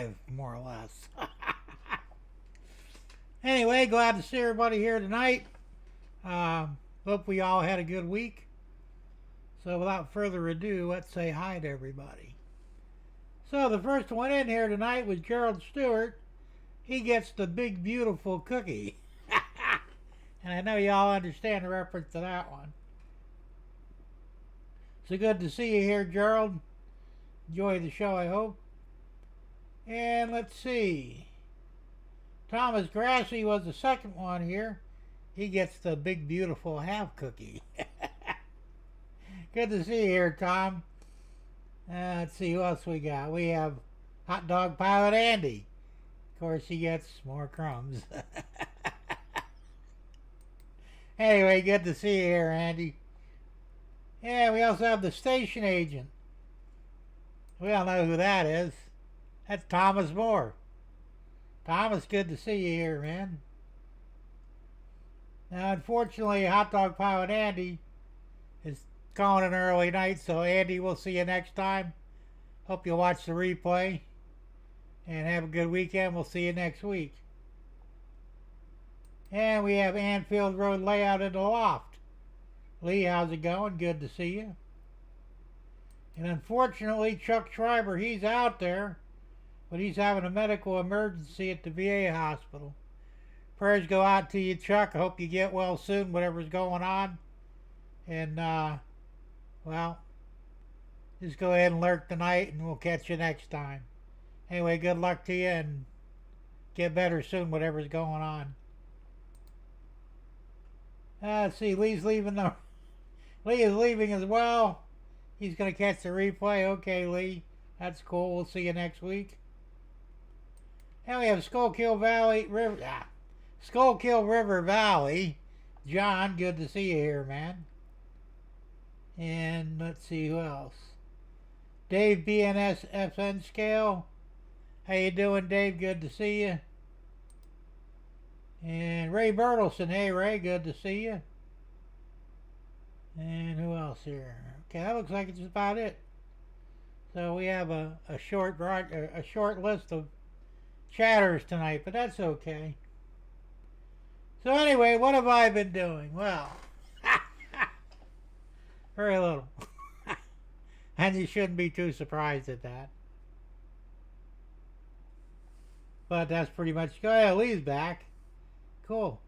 alive, more or less. Anyway, glad to see everybody here tonight. Hope we all had a good week. So without further ado, let's say hi to everybody. So the first one in here tonight was Gerald Stewart. He gets the big, beautiful cookie. And I know y'all understand the reference to that one. So good to see you here, Gerald. Enjoy the show, I hope. And let's see. Thomas Grassi was the second one here. He gets the big, beautiful half cookie. Good to see you here, Tom. Let's see who else we got. We have Hot Dog Pilot Andy. Of course, he gets more crumbs. Anyway, good to see you here, Andy. Yeah, we also have the station agent. We all know who that is. That's Thomas Moore. Thomas, good to see you here, man. Now, unfortunately, Hot Dog Pilot Andy is calling an early night, so Andy, we'll see you next time. Hope you watch the replay. And have a good weekend. We'll see you next week. And we have Anfield Road Layout in the Loft. Lee, how's it going? Good to see you. And unfortunately, Chuck Schreiber, he's out there, but he's having a medical emergency at the VA hospital. Prayers go out to you, Chuck. I hope you get well soon, whatever's going on. And, well, just go ahead and lurk tonight, and we'll catch you next time. Anyway, good luck to you, and get better soon, whatever's going on. Let's see, Lee is leaving as well. He's going to catch the replay. Okay, Lee. That's cool. We'll see you next week. And we have Schuylkill River Valley. John, good to see you here, man. And let's see who else. Dave BNS FN Scale. How you doing, Dave? Good to see you. And Ray Bertelson. Hey, Ray, good to see you. And who else here? Okay, that looks like it's about it. So we have a short list of chatters tonight, but that's okay. So anyway, what have I been doing? Well, very little. And you shouldn't be too surprised at that. But that's pretty much. Go ahead, Lee's back. Cool.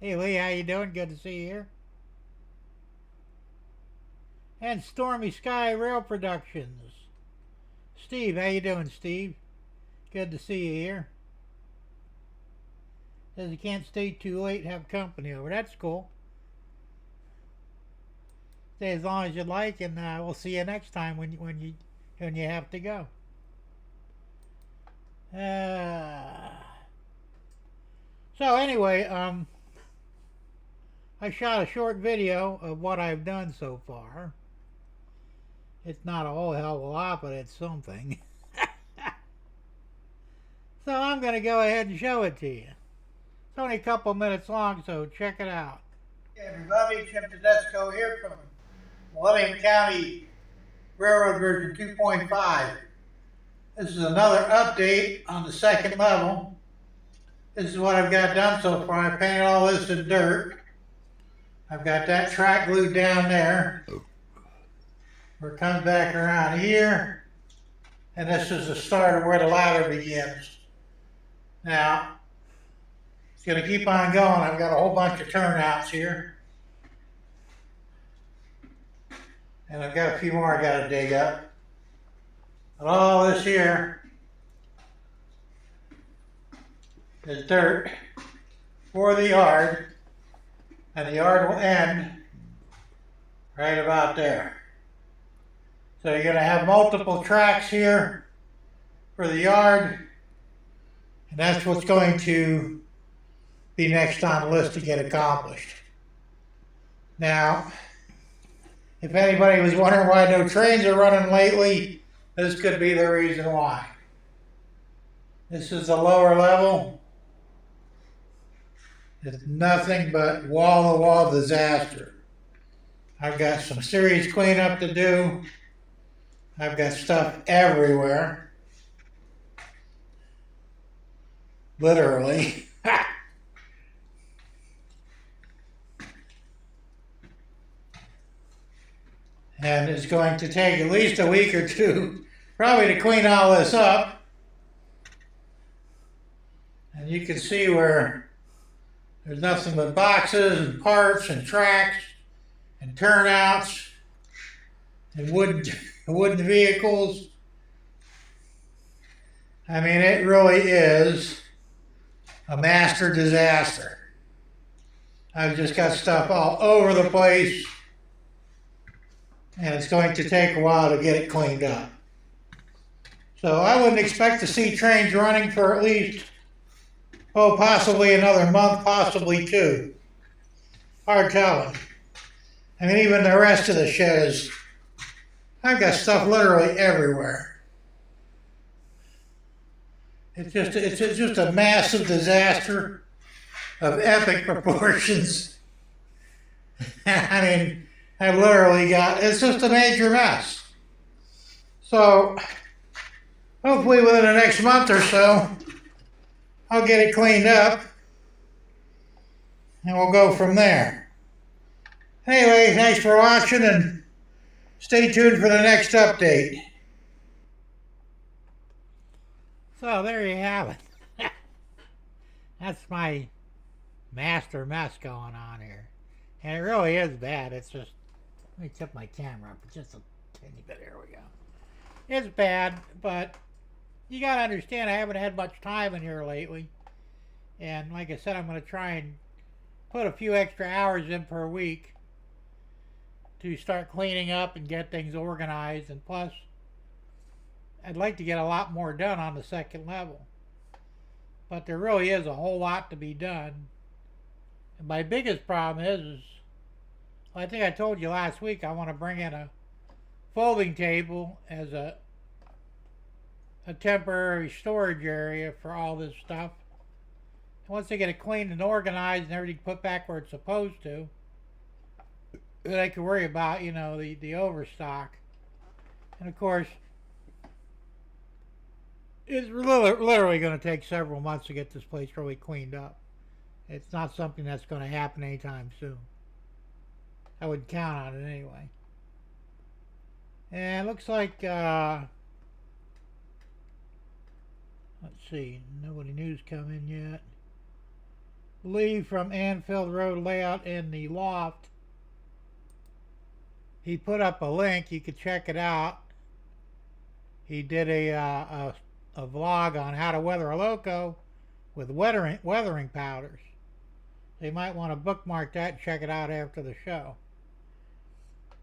Hey, Lee, how you doing? Good to see you here. And Stormy Sky Rail Productions. Steve, how you doing, Steve? Good to see you here. Says you can't stay too late, have company over. That's cool. Stay as long as you like, and we'll see you next time when you have to go. So anyway, I shot a short video of what I've done so far. It's not a whole hell of a lot, but it's something. So I'm going to go ahead and show it to you. It's only a couple minutes long, so check it out. Hey everybody, Jim Tedesco here from Millennium County Railroad version 2.5. This is another update on the second level. This is what I've got done so far. I painted all this in dirt. I've got that track glued down there. Where it comes back around here. And this is the start of where the ladder begins. Now, it's going to keep on going. I've got a whole bunch of turnouts here. And I've got a few more I got to dig up. But all this here is dirt for the yard. And the yard will end right about there. So you're going to have multiple tracks here for the yard. And that's what's going to be next on the list to get accomplished. Now, if anybody was wondering why no trains are running lately, this could be the reason why. This is the lower level. It's nothing but wall-to-wall disaster. I've got some serious cleanup to do. I've got stuff everywhere. literally. And it's going to take at least a week or two probably to clean all this up. And you can see where there's nothing but boxes and parts and tracks and turnouts and wooden vehicles. I mean, it really is a master disaster. I've just got stuff all over the place, and it's going to take a while to get it cleaned up. So I wouldn't expect to see trains running for at least, possibly another month, possibly two. Hard telling. I mean, even the rest of the shed is, I've got stuff literally everywhere. It's just a massive disaster of epic proportions. I mean, I've literally got, it's just a major mess. So, hopefully within the next month or so, I'll get it cleaned up, and we'll go from there. Anyway, thanks for watching, and stay tuned for the next update. So there you have it. That's my master mess going on here. And it really is bad. It's just, let me tip my camera up just a tiny bit. There we go. It's bad, but you got to understand I haven't had much time in here lately. And like I said, I'm going to try and put a few extra hours in per week to start cleaning up and get things organized. And plus, I'd like to get a lot more done on the second level. But there really is a whole lot to be done. And my biggest problem is well, I think I told you last week, I want to bring in a folding table as a temporary storage area for all this stuff. And once they get it cleaned and organized and everything put back where it's supposed to, then I can worry about, you know, the overstock. And of course, it's literally going to take several months to get this place really cleaned up. It's not something that's going to happen anytime soon. I would count on it anyway. And it looks like, let's see, nobody news come in yet. Lee from Anfield Road Layout in the Loft. He put up a link, you could check it out. He did a vlog on how to weather a loco with weathering powders. So you might want to bookmark that and check it out after the show.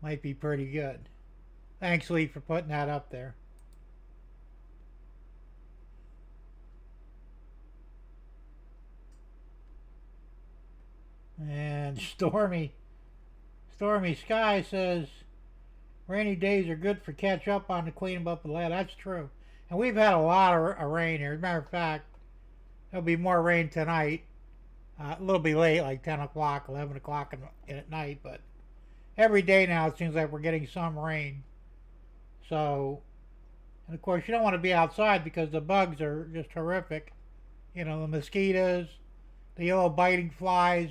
Might be pretty good. Thanks, Lee, for putting that up there. And Stormy Sky says, rainy days are good for catch up on the cleaning up of lead. That's true. And we've had a lot of rain here. As a matter of fact, there'll be more rain tonight. A little bit late, like 10 o'clock, 11 o'clock at night. But every day now it seems like we're getting some rain. So, and of course you don't want to be outside because the bugs are just horrific. You know, the mosquitoes, the yellow biting flies.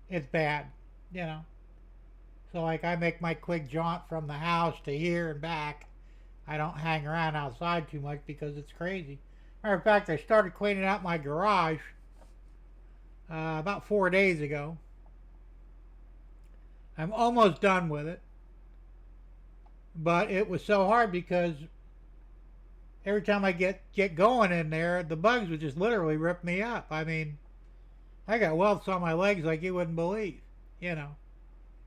It's bad, you know. So like I make my quick jaunt from the house to here and back. I don't hang around outside too much because it's crazy. Matter of fact, I started cleaning out my garage about 4 days ago. I'm almost done with it. But it was so hard because every time I get going in there, the bugs would just literally rip me up. I mean, I got welts on my legs like you wouldn't believe, you know,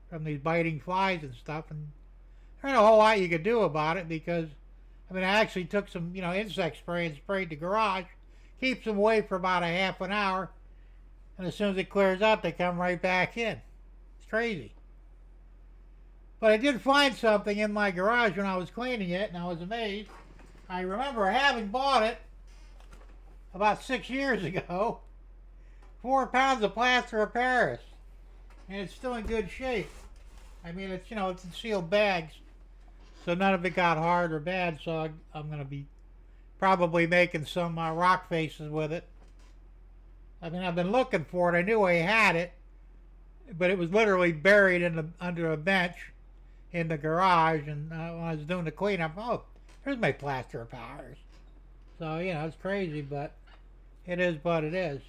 from these biting flies and stuff. And there ain't a whole lot you could do about it because, I mean, I actually took some, you know, insect spray and sprayed the garage. Keeps them away for about a half an hour. And as soon as it clears out, they come right back in. It's crazy. But I did find something in my garage when I was cleaning it, and I was amazed. I remember having bought it about 6 years ago. 4 pounds of plaster of Paris. And it's still in good shape. I mean, it's, you know, it's in sealed bags. So none of it got hard or bad. So I'm going to be probably making some rock faces with it. I mean, I've been looking for it. I knew I had it, but it was literally buried under a bench in the garage. And when I was doing the cleanup, oh, there's my plaster of Paris. So, it's crazy, but it is what it is.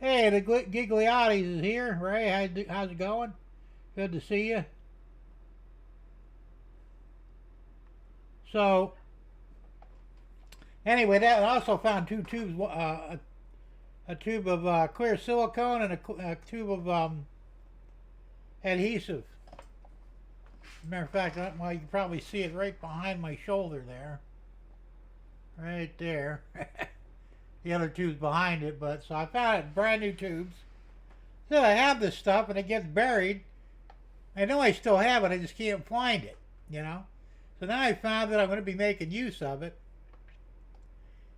Hey, the Gigliottis is here. Ray, how's it going? Good to see you. So, anyway, I also found two tubes, a tube of clear silicone and a tube of adhesive. Matter of fact, well, you can probably see it right behind my shoulder there. Right there. The other tube's behind it, but so I found it, brand new tubes. So I have this stuff and it gets buried. I know I still have it, I just can't find it, So now I found that I'm going to be making use of it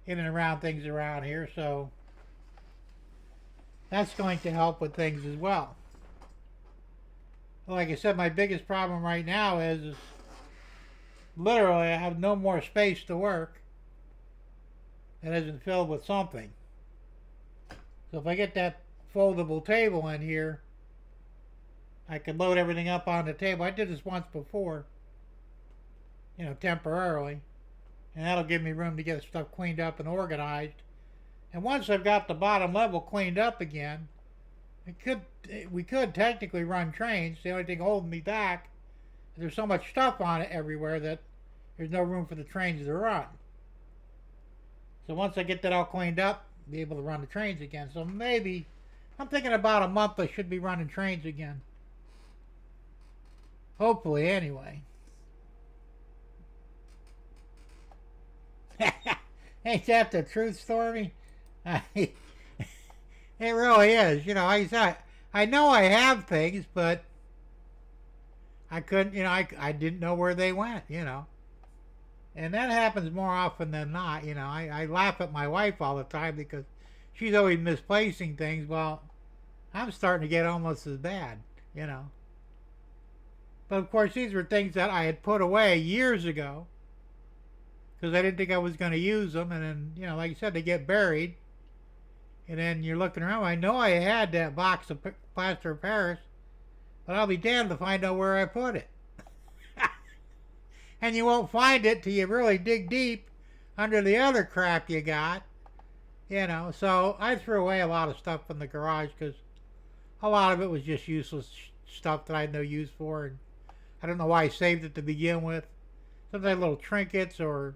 in and around things around here, so that's going to help with things as well. Like I said, my biggest problem right now is literally I have no more space to work that isn't filled with something. So if I get that foldable table in here, I can load everything up on the table. I did this once before, temporarily. And that'll give me room to get stuff cleaned up and organized. And once I've got the bottom level cleaned up again, we could technically run trains. The only thing holding me back is there's so much stuff on it everywhere that there's no room for the trains to run. So once I get that all cleaned up, I'll be able to run the trains again. So maybe, I'm thinking about a month I should be running trains again. Hopefully, anyway. Ain't that the truth, Stormy? It really is. I know I have things, but I couldn't, I didn't know where they went, And that happens more often than not, I laugh at my wife all the time because she's always misplacing things. Well, I'm starting to get almost as bad, But of course, these were things that I had put away years ago because I didn't think I was going to use them. And then, like I said, they get buried. And then you're looking around. I know I had that box of plaster of Paris, but I'll be damned if I know where I put it. And you won't find it till you really dig deep under the other crap you got. So I threw away a lot of stuff in the garage because a lot of it was just useless stuff that I had no use for. And I don't know why I saved it to begin with. Sometimes little trinkets or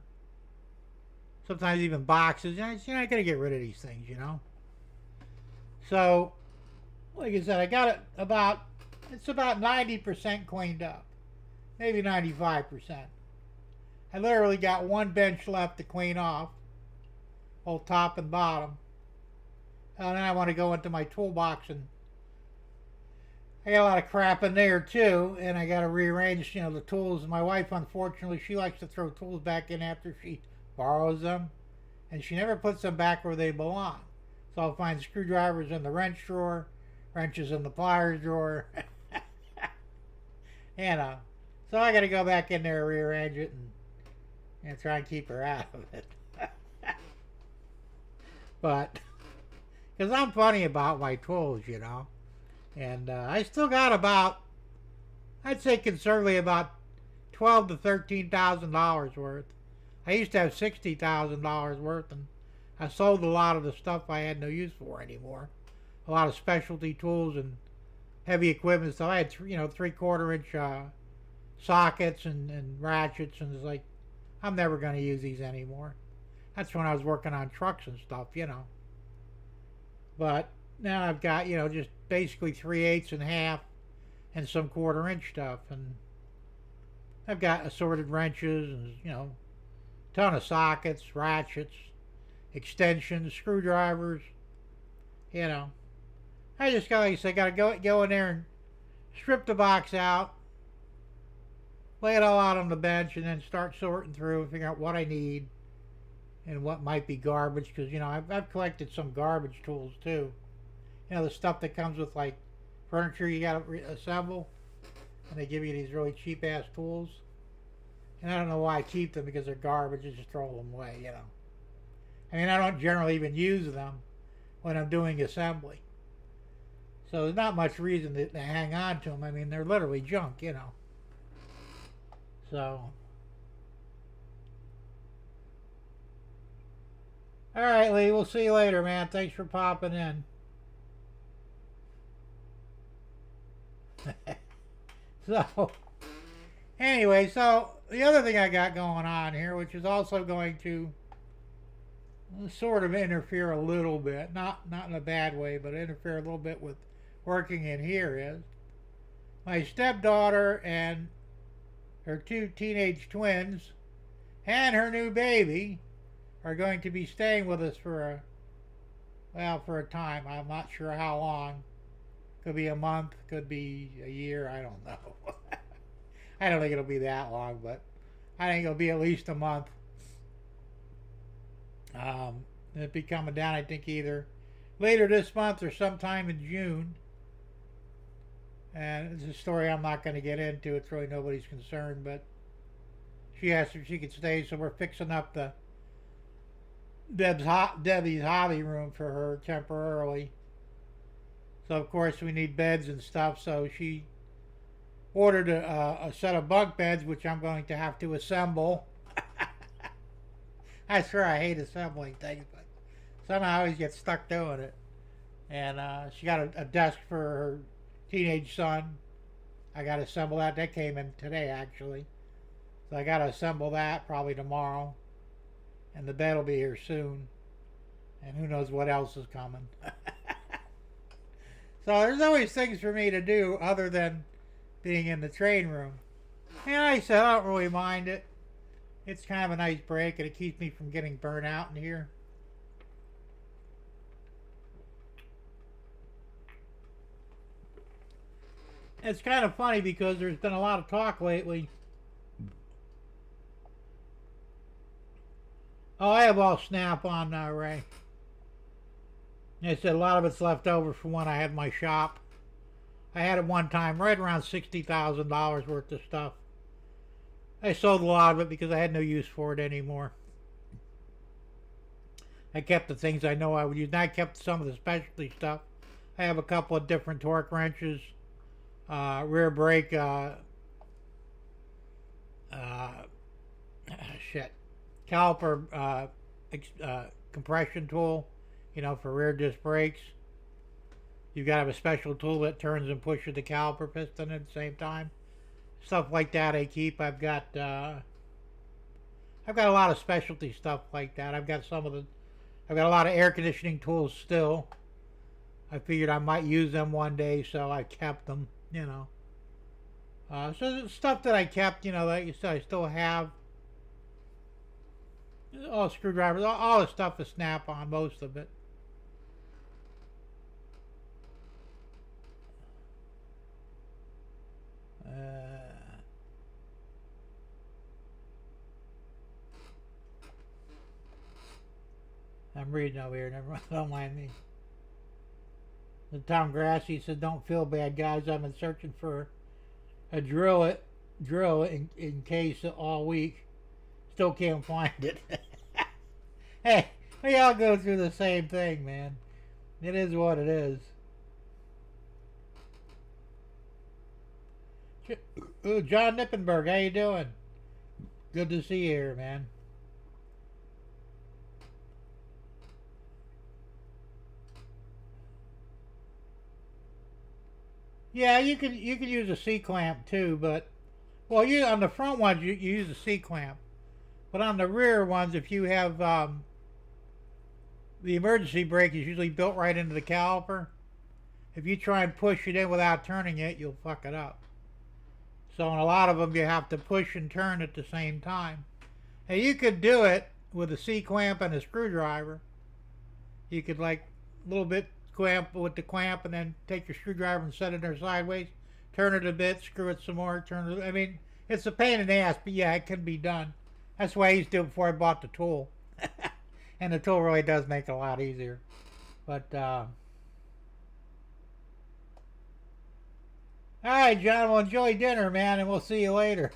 sometimes even boxes. I got to get rid of these things, So, like I said, I got it it's about 90% cleaned up. Maybe 95%. I literally got one bench left to clean off. Both top and bottom. And then I want to go into my toolbox and I got a lot of crap in there too, and I got to rearrange, the tools. My wife, unfortunately, she likes to throw tools back in after she borrows them, and she never puts them back where they belong. So I'll find screwdrivers in the wrench drawer, wrenches in the pliers drawer, So I got to go back in there, rearrange it, and try and keep her out of it. But because I'm funny about my tools, And I still got about, I'd say conservatively about $12,000 to $13,000 worth. I used to have $60,000 worth, and I sold a lot of the stuff I had no use for anymore. A lot of specialty tools and heavy equipment. So I had, 3/4 inch sockets and ratchets, and it's like, I'm never going to use these anymore. That's when I was working on trucks and stuff, But now I've got, just basically 3/8 and half and some 1/4 inch stuff. And I've got assorted wrenches and, ton of sockets, ratchets, extensions, screwdrivers, I just got, like I said, got to go in there and strip the box out, lay it all out on the bench, and then start sorting through and figure out what I need and what might be garbage. Because, I've collected some garbage tools too. The stuff that comes with like furniture you got to assemble, and they give you these really cheap ass tools. And I don't know why I keep them, because they're garbage. I just throw them away, I mean, I don't generally even use them. when I'm doing assembly. So there's not much reason to hang on to them. I mean, they're literally junk, you know. So, all right, Lee, we'll see you later, man. Thanks for popping in. So, anyway, so the other thing I got going on here, which is also going to sort of interfere a little bit, not in a bad way, but interfere a little bit with working in here, is my stepdaughter and her 2 teenage twins and her new baby are going to be staying with us for a time. I'm not sure how long. Could be a month, could be a year, I don't know. I don't think it'll be that long, but I think it'll be at least a month. It'll be coming down, I think, either later this month or sometime in June. And it's a story I'm not going to get into. It's really nobody's concern, but she asked if she could stay, so we're fixing up the Debbie's hobby room for her temporarily. So of course we need beds and stuff. So she ordered a set of bunk beds, which I'm going to have to assemble. I swear I hate assembling things, but somehow I always get stuck doing it. And she got a desk for her teenage son. I got to assemble that. That came in today, actually. So I got to assemble that probably tomorrow. And the bed will be here soon. And who knows what else is coming. So there's always things for me to do other than being in the train room. And like I said, I don't really mind it. It's kind of a nice break, and it keeps me from getting burnt out in here. It's kind of funny because there's been a lot of talk lately. Oh, I have all Snap-on now, Ray. I said a lot of it's left over from when I had my shop. I had at one time right around $60,000 worth of stuff. I sold a lot of it because I had no use for it anymore. I kept the things I know I would use. And I kept some of the specialty stuff. I have a couple of different torque wrenches, rear brake, caliper compression tool, you know, for rear disc brakes. You've got to have a special tool that turns and pushes the caliper piston at the same time. Stuff like that I keep. I've got a lot of specialty stuff like that. I've got a lot of air conditioning tools still. I figured I might use them one day, so I kept them, you know. So the stuff that I kept, you know, that I still have. All screwdrivers, all the stuff is Snap-on, most of it. I'm reading over here, never mind, don't mind me. The Tom Grassi said, "Don't feel bad, guys. I've been searching for a drill in case all week. Still can't find it." Hey, we all go through the same thing, man. It is what it is. Ooh, John Nippenberg, how you doing? Good to see you here, man. Yeah, you can use a C-clamp too, but well, you on the front ones you use a C-clamp, but on the rear ones, if you have the emergency brake is usually built right into the caliper. If you try and push it in without turning it, you'll fuck it up. So in a lot of them, you have to push and turn at the same time. And you could do it with a C-clamp and a screwdriver. You could like a little bit clamp with the clamp and then take your screwdriver and set it there sideways, turn it a bit, screw it some more, turn it. I mean, it's a pain in the ass, but yeah, it can be done. That's what I used to do before I bought the tool. And the tool really does make it a lot easier. But, all right, John, well, enjoy dinner, man, and we'll see you later.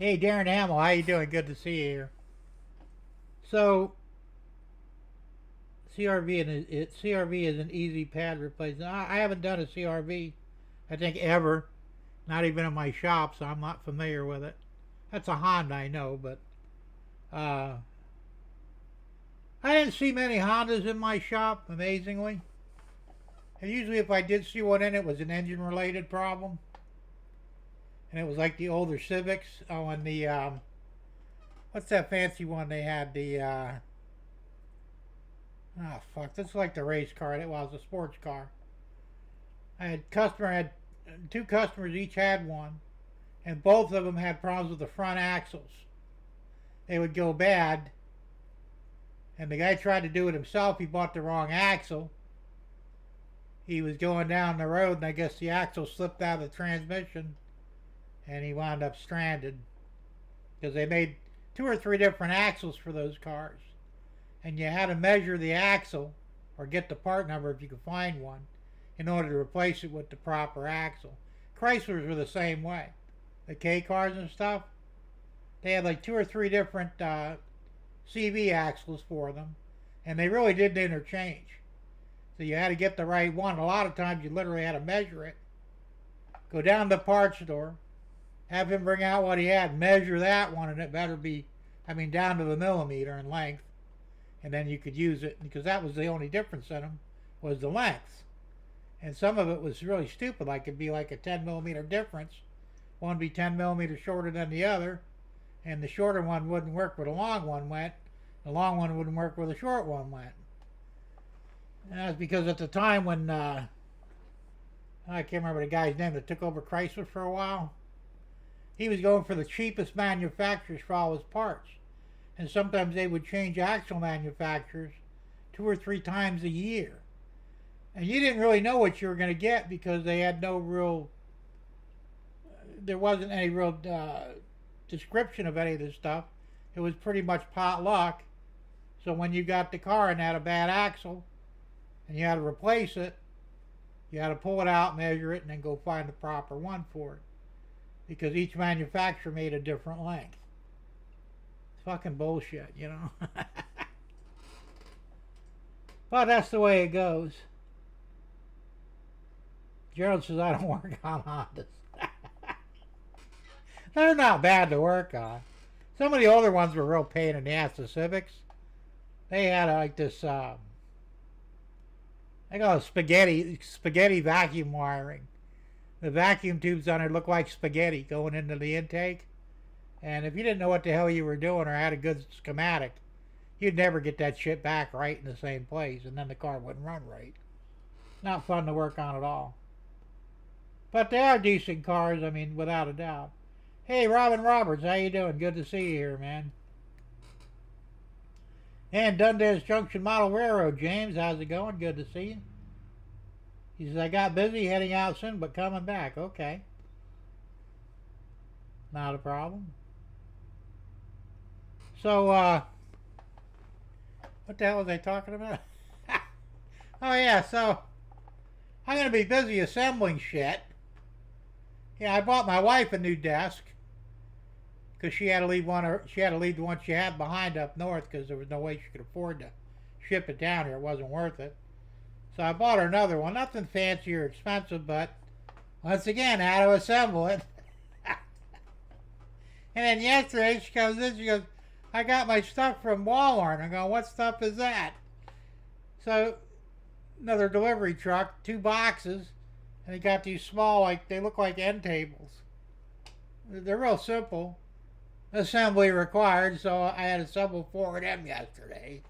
Hey, Darren Hamill, how you doing? Good to see you here. So, CRV is an easy pad replacement. I haven't done a CRV, I think ever, not even in my shop, so I'm not familiar with it. That's a Honda, I know, but uh, I didn't see many Hondas in my shop, amazingly. And usually, if I did see one in, it was an engine-related problem, and it was like the older Civics. Oh, and the what's that fancy one they had? The oh fuck, this is like the race car. It was a sports car. I had two customers, each had one, and both of them had problems with the front axles. They would go bad, and the guy tried to do it himself. He bought the wrong axle. He was going down the road, and I guess the axle slipped out of the transmission, and he wound up stranded because they made 2 or 3 different axles for those cars, and you had to measure the axle or get the part number if you could find one in order to replace it with the proper axle. Chryslers were the same way. The K cars and stuff, they had like 2 or 3 different CV axles for them, and they really didn't interchange. So you had to get the right one. A lot of times you literally had to measure it. Go down to the parts store, have him bring out what he had, measure that one, and it better be, I mean, down to the millimeter in length. And then you could use it, because that was the only difference in them, was the length. And some of it was really stupid, like it'd be like a 10 millimeter difference. One would be 10 millimeters shorter than the other, and the shorter one wouldn't work where the long one went. The long one wouldn't work where the short one went. And that's because at the time when, I can't remember the guy's name that took over Chrysler for a while, he was going for the cheapest manufacturers for all his parts. And sometimes they would change axle manufacturers 2 or 3 times a year. And you didn't really know what you were going to get because they had no real, there wasn't any real description of any of this stuff. It was pretty much pot luck. So when you got the car and had a bad axle and you had to replace it, you had to pull it out, measure it, and then go find the proper one for it. Because each manufacturer made a different length. It's fucking bullshit, you know. But that's the way it goes. Gerald says I don't work on Hondas. They're not bad to work on. Some of the older ones were real pain in the ass. The Civics, they had like this, I call it spaghetti vacuum wiring. The vacuum tubes on it looked like spaghetti going into the intake. And if you didn't know what the hell you were doing or had a good schematic, you'd never get that shit back right in the same place, and then the car wouldn't run right. Not fun to work on at all. But they are decent cars, I mean, without a doubt. Hey, Robin Roberts, how you doing? Good to see you here, man. And Dundas Junction Model Railroad, James, how's it going? Good to see you. He says, I got busy heading out soon, but coming back. Okay. Not a problem. So, what the hell was I talking about? Oh, yeah, so I'm going to be busy assembling shit. Yeah, I bought my wife a new desk because she had to leave the one she had behind up north because there was no way she could afford to ship it down here. It wasn't worth it. So I bought her another one. Nothing fancy or expensive, but once again, I had to assemble it. And then yesterday she comes in, she goes, I got my stuff from Walmart. I'm going, what stuff is that? So another delivery truck, 2 boxes, and they got these small, like, they look like end tables. They're real simple. Assembly required, so I had to assemble 4 of them yesterday.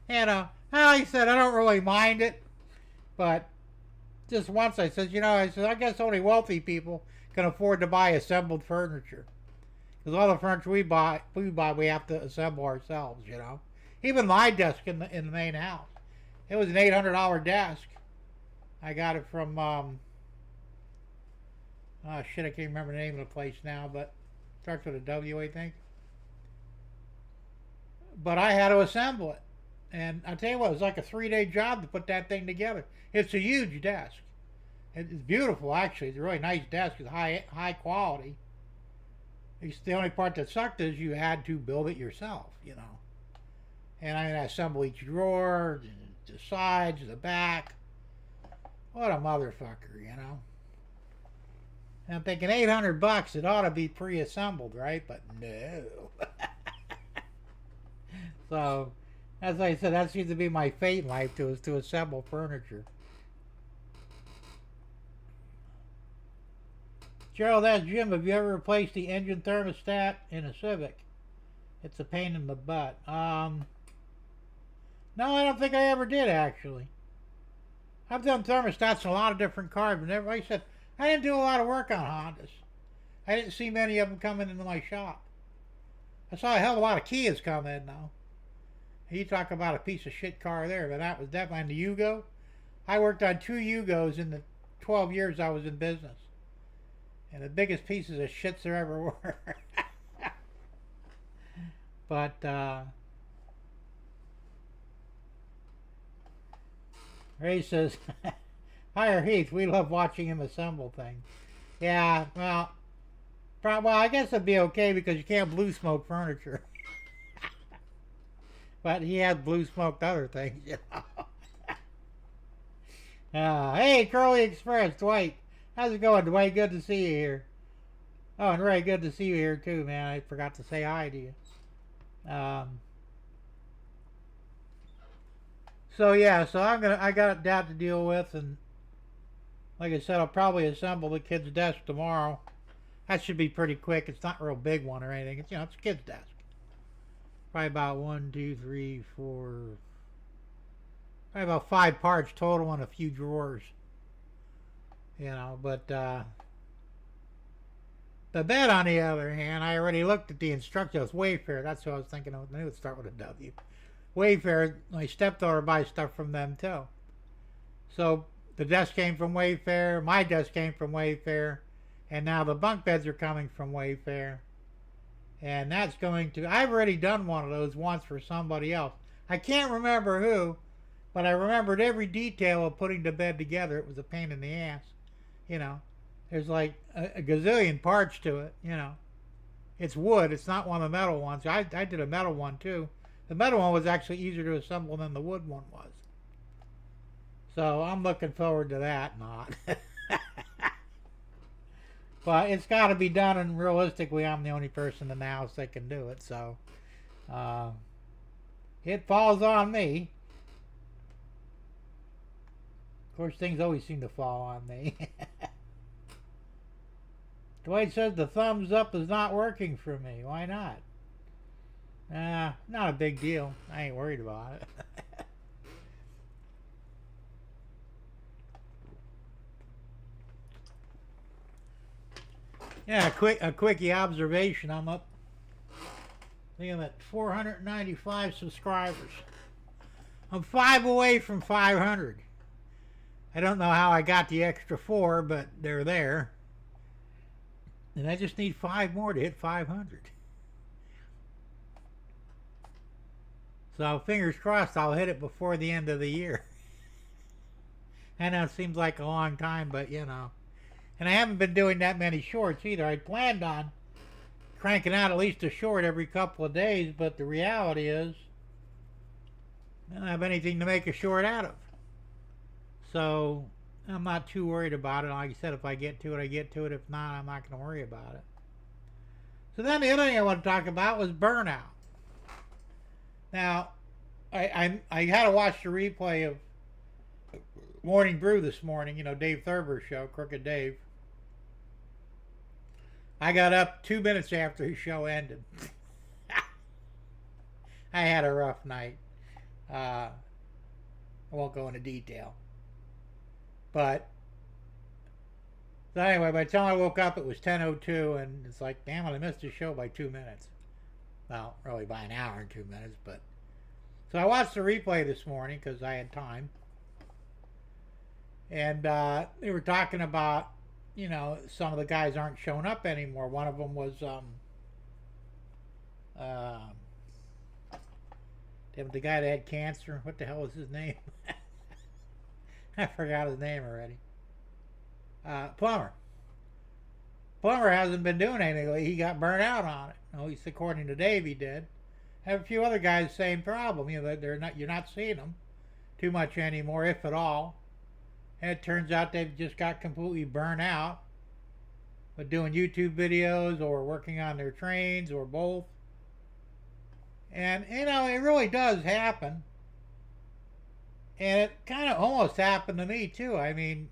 You know, well, he said, I don't really mind it, but just once I said, I guess only wealthy people can afford to buy assembled furniture. Because all the furniture we buy, we have to assemble ourselves, you know. Even my desk in the main house. It was an $800 desk. I got it from, oh shit, I can't remember the name of the place now, but it starts with a W, I think. But I had to assemble it. And I'll tell you what, it was like a 3-day job to put that thing together. It's a huge desk. It's beautiful, actually. It's a really nice desk. It's high quality. It's the only part that sucked is you had to build it yourself, you know. And I assemble each drawer, the sides, the back. What a motherfucker, you know. And I'm thinking $800, it ought to be pre-assembled, right? But no. So, as I said, that seems to be my fate in life, to assemble furniture. Gerald asked Jim, have you ever replaced the engine thermostat in a Civic? It's a pain in the butt. No, I don't think I ever did, actually. I've done thermostats in a lot of different cars, but never, like I said, I didn't do a lot of work on Hondas. I didn't see many of them coming into my shop. I saw a hell of a lot of Kias come in, though. You talk about a piece of shit car there, but that was definitely on the Yugo. I worked on 2 Yugos in the 12 years I was in business. And the biggest pieces of shits there ever were. But, Ray says, hire Heath, we love watching him assemble things. Yeah, well, I guess it'd be okay because you can't blue smoke furniture. But he had blue smoked other things, you know. Hey, Curly Express, Dwight. How's it going, Dwight? Good to see you here. Oh, and Ray, good to see you here too, man. I forgot to say hi to you. So yeah, I got that to deal with, and like I said, I'll probably assemble the kid's desk tomorrow. That should be pretty quick. It's not a real big one or anything. It's, you know, it's a kid's desk. Probably about 1, 2, 3, 4. Probably about 5 parts total and a few drawers. You know, but the bed, on the other hand, I already looked at the instructions. It's Wayfair. That's what I was thinking of. I knew it would start with a W. Wayfair, my stepdaughter buys stuff from them too. So the desk came from Wayfair, my desk came from Wayfair, and now the bunk beds are coming from Wayfair. And that's going to, I've already done one of those once for somebody else. I can't remember who, but I remembered every detail of putting the bed together. It was a pain in the ass. You know, there's like a gazillion parts to it, you know. It's wood, it's not one of the metal ones. I did a metal one too. The metal one was actually easier to assemble than the wood one was. So I'm looking forward to that, not. But it's got to be done, and realistically, I'm the only person in the house that can do it. So it falls on me. Of course, things always seem to fall on me. Dwight says the thumbs up is not working for me. Why not? Not a big deal. I ain't worried about it. Yeah, a quickie observation. I'm up. I think I'm at 495 subscribers. I'm 5 away from 500. I don't know how I got the extra 4, but they're there. And I just need 5 more to hit 500. So fingers crossed I'll hit it before the end of the year. I know it seems like a long time, but you know. And I haven't been doing that many shorts either. I planned on cranking out at least a short every couple of days, but the reality is I don't have anything to make a short out of. So I'm not too worried about it. Like I said, if I get to it, I get to it. If not, I'm not going to worry about it. So then the other thing I want to talk about was burnout. Now, I had to watch the replay of Morning Brew this morning, you know, Dave Thurber's show, Crooked Dave. I got up 2 minutes after his show ended. I had a rough night. I won't go into detail. But, so anyway, by the time I woke up, it was 10:02, and it's like, damn it, I missed the show by 2 minutes. Well, really by an hour and 2 minutes, but. So I watched the replay this morning because I had time. And they were talking about, you know, some of the guys aren't showing up anymore. One of them was, the guy that had cancer. What the hell was his name? I forgot his name already. Plumber. Plumber hasn't been doing anything. He got burnt out on it. At least according to Dave, he did. Have a few other guys, same problem. You know, they're not. You're not seeing them too much anymore, if at all. And it turns out they've just got completely burnt out with doing YouTube videos or working on their trains or both. And you know, it really does happen. And it kind of almost happened to me too. I mean,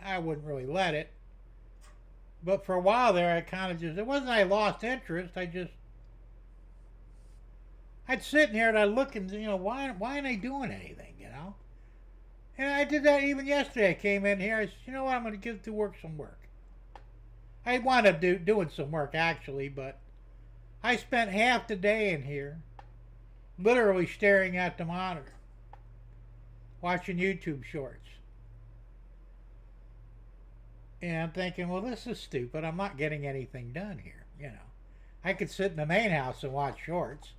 I wouldn't really let it. But for a while there, I kind of just, it wasn't I lost interest. I'd sit in here and I'd look and, you know, why aren't they doing anything, you know? And I did that even yesterday. I came in here, I said, you know what, I'm going to give to work some work. I wound up doing some work actually, but I spent half the day in here literally staring at the monitor, watching YouTube shorts. And I'm thinking, well, this is stupid. I'm not getting anything done here, you know. I could sit in the main house and watch shorts.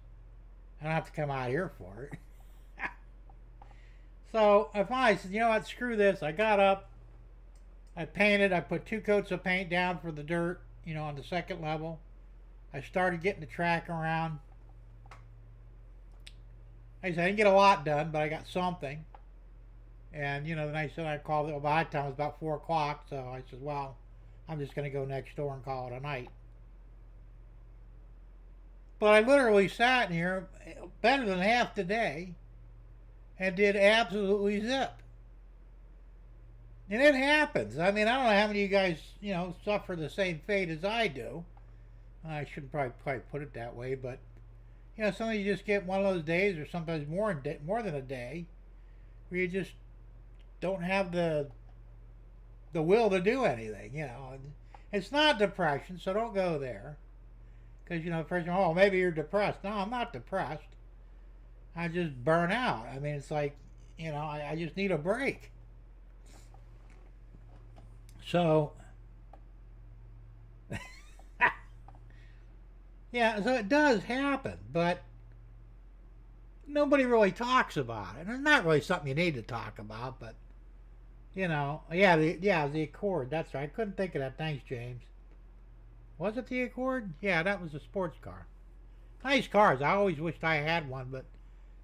I don't have to come out here for it. So I finally said, you know what, screw this. I got up, I painted, I put 2 coats of paint down for the dirt, you know, on the second level. I started getting the track around. I said, I didn't get a lot done, but I got something. And, you know, then I said, I called it, by that time it was about 4 o'clock, so I said, well, I'm just going to go next door and call it a night. But I literally sat in here better than half the day and did absolutely zip. And it happens. I mean, I don't know how many of you guys, you know, suffer the same fate as I do. I shouldn't probably put it that way, but, you know, some of you just get one of those days, or sometimes more than a day, where you just don't have the will to do anything, you know. It's not depression, so don't go there. Because, you know, the person, oh, maybe you're depressed. No, I'm not depressed. I just burn out. I mean, it's like, you know, I just need a break. So, yeah, so it does happen, but nobody really talks about it. And it's not really something you need to talk about, but, you know, the Accord. That's right. I couldn't think of that. Thanks, James. Was it the Accord? Yeah, that was a sports car. Nice cars. I always wished I had one, but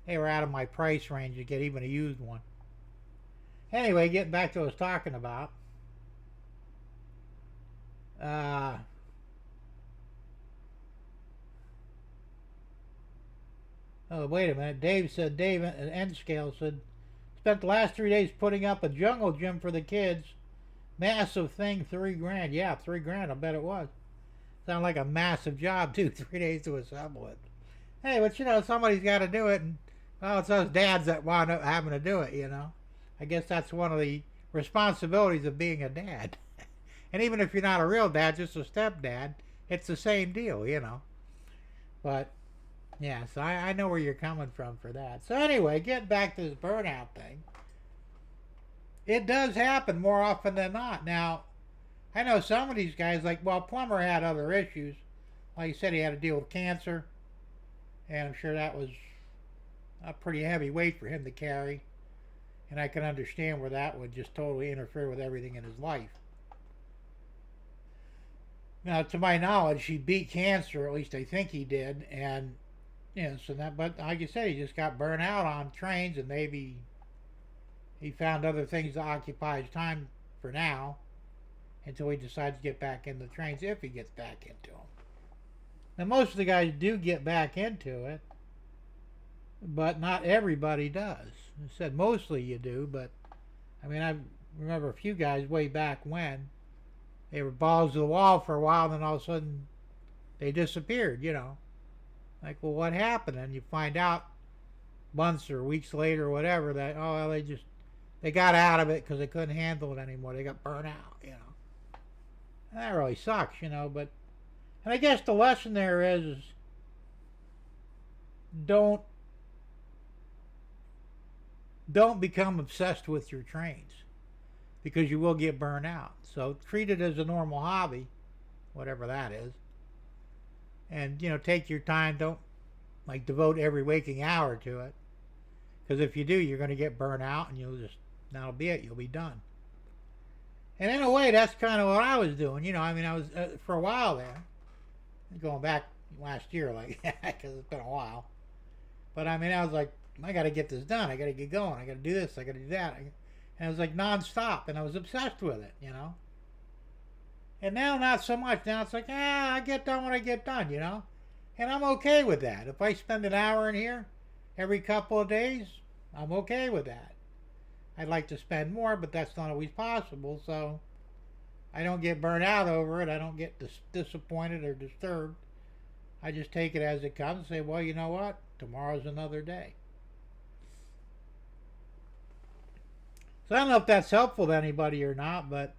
they were out of my price range to get even a used one. Anyway, getting back to what I was talking about. Oh, wait a minute. Dave at N-Scale said, spent the last 3 days putting up a jungle gym for the kids. Massive thing, $3,000. Yeah, $3,000, I bet it was. Sound like a massive job too. 3 days to assemble it. Hey, but you know, somebody's got to do it, and well, it's those dads that wind up having to do it. You know, I guess that's one of the responsibilities of being a dad. And even if you're not a real dad, just a stepdad, it's the same deal. You know. But yeah, so I know where you're coming from for that. So anyway, getting back to this burnout thing, it does happen more often than not. Now, I know some of these guys, like, well, Plummer had other issues. Like he said, he had to deal with cancer. And I'm sure that was a pretty heavy weight for him to carry. And I can understand where that would just totally interfere with everything in his life. Now, to my knowledge, he beat cancer, at least I think he did. And, you know, so that, but like you said, he just got burnt out on trains, and maybe he found other things to occupy his time for now, until he decides to get back into trains, if he gets back into them. Now, most of the guys do get back into it, but not everybody does. I said mostly you do, but I mean, I remember a few guys way back when they were balls to the wall for a while, and then all of a sudden they disappeared, you know. Like, well, what happened? And you find out months or weeks later or whatever that, oh, well, they got out of it because they couldn't handle it anymore. They got burnt out, you know. That really sucks, you know, but, and I guess the lesson there is don't become obsessed with your trains, because you will get burned out. So treat it as a normal hobby, whatever that is, and, you know, take your time. Don't, like, devote every waking hour to it, because if you do, you're going to get burned out, and that'll be it. You'll be done. And in a way, that's kind of what I was doing. You know, I mean, I was, for a while there, going back last year, like, because it's been a while. But I mean, I was like, I got to get this done. I got to get going. I got to do this. I got to do that. And it was like nonstop. And I was obsessed with it, you know. And now, not so much. Now it's like, I get done when I get done, you know. And I'm okay with that. If I spend an hour in here every couple of days, I'm okay with that. I'd like to spend more, but that's not always possible. So I don't get burnt out over it. I don't get disappointed or disturbed. I just take it as it comes and say, well, you know what? Tomorrow's another day. So I don't know if that's helpful to anybody or not, but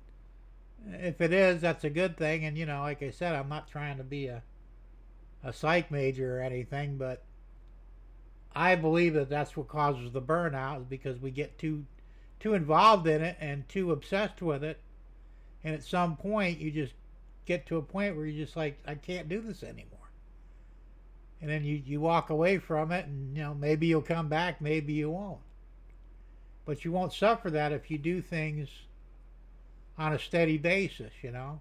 if it is, that's a good thing. And, you know, like I said, I'm not trying to be a psych major or anything, but I believe that that's what causes the burnout, is because we get too involved in it and too obsessed with it. And at some point, you just get to a point where you're just like, I can't do this anymore. And then you walk away from it, and, you know, maybe you'll come back, maybe you won't. But you won't suffer that if you do things on a steady basis, you know,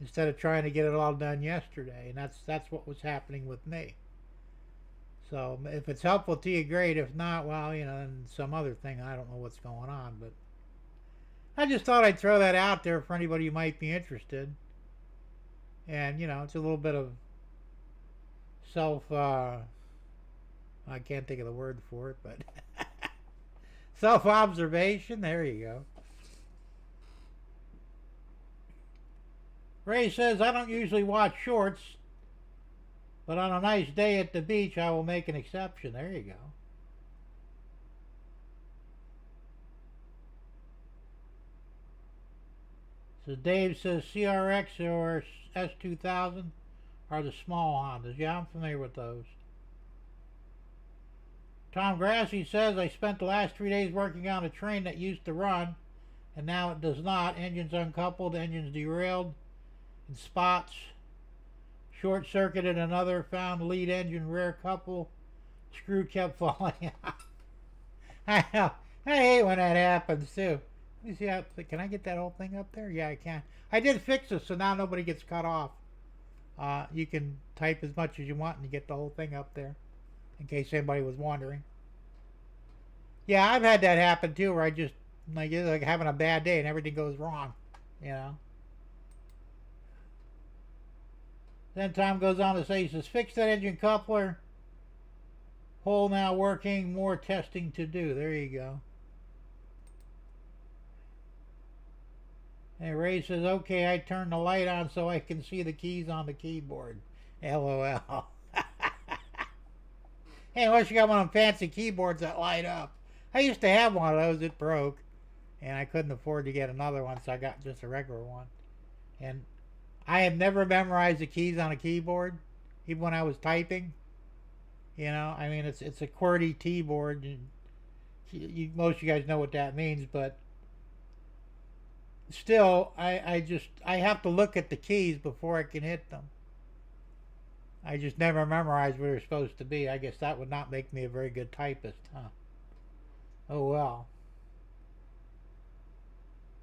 instead of trying to get it all done yesterday. And that's what was happening with me. So if it's helpful to you, great. If not, well, you know, and some other thing, I don't know what's going on. But I just thought I'd throw that out there for anybody who might be interested. And, you know, it's a little bit of I can't think of the word for it, but self-observation. There you go. Ray says, I don't usually watch shorts, but on a nice day at the beach, I will make an exception. There you go. So Dave says CRX or S2000 are the small Hondas. Yeah, I'm familiar with those. Tom Grassi says, I spent the last 3 days working on a train that used to run, and now it does not. Engines uncoupled, engines derailed in spots. Short-circuited another, found lead engine rear couple. Screw kept falling out. I hate when that happens, too. Let me see how, can I get that whole thing up there? Yeah, I can. I did fix it, so now nobody gets cut off. You can type as much as you want and you get the whole thing up there, in case anybody was wondering. Yeah, I've had that happen too, where I just like having a bad day and everything goes wrong, you know. Then Tom goes on to say, he says, fix that engine coupler. Hole now working, more testing to do. There you go. And Ray says, okay, I turned the light on so I can see the keys on the keyboard. LOL. Hey, unless you got one of them fancy keyboards that light up. I used to have one of those. It broke. And I couldn't afford to get another one, so I got just a regular one. And I have never memorized the keys on a keyboard, even when I was typing. You know, I mean, it's a QWERTY keyboard. Most of you guys know what that means, but still, I have to look at the keys before I can hit them. I just never memorized what they're supposed to be. I guess that would not make me a very good typist, huh? Oh well.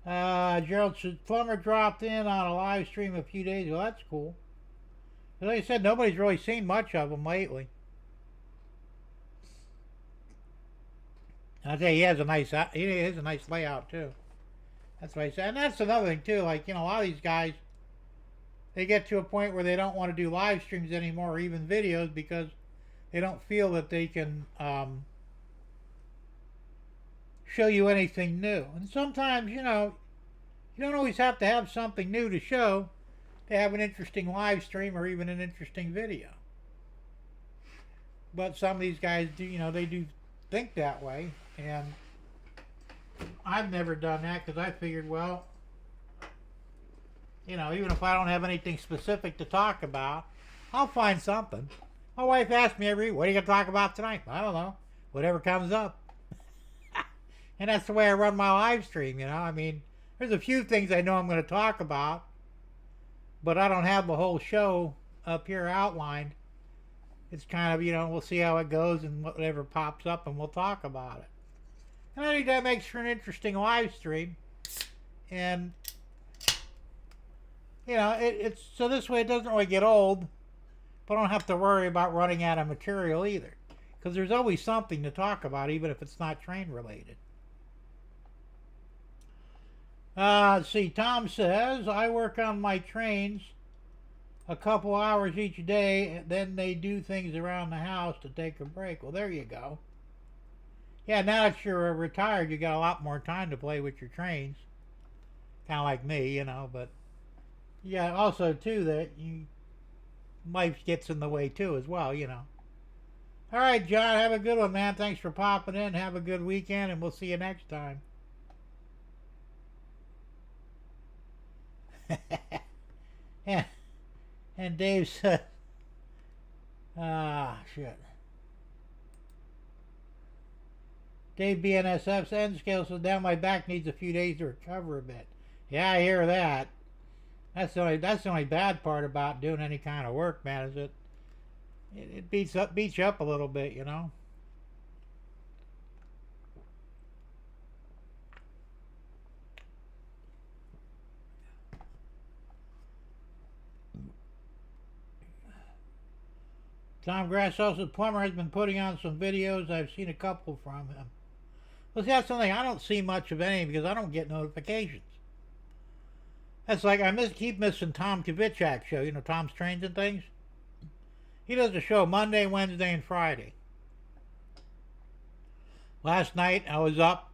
Gerald said, Plumber dropped in on a live stream a few days ago. That's cool. Like I said, nobody's really seen much of him lately. I'll tell you, he has a nice layout too. That's what I said. And that's another thing too. Like, you know, a lot of these guys, they get to a point where they don't want to do live streams anymore, or even videos, because they don't feel that they can show you anything new. And sometimes, you know, you don't always have to have something new to show to have an interesting live stream or even an interesting video. But some of these guys do, you know, they do think that way. And I've never done that, because I figured, well, you know, even if I don't have anything specific to talk about, I'll find something. My wife asks me what are you going to talk about tonight? I don't know. Whatever comes up. And that's the way I run my live stream, you know. I mean, there's a few things I know I'm going to talk about, but I don't have the whole show up here outlined. It's kind of, you know, we'll see how it goes, and whatever pops up, and we'll talk about it. And I think that makes for an interesting live stream. And You know, it's so this way it doesn't really get old, but I don't have to worry about running out of material either. Because there's always something to talk about, even if it's not train related. Let's see, Tom says, I work on my trains a couple hours each day, and then they do things around the house to take a break. Well, there you go. Yeah, now that you're retired, you got a lot more time to play with your trains. Kind of like me, you know, but yeah, also too that life gets in the way too as well, you know. All right, John, have a good one, man. Thanks for popping in. Have a good weekend, and we'll see you next time. Yeah, and Dave said, shit. Dave BNSF's end scale says, down my back needs a few days to recover a bit. Yeah, I hear that. That's the only bad part about doing any kind of work, man, is it beats you up a little bit, you know. Tom Grassosa's plumber has been putting on some videos. I've seen a couple from him. Well, see, that's something I don't see much of any because I don't get notifications. That's like keep missing Tom Kvichak's show. You know, Tom's Trains and Things. He does a show Monday, Wednesday, and Friday. Last night I was up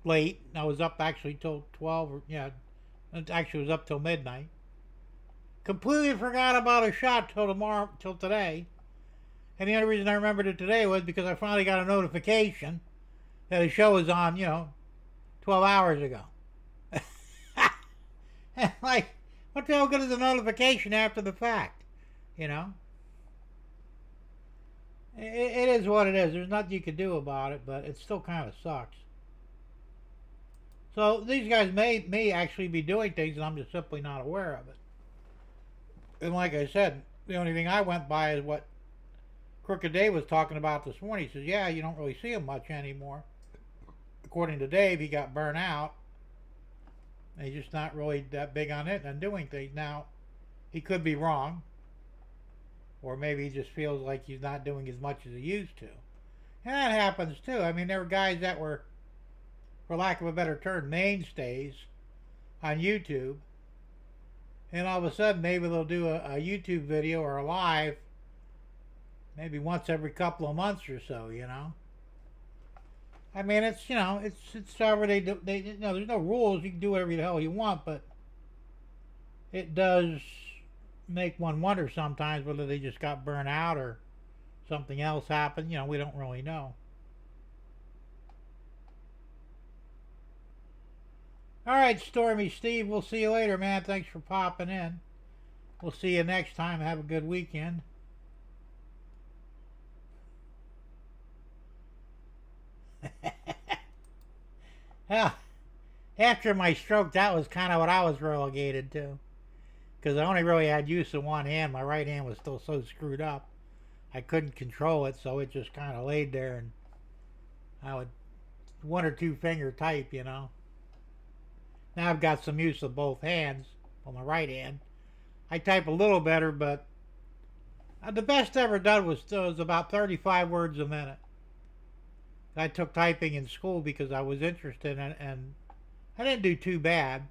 late. I was up actually till 12. It actually was up till midnight. Completely forgot about a shot till today. And the only reason I remembered it today was because I finally got a notification that a show was on, 12 hours ago. And like, what the hell good is a notification after the fact? You know? It is what it is. There's nothing you can do about it, but it still kind of sucks. So these guys may actually be doing things and I'm just simply not aware of it. And like I said, the only thing I went by is what Crooked Dave was talking about this morning. He says, yeah, you don't really see him much anymore. According to Dave, he got burnt out. And he's just not really that big on it and doing things. Now, he could be wrong. Or maybe he just feels like he's not doing as much as he used to. And that happens too. I mean, there were guys that were, for lack of a better term, mainstays on YouTube. And all of a sudden, maybe they'll do a YouTube video or a live maybe once every couple of months or so, you know. I mean, it's however they do. There's no rules. You can do whatever the hell you want, but it does make one wonder sometimes whether they just got burnt out or something else happened. You know, we don't really know. All right, Stormy Steve, we'll see you later, man. Thanks for popping in. We'll see you next time. Have a good weekend. Well, after my stroke, that was kind of what I was relegated to. Because I only really had use of one hand. My right hand was still so screwed up. I couldn't control it, so it just kind of laid there. And I would one or two finger type, you know. Now I've got some use of both hands on the right hand. I type a little better, but the best I ever done was about 35 words a minute. I took typing in school because I was interested in it, and I didn't do too bad.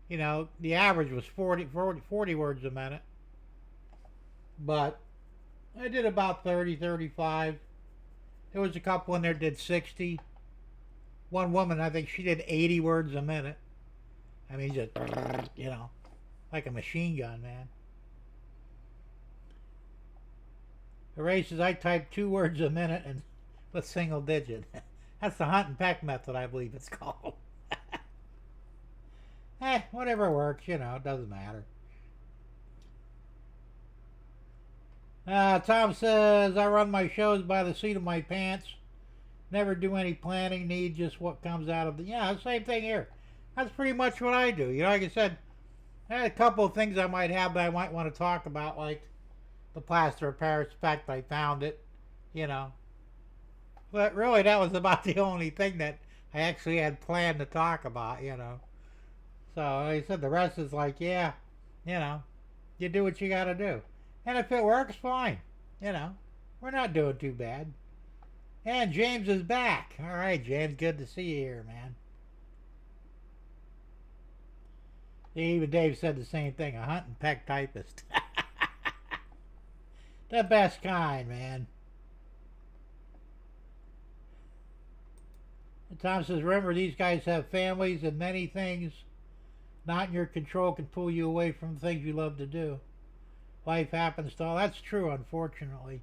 You know, the average was 40 words a minute. But I did about 30, 35. There was a couple in there that did 60. One woman, I think she did 80 words a minute. I mean, just, like a machine gun, man. Ray says, I type 2 words a minute and with single digit. That's the hunt and peck method, I believe it's called. Whatever works, it doesn't matter. Tom says, I run my shows by the seat of my pants. Never do any planning, need just what comes out of the... Yeah, same thing here. That's pretty much what I do. Like I said, I had a couple of things I might have that I might want to talk about, like the plaster of Paris effect. I found it, But really, that was about the only thing that I actually had planned to talk about, So, like I said, the rest is like, yeah, You know, you do what you got to do. And if it works, fine. We're not doing too bad. And James is back. All right, James, good to see you here, man. Even Dave said the same thing, a hunt and peck typist. The best kind, man. And Tom says, remember, these guys have families, and many things not in your control can pull you away from the things you love to do. Life happens to all. That's true, unfortunately.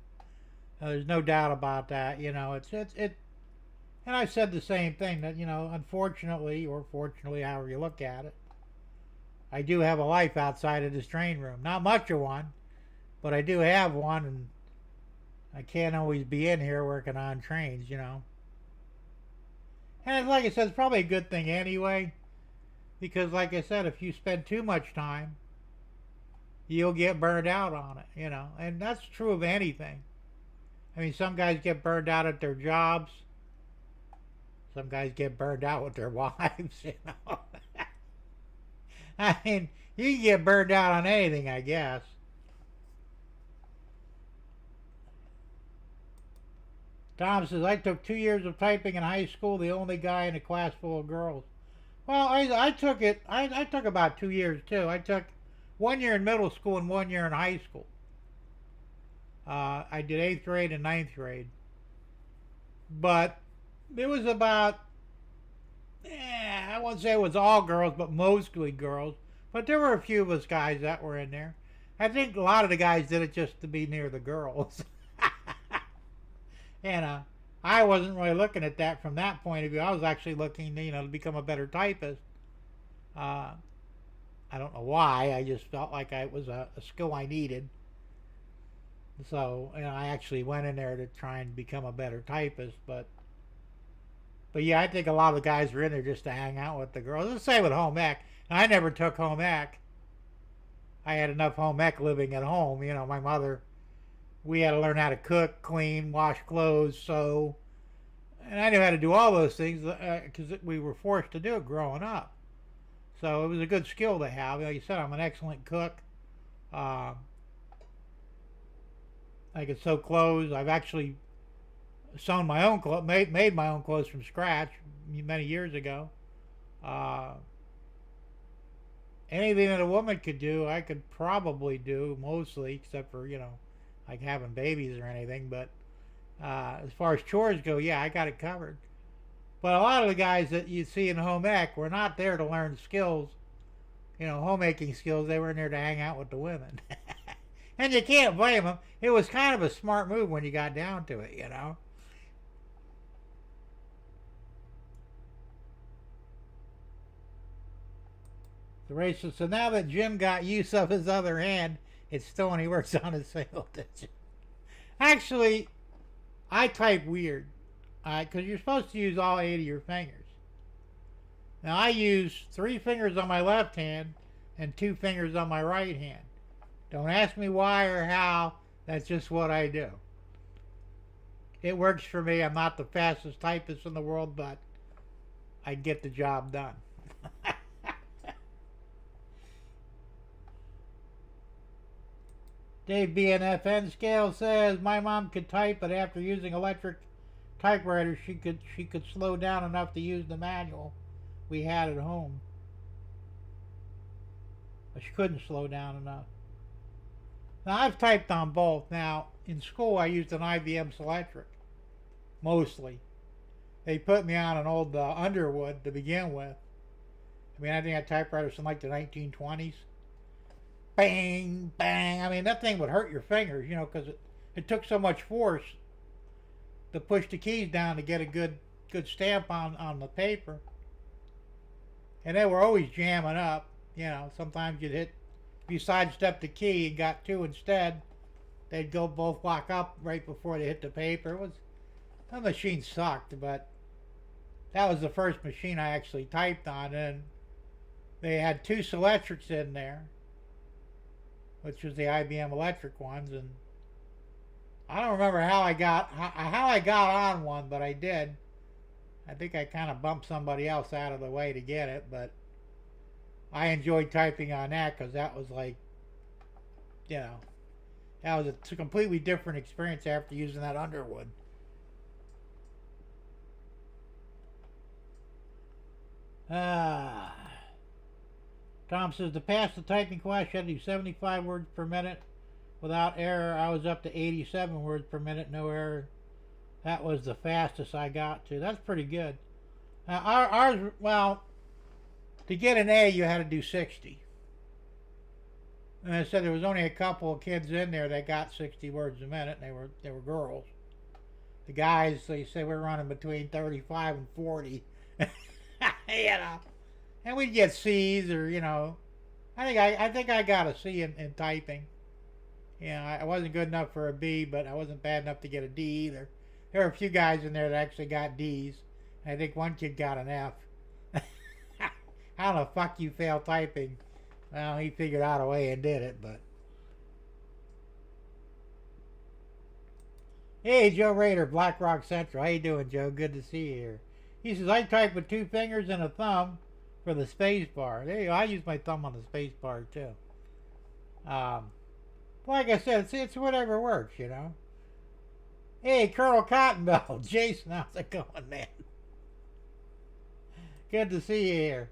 There's no doubt about that. And I said the same thing, that, unfortunately, or fortunately, however you look at it, I do have a life outside of this train room. Not much of one, but I do have one, and I can't always be in here working on trains, And like I said, it's probably a good thing anyway, because like I said, if you spend too much time, you'll get burned out on it, and that's true of anything. I mean, some guys get burned out at their jobs. Some guys get burned out with their wives, I mean, you can get burned out on anything, I guess. Tom says, I took 2 years of typing in high school, the only guy in a class full of girls. Well, I took it, I took about 2 years too. I took 1 year in middle school and 1 year in high school. I did 8th grade and 9th grade. But it was about, I won't say it was all girls, but mostly girls. But there were a few of us guys that were in there. I think a lot of the guys did it just to be near the girls. And I wasn't really looking at that from that point of view. I was actually looking, to become a better typist. I don't know why. I just felt like it was a skill I needed. So, I actually went in there to try and become a better typist. But yeah, I think a lot of the guys were in there just to hang out with the girls. The same with home ec. And I never took home ec. I had enough home ec living at home. My mother, we had to learn how to cook, clean, wash clothes, sew. And I knew how to do all those things because we were forced to do it growing up. So it was a good skill to have. Like you said, I'm an excellent cook. I could sew clothes. I've actually sewn my own clothes, made my own clothes from scratch many years ago. Anything that a woman could do, I could probably do mostly, except for, like having babies or anything. But as far as chores go, yeah, I got it covered. But a lot of the guys that you see in home ec were not there to learn skills, homemaking skills. They were in there to hang out with the women. And you can't blame them. It was kind of a smart move when you got down to it, The racist. So now that Jim got use of his other hand, it's still when he works on his single digit. Actually, I type weird, because you're supposed to use all 8 of your fingers. Now I use 3 fingers on my left hand and 2 fingers on my right hand. Don't ask me why or how. That's just what I do. It works for me. I'm not the fastest typist in the world, but I get the job done. Dave BNFN Scale says, my mom could type, but after using electric typewriters, she could slow down enough to use the manual we had at home. But she couldn't slow down enough. Now, I've typed on both. Now, in school, I used an IBM Selectric, mostly. They put me on an old Underwood to begin with. I mean, I think I typewriters from like the 1920s. Bang, bang. I mean, that thing would hurt your fingers, because it took so much force to push the keys down to get a good stamp on the paper. And they were always jamming up. Sometimes you'd hit, if you sidestepped the key and got 2 instead, they'd go both lock up right before they hit the paper. The machine sucked, but that was the first machine I actually typed on, and they had 2 Selectrics in there, which was the IBM Electric ones, and I don't remember how I got on one, but I did. I think I kind of bumped somebody else out of the way to get it, but I enjoyed typing on that because that was like, that was a completely different experience after using that Underwood. Ah. Tom says to pass the typing class, you had to do 75 words per minute without error. I was up to 87 words per minute, no error. That was the fastest I got to. That's pretty good. Ours, well, to get an A, you had to do 60. And I said there was only a couple of kids in there that got 60 words a minute, and they were girls. The guys, they say we're running between 35 and 40. And we'd get C's or I think I got a C in typing. I wasn't good enough for a B, but I wasn't bad enough to get a D either. There were a few guys in there that actually got D's. I think one kid got an F. How the fuck you fail typing? Well, he figured out a way and did it, but. Hey, Joe Rader, Black Rock Central. How you doing, Joe? Good to see you here. He says, I type with 2 fingers and a thumb for the space bar. There you go. I use my thumb on the space bar, too. Like I said, it's whatever works, Hey, Colonel Cottonbell. Jason, how's it going, man? Good to see you here.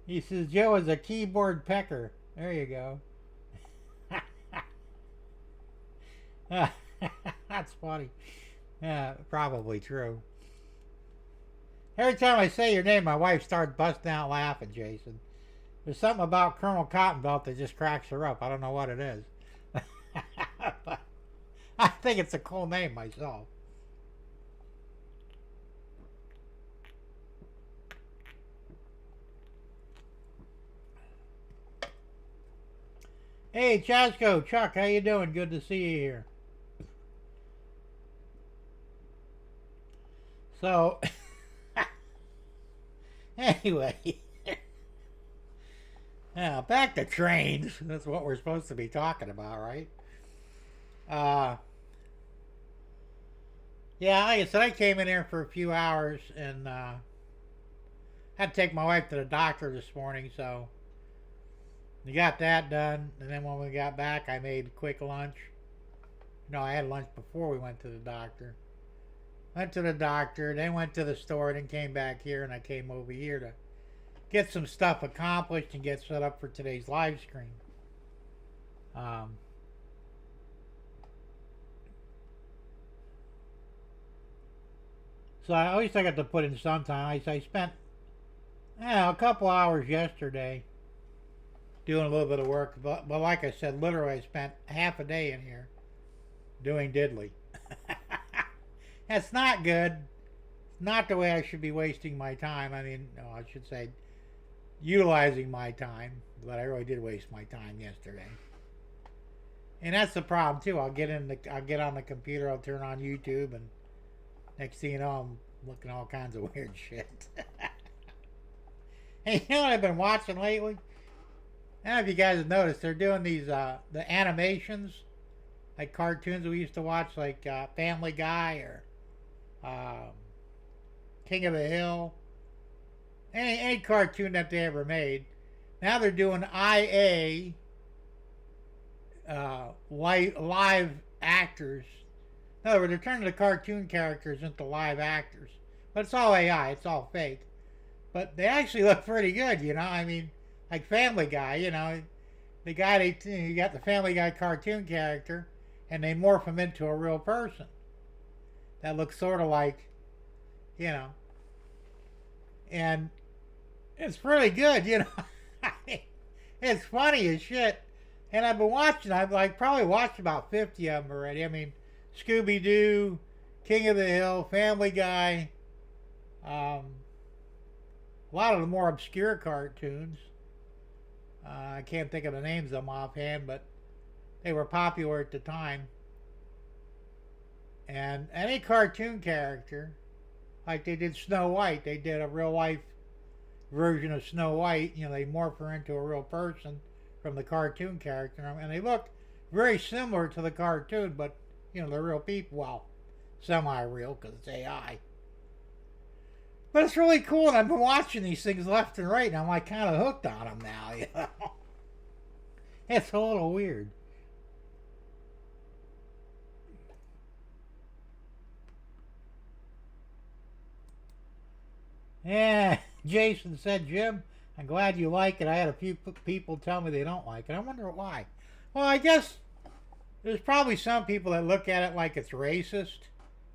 He says, Joe is a keyboard pecker. There you go. That's funny. Yeah, probably true. Every time I say your name, my wife starts busting out laughing, Jason. There's something about Colonel Cottonbelt that just cracks her up. I don't know what it is. But I think it's a cool name myself. Hey, Chasco, Chuck, how you doing? Good to see you here. So, anyway, now back to trains. That's what we're supposed to be talking about, right? Yeah, like I said, I came in here for a few hours and had to take my wife to the doctor this morning, so we got that done. And then when we got back, I made quick lunch. No, I had lunch before we went to the doctor. Went to the doctor, then went to the store, then came back here, and I came over here to get some stuff accomplished and get set up for today's live stream. So at least I got to put in some time. I spent a couple hours yesterday doing a little bit of work, but like I said, literally I spent half a day in here doing diddly. That's not good. It's not the way I should be wasting my time. I mean, no, I should say utilizing my time, but I really did waste my time yesterday. And that's the problem too. I'll get on the computer, I'll turn on YouTube, and next thing you know, I'm looking at all kinds of weird shit. Hey, you know what I've been watching lately? I don't know if you guys have noticed, they're doing these the animations, like cartoons we used to watch, like Family Guy or King of the Hill, any cartoon that they ever made. Now they're doing IA live actors. In other words, they're turning the cartoon characters into live actors, but it's all AI. It's all fake, but they actually look pretty good. I mean, like Family Guy. The guy you got the Family Guy cartoon character, and they morph him into a real person that looks sort of like, and it's pretty good, It's funny as shit. And I've been watching, I've probably watched about 50 of them already. I mean, Scooby-Doo, King of the Hill, Family Guy, a lot of the more obscure cartoons. I can't think of the names of them offhand, but they were popular at the time. And any cartoon character, like they did Snow White, they did a real life version of Snow White. They morph her into a real person from the cartoon character, and they look very similar to the cartoon, but they're real people. Well, semi-real because it's AI. But it's really cool, and I've been watching these things left and right, and I'm like kind of hooked on them now. You know, it's a little weird. Yeah, Jason said, Jim, I'm glad you like it. I had a few people tell me they don't like it. I wonder why. Well, I guess there's probably some people that look at it like it's racist,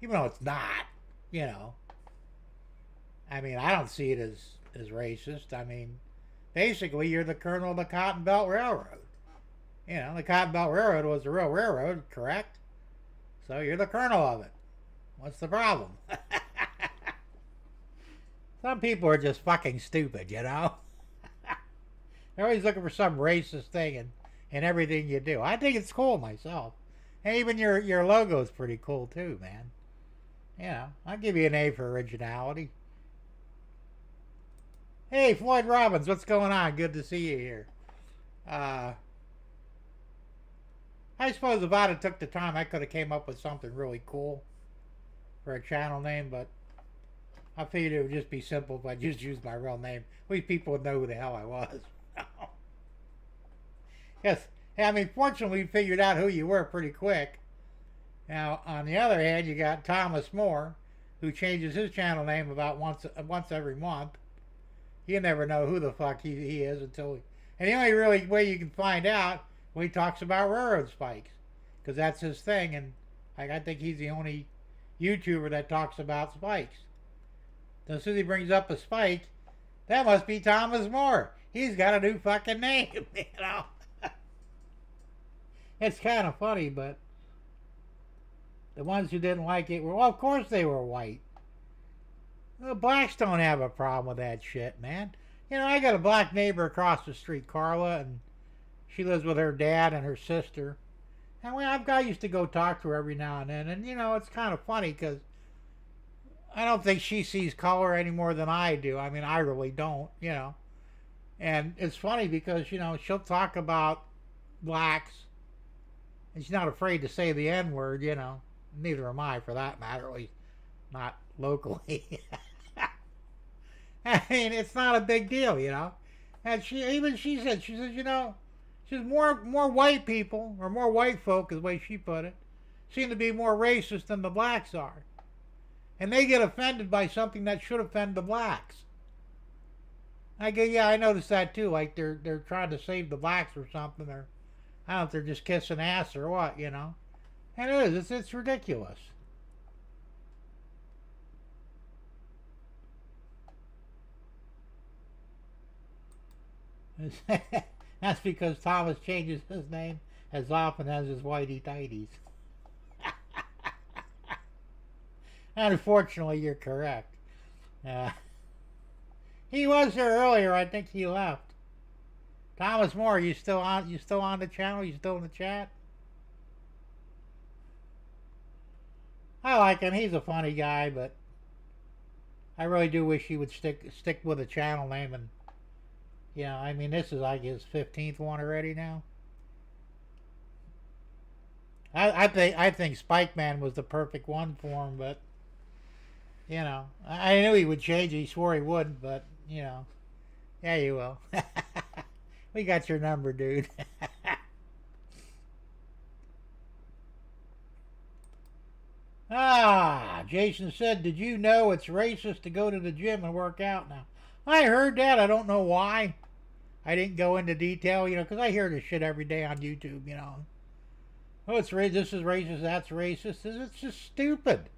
even though it's not. You know, I mean, I don't see it as racist. I mean, basically, you're the colonel of the Cotton Belt Railroad. You know, the Cotton Belt Railroad was a real railroad, correct? So you're the colonel of it. What's the problem? Some people are just fucking stupid, you know? They're always looking for some racist thing in everything you do. I think it's cool myself. And even your logo's pretty cool too, man. You know, I'll give you an A for originality. Hey, Floyd Robbins, what's going on? Good to see you here. I suppose if I'd have took the time, I could have came up with something really cool for a channel name, but I figured it would just be simple if I just used my real name. At least people would know who the hell I was. Yes, I mean, fortunately, we figured out who you were pretty quick. Now, on the other hand, you got Thomas Moore, who changes his channel name about once every month. You never know who the fuck he is until... And the only really way you can find out when he talks about railroad spikes, because that's his thing, and I think he's the only YouTuber that talks about spikes. So as soon as he brings up a spike, that must be Thomas Moore. He's got a new fucking name, you know. It's kind of funny, but the ones who didn't like it were, well, of course they were white. The blacks don't have a problem with that shit, man. You know, I got a black neighbor across the street, Carla, and she lives with her dad and her sister. And I used to go talk to her every now and then, and you know, it's kind of funny because I don't think she sees color any more than I do. I mean, I really don't, you know. And it's funny because, you know, she'll talk about blacks, and she's not afraid to say the N-word, you know. Neither am I, for that matter, at least not locally. I mean, it's not a big deal, you know. And she says, you know, she's more white people, or more white folk, is the way she put it, seem to be more racist than the blacks are. And they get offended by something that should offend the blacks. I go, yeah, I noticed that too. Like they're trying to save the blacks or something, or I don't know if they're just kissing ass or what, you know. And it is. It's ridiculous. That's because Thomas changes his name as often as his whitey tighties. Unfortunately, you're correct. He was here earlier. I think he left. Thomas Moore, you still on? You still on the channel? You still in the chat? I like him. He's a funny guy, but I really do wish he would stick with a channel name. And you know, I mean, this is like his 15th one already now. I think Spike Man was the perfect one for him, but you know, I knew he would change it. He swore he wouldn't, but you know, yeah, you will. We got your number, dude. Jason said, did you know it's racist to go to the gym and work out now? I heard that. I don't know why. I didn't go into detail, you know, because I hear this shit every day on YouTube, you know. Oh, it's racist. This is racist. That's racist. It's just stupid.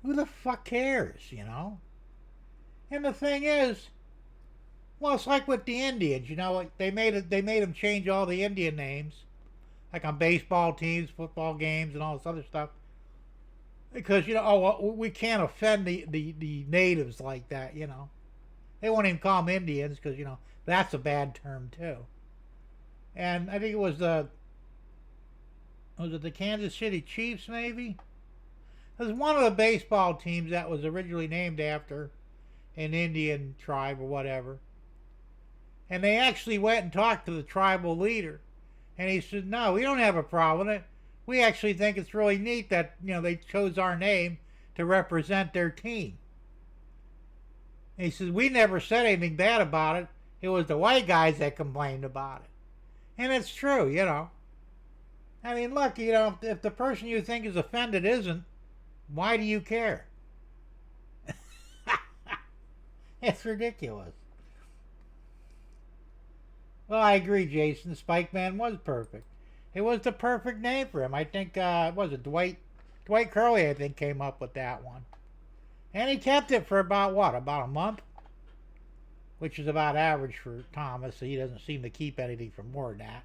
Who the fuck cares, you know? And the thing is, well, it's like with the Indians, you know, like they made them change all the Indian names, like on baseball teams, football games, and all this other stuff, because you know, oh, well, we can't offend the natives like that, you know. They won't even call them Indians because you know that's a bad term too. And I think it was the Kansas City Chiefs, maybe. It was one of the baseball teams that was originally named after an Indian tribe or whatever. And they actually went and talked to the tribal leader. And he said, no, we don't have a problem with it. We actually think it's really neat that, you know, they chose our name to represent their team. And he says, we never said anything bad about it. It was the white guys that complained about it. And it's true, you know. I mean, look, you know, if the person you think is offended isn't, why do you care? It's ridiculous. Well, I agree, Jason. Spike Man was perfect. It was the perfect name for him. I think, was it Dwight Curley, I think, came up with that one. And he kept it for about, what, about a month? Which is about average for Thomas, so he doesn't seem to keep anything for more than that.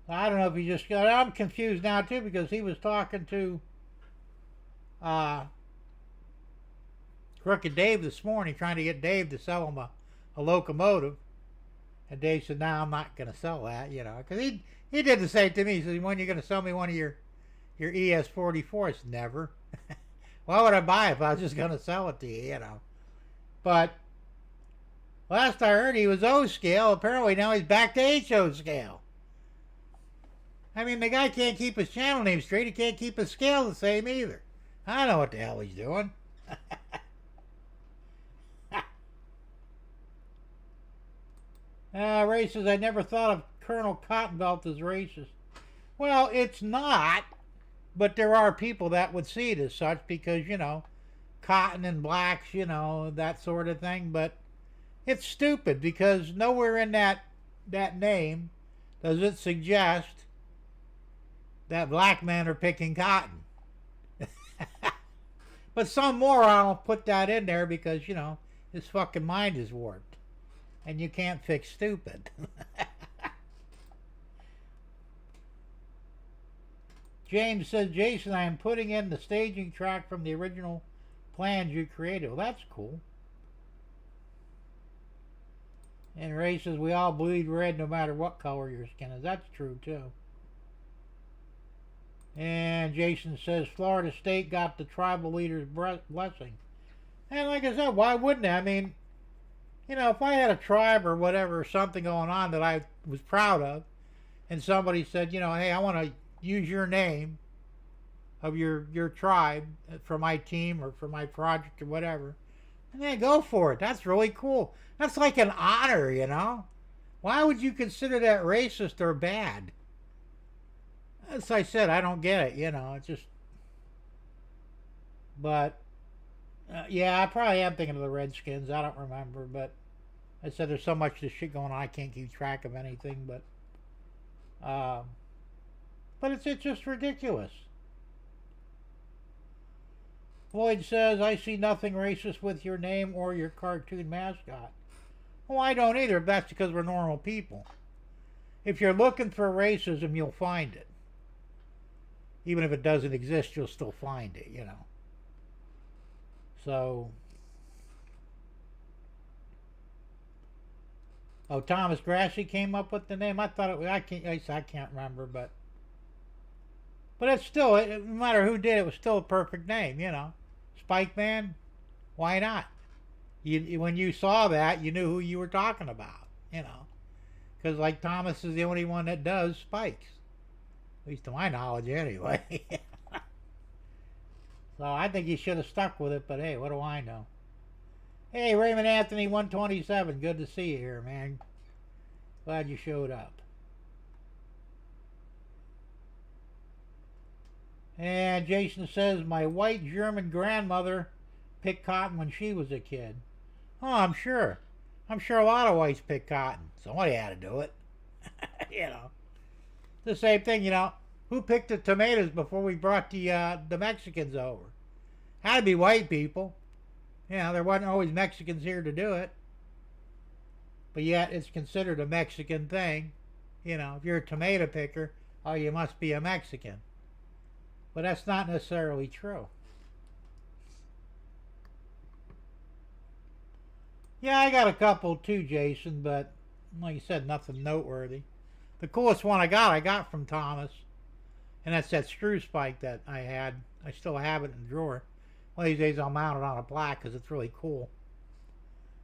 I don't know if he just got... I'm confused now, too, because he was talking to Crooked Dave this morning, trying to get Dave to sell him a locomotive. And Dave said, no, I'm not going to sell that, you know. Because he did the same to me. He said, when are you going to sell me one of your ES-44s? Never. Why would I buy it if I was just going to sell it to you, you know? But last I heard, he was O scale. Apparently now he's back to HO scale. I mean, the guy can't keep his channel name straight. He can't keep his scale the same either. I don't know what the hell he's doing. Ray says, I never thought of Colonel Cottonbelt as racist. Well, it's not, but there are people that would see it as such because, you know, cotton and blacks, you know, that sort of thing. But it's stupid because nowhere in that name does it suggest that black men are picking cotton. But some moron will put that in there because, you know, his fucking mind is warped. And you can't fix stupid. James says, Jason, I am putting in the staging track from the original plans you created. Well, that's cool. And Ray says, we all bleed red no matter what color your skin is. That's true, too. And Jason says, Florida State got the tribal leader's blessing. And like I said, why wouldn't they? I mean, you know, if I had a tribe or whatever, something going on that I was proud of, and somebody said, you know, hey, I want to use your name of your tribe for my team or for my project or whatever, and then go for it. That's really cool. That's like an honor, you know. Why would you consider that racist or bad? As I said, I don't get it, you know. It's just... But... yeah, I probably am thinking of the Redskins. I don't remember, but I said there's so much of this shit going on, I can't keep track of anything. But it's just ridiculous. Floyd says, I see nothing racist with your name or your cartoon mascot. Well, I don't either, but that's because we're normal people. If you're looking for racism, you'll find it. Even if it doesn't exist, you'll still find it, you know. So, oh, Thomas Grassi came up with the name. I thought it was, I can't remember, but it's still, no matter who did it, was still a perfect name, you know. Spike Man, why not? When you saw that, you knew who you were talking about, you know. Because like Thomas is the only one that does spikes, at least to my knowledge, anyway. So I think he should have stuck with it, but hey, what do I know? Hey, Raymond Anthony 127, good to see you here, man. Glad you showed up. And Jason says, my white German grandmother picked cotton when she was a kid. Oh, I'm sure. I'm sure a lot of whites pick cotton. Somebody had to do it. You know. The same thing, you know. Who picked the tomatoes before we brought the Mexicans over? Had to be white people. You know, there wasn't always Mexicans here to do it. But yet it's considered a Mexican thing. You know, if you're a tomato picker, oh, you must be a Mexican. But that's not necessarily true. Yeah, I got a couple too, Jason, but like you said, nothing noteworthy. The coolest one I got from Thomas. And that's that screw spike that I had. I still have it in the drawer. One of these days I'll mount it on a plaque because it's really cool.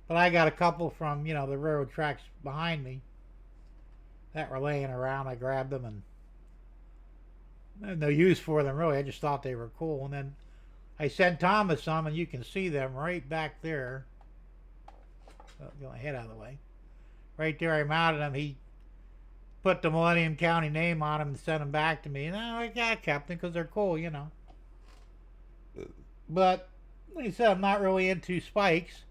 But I got a couple from, you know, the railroad tracks behind me that were laying around. I grabbed them and I had no use for them really. I just thought they were cool. And then I sent Thomas some, and you can see them right back there. Oh, get my head out of the way. Right there, I mounted them. He put the Millennium County name on them and sent them back to me. And I kept them because they're cool, you know. But like I said, I'm not really into spikes.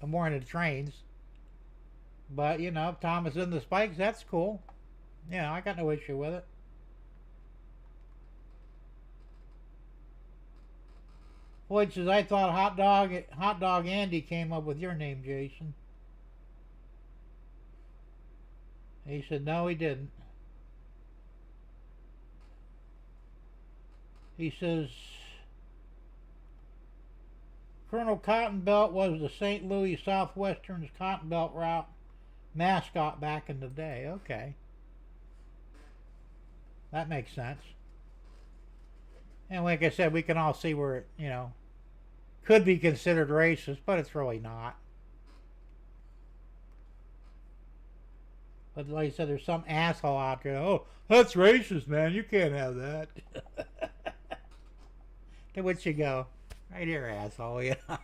I'm more into trains. But, you know, if Thomas is in the spikes, that's cool. Yeah, I got no issue with it. Floyd says, I thought Hot Dog Andy came up with your name, Jason. He said, no, he didn't. He says, Colonel Cotton Belt was the St. Louis Southwestern's Cotton Belt route mascot back in the day. Okay. That makes sense. And like I said, we can all see where it, you know, could be considered racist, but it's really not. But like I said, there's some asshole out there. Oh, that's racist, man. You can't have that. To which you go, right here, asshole. You know?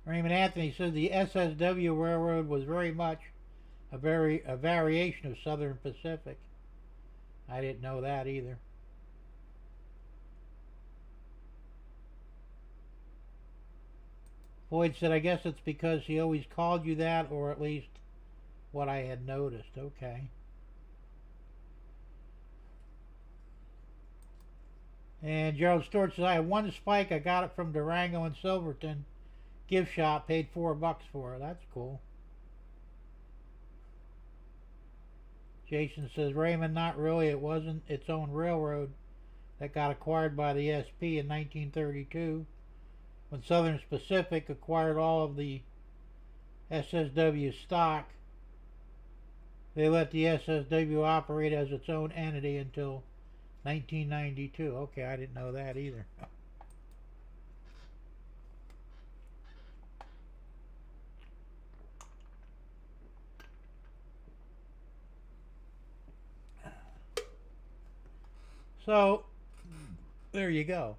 Raymond Anthony says the SSW Railroad was very much a variation of Southern Pacific. I didn't know that either. Floyd said, I guess it's because he always called you that, or at least what I had noticed. Okay. And Gerald Stewart says, I have one spike. I got it from Durango and Silverton. Gift shop, paid $4 for it. That's cool. Jason says, Raymond, not really. It wasn't its own railroad that got acquired by the SP in 1932. When Southern Pacific acquired all of the SSW stock, they let the SSW operate as its own entity until 1992. Okay, I didn't know that either. So, there you go.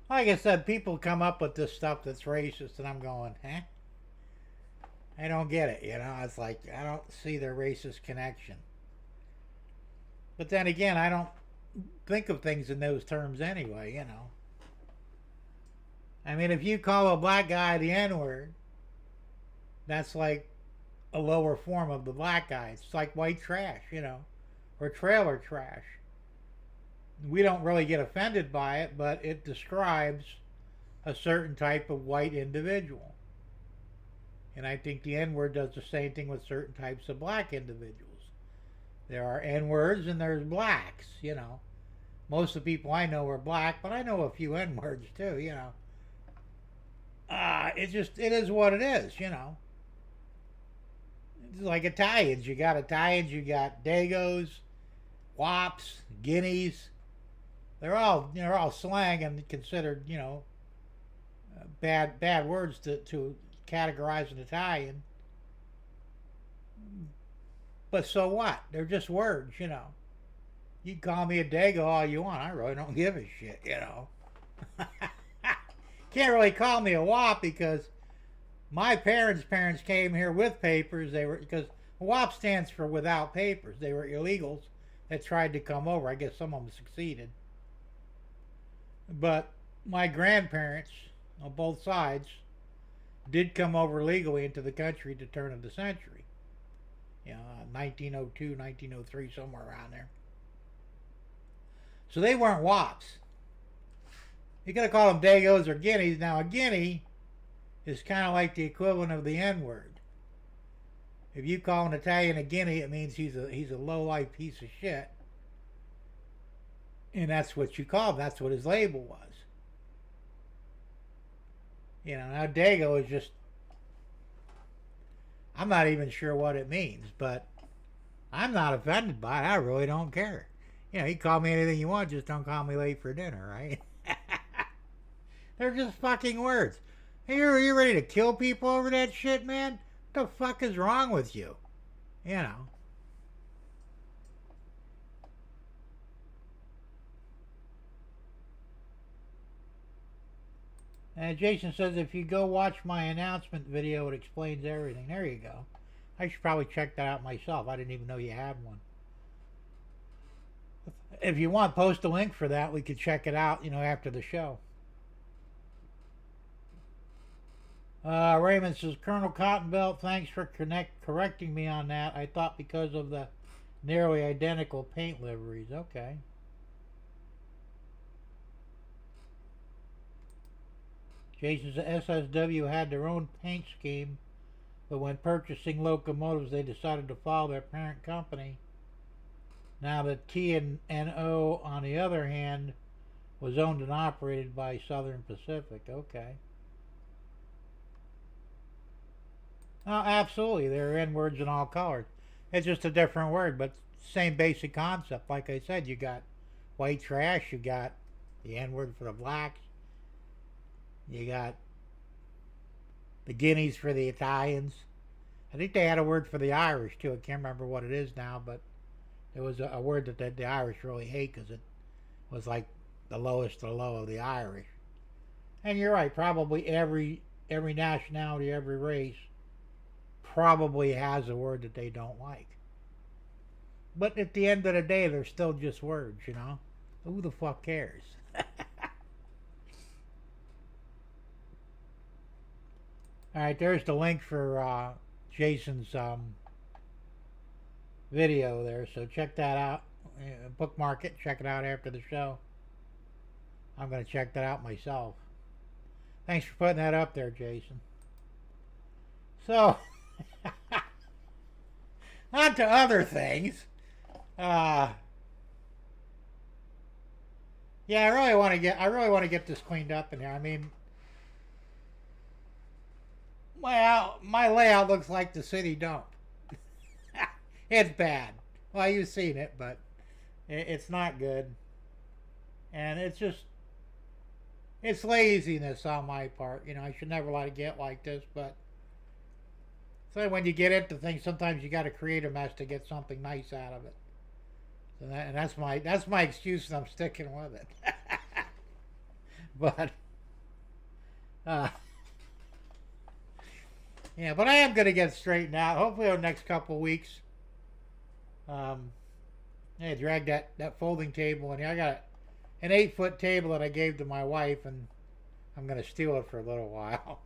Like I said, people come up with this stuff that's racist, and I'm going, huh? I don't get it, you know? It's like, I don't see their racist connection. But then again, I don't think of things in those terms anyway, you know? I mean, if you call a black guy the N-word, that's like a lower form of the black guy. It's like white trash, you know, or trailer trash. We don't really get offended by it, but it describes a certain type of white individual. And I think the N-word does the same thing with certain types of black individuals. There are N-words and there's blacks, you know. Most of the people I know are black, but I know a few N-words too, you know. It is what it is, you know. It's like Italians. You got Dagos, Wops, Guineas. They're all slang and considered, you know, bad words to categorize an Italian. But so what? They're just words, you know. You can call me a Dago all you want. I really don't give a shit, you know. Can't really call me a Wop because my parents' came here with papers. Because WAP stands for without papers. They were illegals that tried to come over. I guess some of them succeeded. But my grandparents on both sides did come over legally into the country at the turn of the century. You know, 1902, 1903, somewhere around there. So they weren't WAPs. You gotta call them Dagos or Guineas. Now a Guinea is kind of like the equivalent of the N-word. If you call an Italian a Guinea, it means he's a low-life piece of shit. And that's what you call him. That's what his label was. You know, now Dago is just, I'm not even sure what it means, but I'm not offended by it. I really don't care. You know, you call me anything you want, just don't call me late for dinner, right? They're just fucking words. Hey, you ready to kill people over that shit, man? What the fuck is wrong with you? You know. And Jason says if you go watch my announcement video, it explains everything. There you go. I should probably check that out myself. I didn't even know you had one. If you want, post a link for that. We could check it out, after the show. Raymond says, Colonel Cottonbelt, thanks for correcting me on that. I thought because of the nearly identical paint liveries. Okay. Jason says, SSW had their own paint scheme, but when purchasing locomotives, they decided to follow their parent company. Now the T&O, on the other hand, was owned and operated by Southern Pacific. Okay. Oh, absolutely. There are N-words in all colors. It's just a different word, but same basic concept. Like I said, you got white trash, you got the N-word for the blacks, you got the guineas for the Italians. I think they had a word for the Irish, too. I can't remember what it is now, but there was a word that the Irish really hate because it was like the lowest of the low of the Irish. And you're right, probably every nationality, every race probably has a word that they don't like. But at the end of the day, they're still just words, Who the fuck cares? Alright, there's the link for Jason's video there, so check that out. Bookmark it, check it out after the show. I'm going to check that out myself. Thanks for putting that up there, Jason. So, on to other things. Yeah, I really want to get this cleaned up in here. I mean, my layout looks like the city dump. It's bad. Well, you've seen it, but it's not good. And it's laziness on my part. I should never let it get like this, but so when you get into things, sometimes you got to create a mess to get something nice out of it. So that's my excuse, and I'm sticking with it. But yeah, but I am going to get straightened out. Hopefully, over the next couple of weeks. I dragged that folding table in here. I got an 8-foot table that I gave to my wife, and I'm going to steal it for a little while.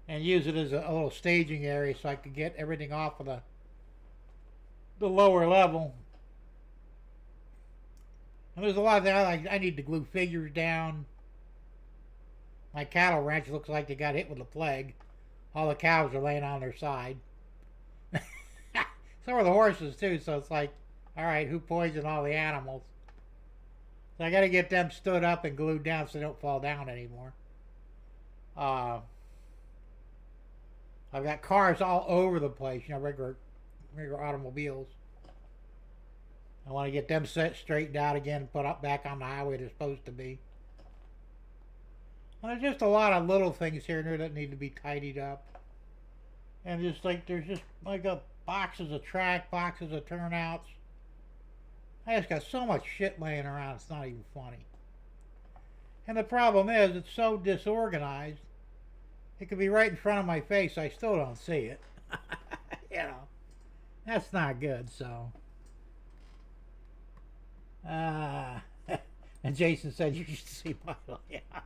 And use it as a little staging area so I could get everything off of the lower level. And there's a lot of things I need to glue figures down. My cattle ranch looks like they got hit with a plague. All the cows are laying on their side. So are the horses too, so it's like, alright, who poisoned all the animals? So I gotta get them stood up and glued down so they don't fall down anymore. I've got cars all over the place, regular automobiles. I want to get them set straightened out again and put up back on the highway they're supposed to be. And there's just a lot of little things here and there that need to be tidied up. And there's just like boxes of track, boxes of turnouts. I just got so much shit laying around, it's not even funny. And the problem is, it's so disorganized. It could be right in front of my face, I still don't see it. That's not good, so. And Jason said you should see my layout.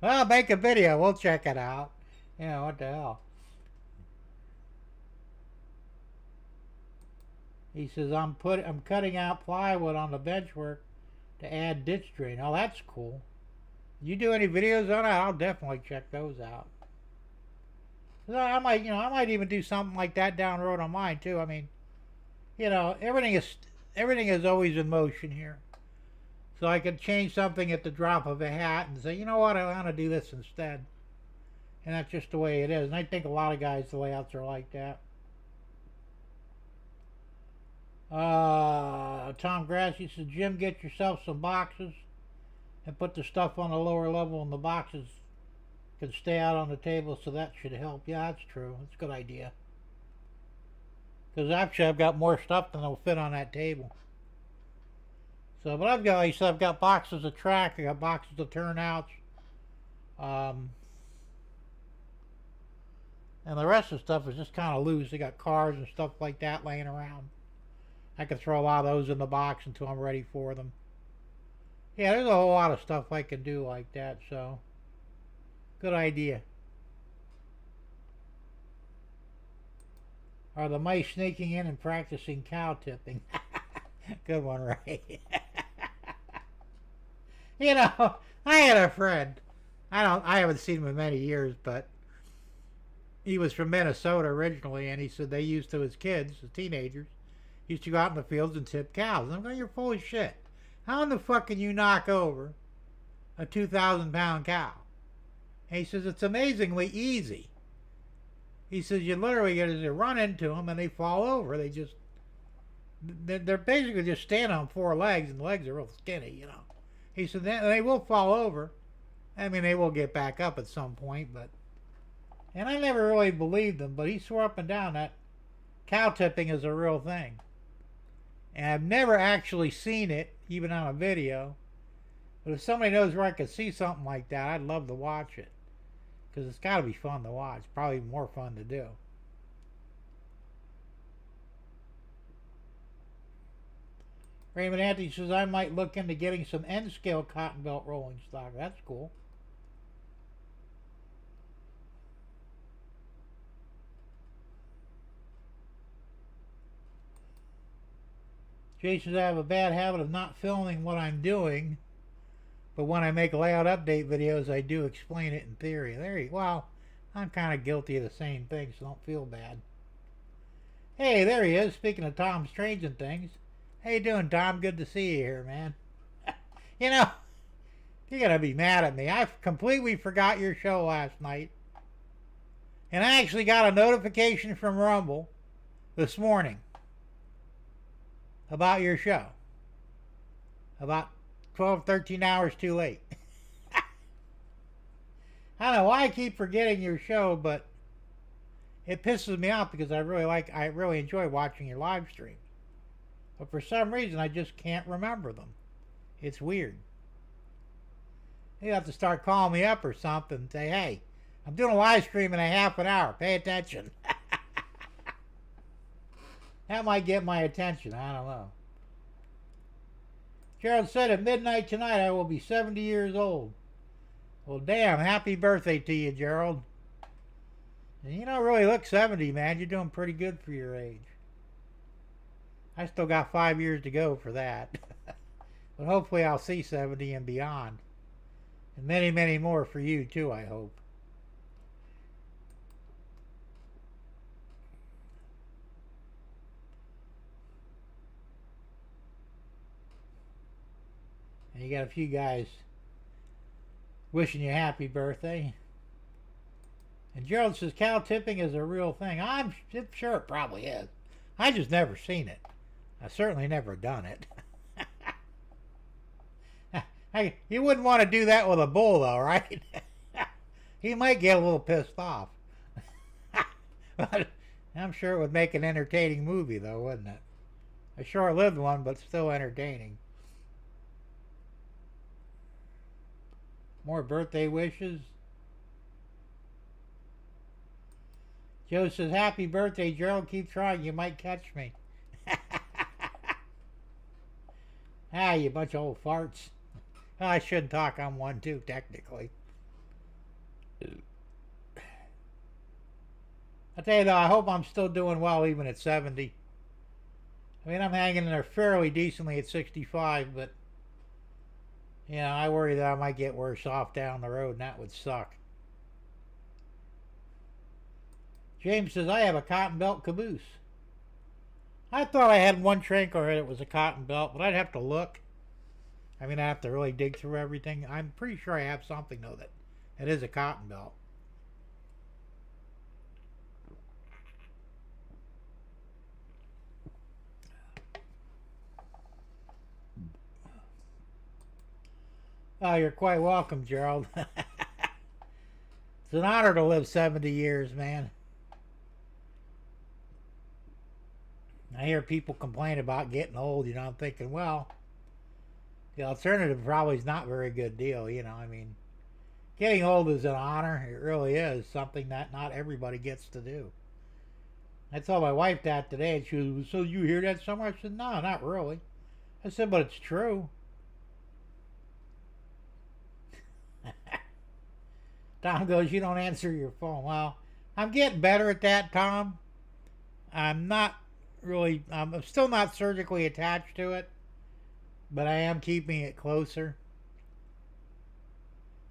Well, make a video, we'll check it out. What the hell. He says, I'm cutting out plywood on the benchwork to add ditch drain. Oh, that's cool. You do any videos on it? I'll definitely check those out. I might even do something like that down the road on mine too. I mean, everything is always in motion here. So I could change something at the drop of a hat and say, you know what, I want to do this instead. And that's just the way it is. And I think a lot of guys, the layouts are like that. Tom Grassi says, Jim, get yourself some boxes and put the stuff on the lower level and the boxes can stay out on the table, so that should help. Yeah, that's true. That's a good idea. Because actually I've got more stuff than will fit on that table. So, but I've got, like I said, I've got boxes of track, I got boxes of turnouts, and the rest of the stuff is just kind of loose. I got cars and stuff like that laying around. I can throw a lot of those in the box until I'm ready for them. Yeah, there's a whole lot of stuff I can do like that, so good idea. Are the mice sneaking in and practicing cow tipping? Good one, Ray. You know, I had a friend. I haven't seen him in many years, but he was from Minnesota originally, and he said they used to, as kids, as teenagers, used to go out in the fields and tip cows. And I'm going, you're full of shit. How in the fuck can you knock over a 2,000-pound cow? And he says it's amazingly easy. He says you literally get to run into them and they fall over. They're basically just standing on four legs, and the legs are real skinny, you know. He said they will fall over. I mean, they will get back up at some point, but... And I never really believed him, but he swore up and down that cow tipping is a real thing. And I've never actually seen it, even on a video. But if somebody knows where I could see something like that, I'd love to watch it. Because it's got to be fun to watch. Probably more fun to do. Raymond Anthony says, I might look into getting some N-scale cotton belt rolling stock. That's cool. Jason says, I have a bad habit of not filming what I'm doing, but when I make layout update videos, I do explain it in theory. Well, I'm kind of guilty of the same thing, so don't feel bad. Hey, there he is, speaking of Tom Strange and things. How you doing, Tom? Good to see you here, man. You know, you're going to be mad at me. I completely forgot your show last night. And I actually got a notification from Rumble this morning about your show. About 12, 13 hours too late. I don't know why I keep forgetting your show, but it pisses me off because I really enjoy watching your live streams. But for some reason, I just can't remember them. It's weird. You have to start calling me up or something and say, hey, I'm doing a live stream in a half an hour. Pay attention. That might get my attention. I don't know. Gerald said at midnight tonight I will be 70 years old. Well, damn, happy birthday to you, Gerald. And you don't really look 70, man. You're doing pretty good for your age. I still got 5 years to go for that. But hopefully I'll see 70 and beyond. And many, many more for you, too, I hope. And you got a few guys wishing you happy birthday. And Gerald says cow tipping is a real thing. I'm sure it probably is. I just never seen it. I've certainly never done it. You wouldn't want to do that with a bull, though, right? He might get a little pissed off. But I'm sure it would make an entertaining movie, though, wouldn't it? A short-lived one, but still entertaining. More birthday wishes. Joe says, happy birthday, Gerald. Keep trying. You might catch me. Ah, you bunch of old farts. Well, I shouldn't talk. I'm one, too, technically. I tell you, though, I hope I'm still doing well even at 70. I mean, I'm hanging in there fairly decently at 65, but, you know, I worry that I might get worse off down the road, and that would suck. James says, I have a cotton belt caboose. I thought I had one Tranquil that was a cotton belt, but I'd have to look. I mean, I have to really dig through everything. I'm pretty sure I have something, though, that is a cotton belt. Oh, you're quite welcome, Gerald. It's an honor to live 70 years, man. I hear people complain about getting old, I'm thinking, well, the alternative probably is not a very good deal, I mean, getting old is an honor. It really is something that not everybody gets to do. I told my wife that today, and she was, so you hear that somewhere? I said, no, not really. I said, but it's true. Tom goes, you don't answer your phone. Well, I'm getting better at that, Tom. I'm not really, I'm still not surgically attached to it, but I am keeping it closer.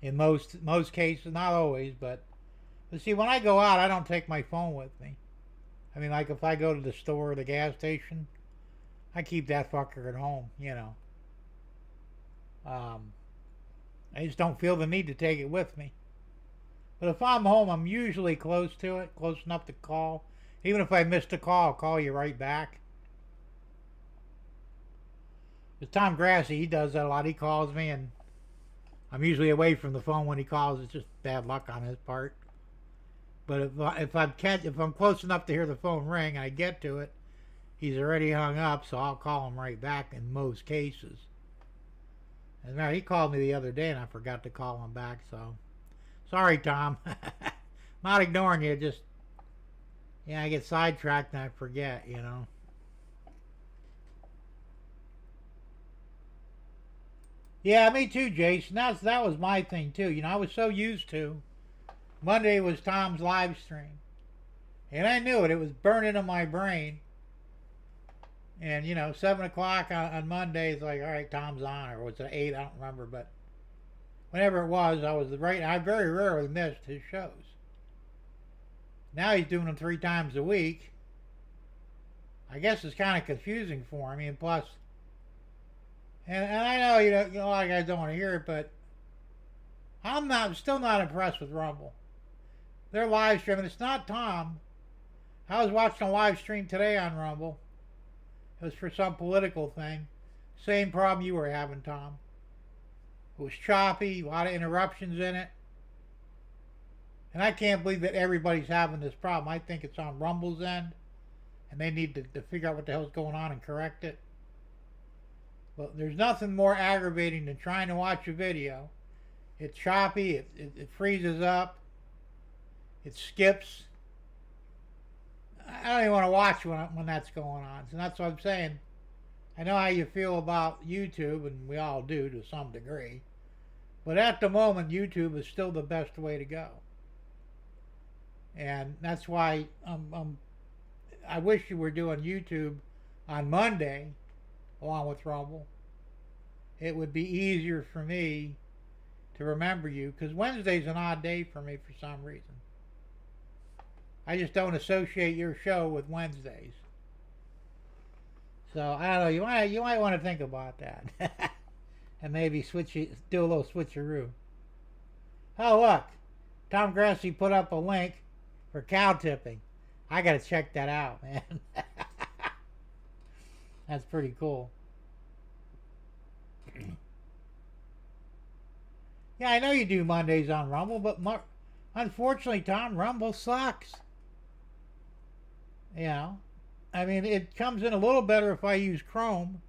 In most cases, not always, but see, when I go out, I don't take my phone with me. I mean, like if I go to the store or the gas station, I keep that fucker at home. I just don't feel the need to take it with me. But if I'm home, I'm usually close to it, close enough to call. Even if I missed a call, I'll call you right back. Because Tom Grassi, he does that a lot. He calls me, and I'm usually away from the phone when he calls. It's just bad luck on his part. But if I'm close enough to hear the phone ring and I get to it, he's already hung up, so I'll call him right back in most cases. And now he called me the other day, and I forgot to call him back. So sorry, Tom. Not ignoring you, just I get sidetracked and I forget. Yeah, me too, Jason. That was my thing too. I was so used to Monday was Tom's live stream, and I knew it. It was burning in my brain. And 7 o'clock on Monday is like, all right, Tom's on, or was it 8? I don't remember, but whenever it was, I was right. I very rarely missed his shows. Now he's doing them 3 times a week. I guess it's kind of confusing for him. I mean, plus, and I know a lot of guys don't want to hear it, but I'm still not impressed with Rumble. Their live stream, and it's not Tom. I was watching a live stream today on Rumble. It was for some political thing. Same problem you were having, Tom. It was choppy, a lot of interruptions in it. And I can't believe that everybody's having this problem. I think it's on Rumble's end, and they need to figure out what the hell's going on and correct it. But there's nothing more aggravating than trying to watch a video. It's choppy, it freezes up, it skips. I don't even want to watch when that's going on. So that's what I'm saying. I know how you feel about YouTube, and we all do to some degree. But at the moment, YouTube is still the best way to go. And that's why I wish you were doing YouTube on Monday along with Rumble. It would be easier for me to remember you, because Wednesday's an odd day for me for some reason. I just don't associate your show with Wednesdays. So I don't know. You might want to think about that, and maybe do a little switcheroo. Oh look, Tom Grassi put up a link for cow tipping. I got to check that out, man. That's pretty cool. Yeah, I know you do Mondays on Rumble, but unfortunately, Tom, Rumble sucks. I mean, it comes in a little better if I use Chrome.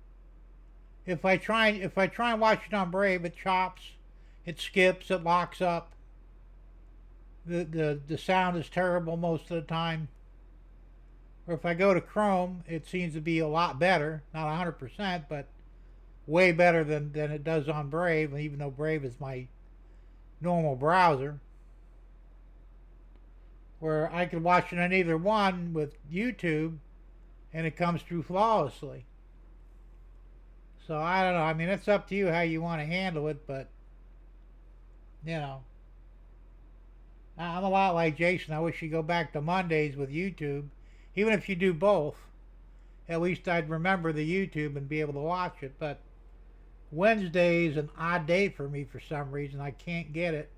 If I try and watch it on Brave, it chops, it skips, it locks up. The sound is terrible most of the time. Or if I go to Chrome, it seems to be a lot better, not 100%, but way better than it does on Brave, even though Brave is my normal browser. Where I could watch it on either one with YouTube, and it comes through flawlessly. So I don't know. I mean, it's up to you how you want to handle it, but I'm a lot like Jason. I wish you go back to Mondays with YouTube. Even if you do both, at least I'd remember the YouTube and be able to watch it. But Wednesday is an odd day for me for some reason. I can't get it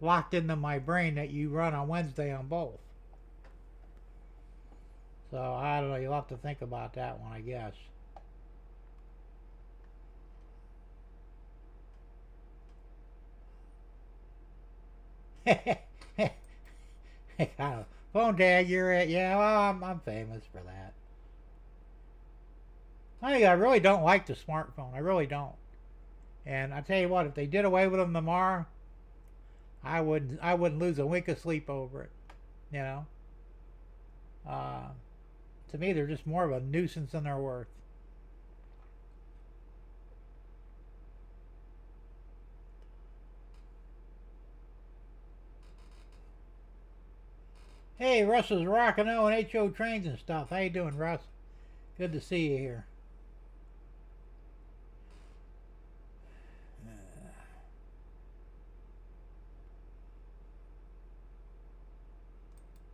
locked into my brain that you run on Wednesday on both. So I don't know. You'll have to think about that one, I guess. Phone tag, you're at, yeah, well, I'm famous for that. I really don't like the smartphone. I really don't. And I tell you what, if they did away with them tomorrow, I wouldn't lose a wink of sleep over it. You know, uh, to me, they're just more of a nuisance than they're worth. Hey, Russ is rocking on HO trains and stuff. How you doing, Russ? Good to see you here.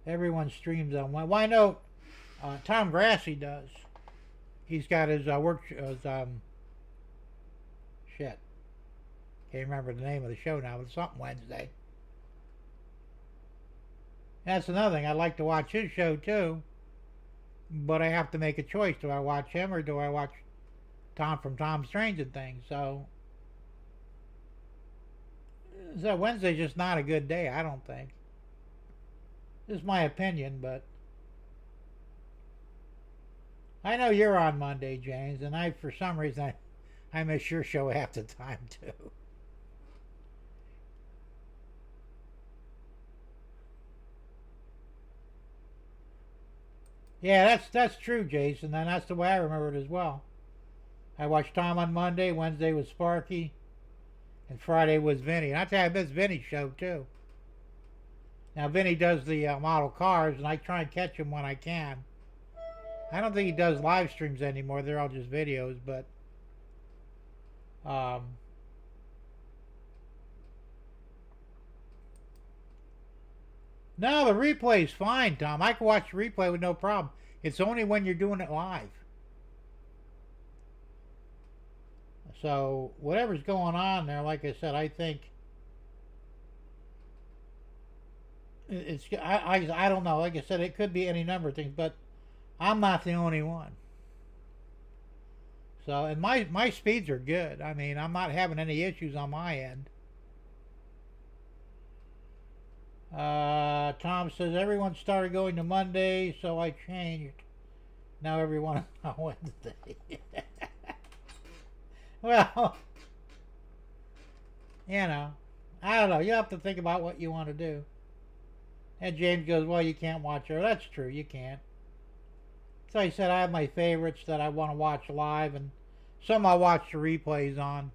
Everyone streams on one. Why no? Tom Grassi does. He's got his work. Shit. Can't remember the name of the show now, but it's something Wednesday. That's another thing. I'd like to watch his show too, but I have to make a choice. Do I watch him or do I watch Tom from Tom's Trains and Things? So Wednesday's just not a good day, I don't think. This is my opinion, but I know you're on Monday, James, and for some reason, I miss your show half the time too. Yeah, that's true, Jason, and that's the way I remember it as well. I watched Tom on Monday, Wednesday was Sparky, and Friday was Vinny. And I tell you, I miss Vinny's show too. Now Vinny does the model cars, and I try and catch him when I can. I don't think he does live streams anymore. They're all just videos, but no, the replay's fine, Tom. I can watch the replay with no problem. It's only when you're doing it live. So whatever's going on there, like I said, I think I don't know. Like I said, it could be any number of things, but I'm not the only one. So, and my speeds are good. I mean, I'm not having any issues on my end. Tom says everyone started going to Monday, so I changed. Now everyone is on Wednesday. Well, you know, I don't know. You have to think about what you want to do. And James goes, well, you can't watch her. That's true, you can't. So I said I have my favorites that I want to watch live, and some I watch the replays on.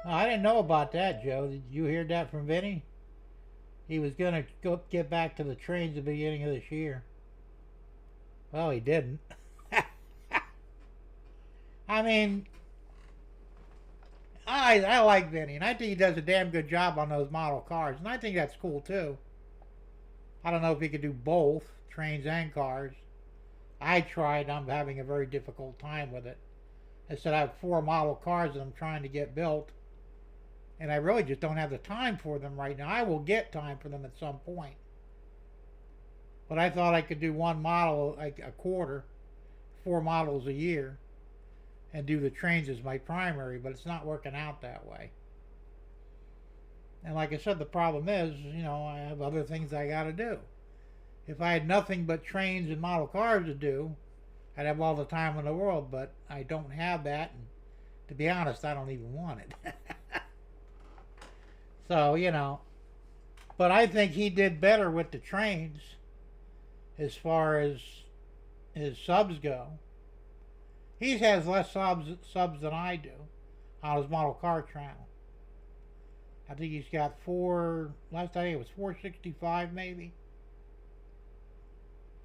Oh, I didn't know about that, Joe. Did you hear that from Vinny? He was going to go get back to the trains at the beginning of this year. Well, he didn't. I mean, I like Vinny, and I think he does a damn good job on those model cars, and I think that's cool too. I don't know if he could do both, trains and cars. I tried. I'm having a very difficult time with it. I said I have 4 model cars that I'm trying to get built, and I really just don't have the time for them right now. I will get time for them at some point. But I thought I could do one model like a quarter, 4 models a year, and do the trains as my primary, but it's not working out that way. And like I said, the problem is, you know, I have other things I got to do. If I had nothing but trains and model cars to do, I'd have all the time in the world, but I don't have that, and to be honest, I don't even want it. So, you know, but I think he did better with the trains as far as his subs go. He has less subs than I do on his model car channel. I think he's got last time it was 465 maybe.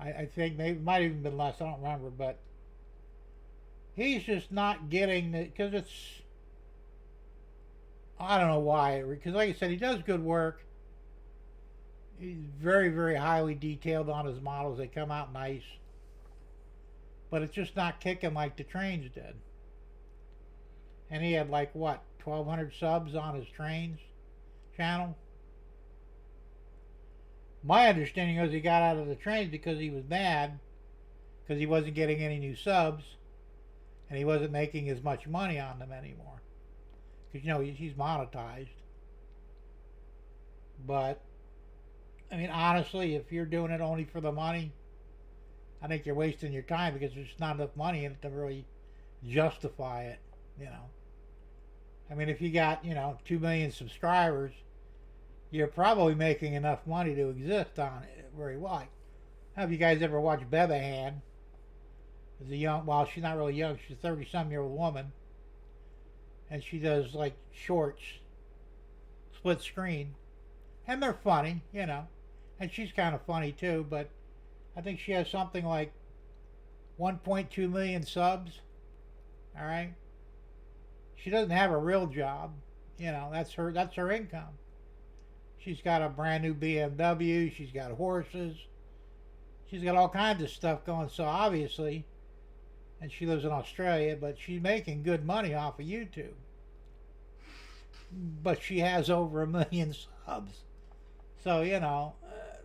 I think maybe it might have even been less, I don't remember, but he's just not getting the, because it's, I don't know why, because like I said, he does good work. He's very, very highly detailed on his models. They come out nice. But it's just not kicking like the trains did. And he had like, what, 1,200 subs on his trains channel? My understanding was he got out of the trains because he was mad because he wasn't getting any new subs. and he wasn't making as much money on them anymore because he's monetized. But I mean, honestly, if you're doing it only for the money, I think you're wasting your time because there's not enough money in it to really justify it. You know, I mean, if you got 2 million subscribers, you're probably making enough money to exist on it very well. Have you guys ever watched Bebehan? Is a young, well, she's not really young. She's a 30-some-year-old woman, and she does like shorts, split screen, and they're funny, and she's kind of funny too. But I think she has something like 1.2 million subs. All right, she doesn't have a real job. That's her income. She's got a brand new BMW. She's got horses. She's got all kinds of stuff going. So obviously, and she lives in Australia, but she's making good money off of YouTube. But she has over 1 million subs. So,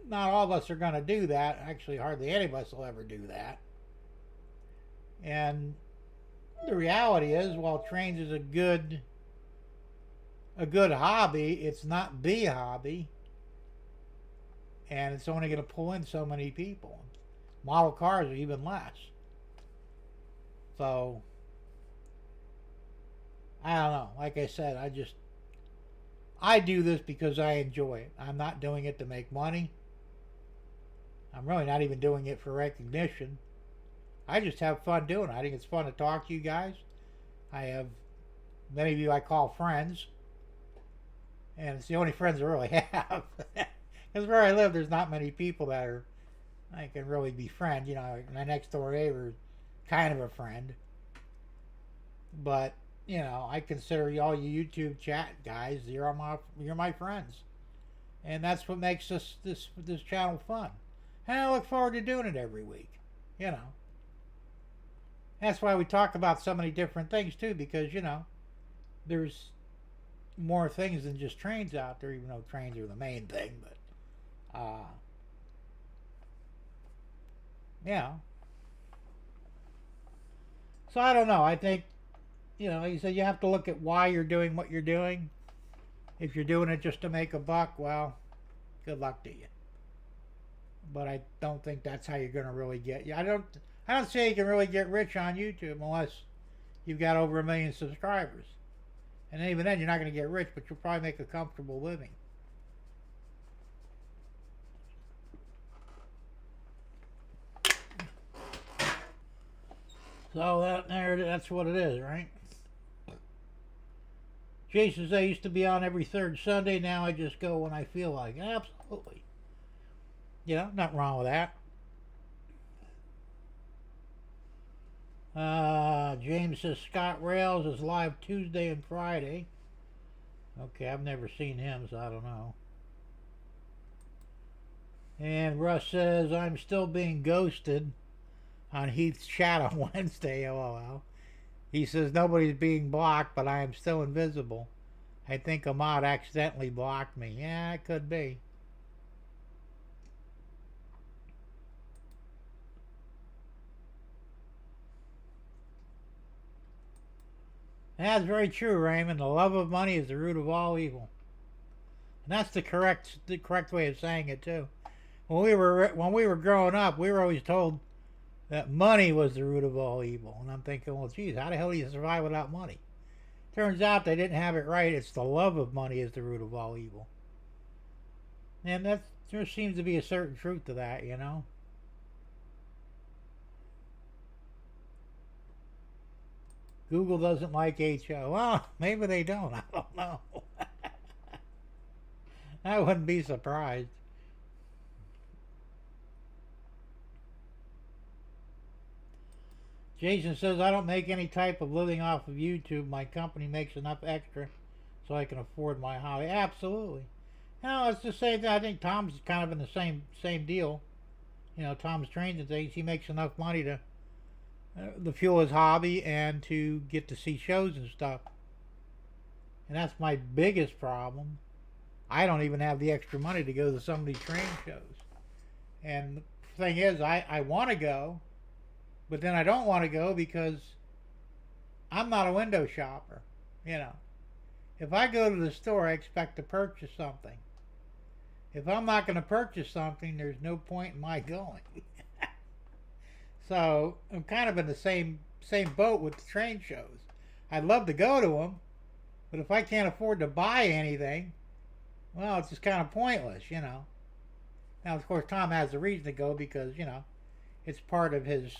not all of us are going to do that. Actually, hardly any of us will ever do that. And the reality is, while trains is a good hobby, it's not the hobby. And it's only going to pull in so many people. Model cars are even less. So, I don't know. Like I said, I do this because I enjoy it. I'm not doing it to make money. I'm really not even doing it for recognition. I just have fun doing it. I think it's fun to talk to you guys. I have many of you I call friends. And it's the only friends I really have. Because where I live, there's not many people that I can really befriend. My next door neighbor is kind of a friend. But, I consider all you YouTube chat guys, you're my friends. And that's what makes this channel fun. And I look forward to doing it every week. That's why we talk about so many different things too, because, there's more things than just trains out there, even though trains are the main thing, but so I don't know. I think, like you said, you have to look at why you're doing what you're doing. If you're doing it just to make a buck, well, good luck to you. But I don't think that's how you're going to really get. I don't say you can really get rich on YouTube unless you've got over 1 million subscribers. And even then, you're not going to get rich, but you'll probably make a comfortable living. So that's what it is, right? Jason says, I used to be on every third Sunday. Now I just go when I feel like it. Absolutely. Nothing wrong with that. James says Scott Rails is live Tuesday and Friday. Okay, I've never seen him, so I don't know. And Russ says, I'm still being ghosted on Heath's chat on Wednesday. LOL. He says, nobody's being blocked, but I am still invisible. I think Ahmad accidentally blocked me. Yeah, it could be. That's very true, Raymond. The love of money is the root of all evil. And that's the correct way of saying it too. When we were growing up, we were always told that money was the root of all evil. And I'm thinking, well, geez, how the hell do you survive without money? Turns out they didn't have it right. It's the love of money is the root of all evil. And there seems to be a certain truth to that, Google doesn't like HO. Well, maybe they don't. I don't know. I wouldn't be surprised. Jason says, I don't make any type of living off of YouTube. My company makes enough extra so I can afford my hobby. Absolutely. It's the same thing. I think Tom's kind of in the same deal. Tom's trains and things. He makes enough money to fuel his hobby and to get to see shows and stuff. And that's my biggest problem. I don't even have the extra money to go to some of these train shows. And the thing is, I want to go, but then I don't want to go because I'm not a window shopper. You know, if I go to the store, I expect to purchase something. If I'm not going to purchase something, there's no point in my going. So I'm kind of in the same boat with the train shows. I'd love to go to them, but if I can't afford to buy anything, well, it's just kind of pointless, you know. Now, of course, Tom has a reason to go because, you know, it's part of his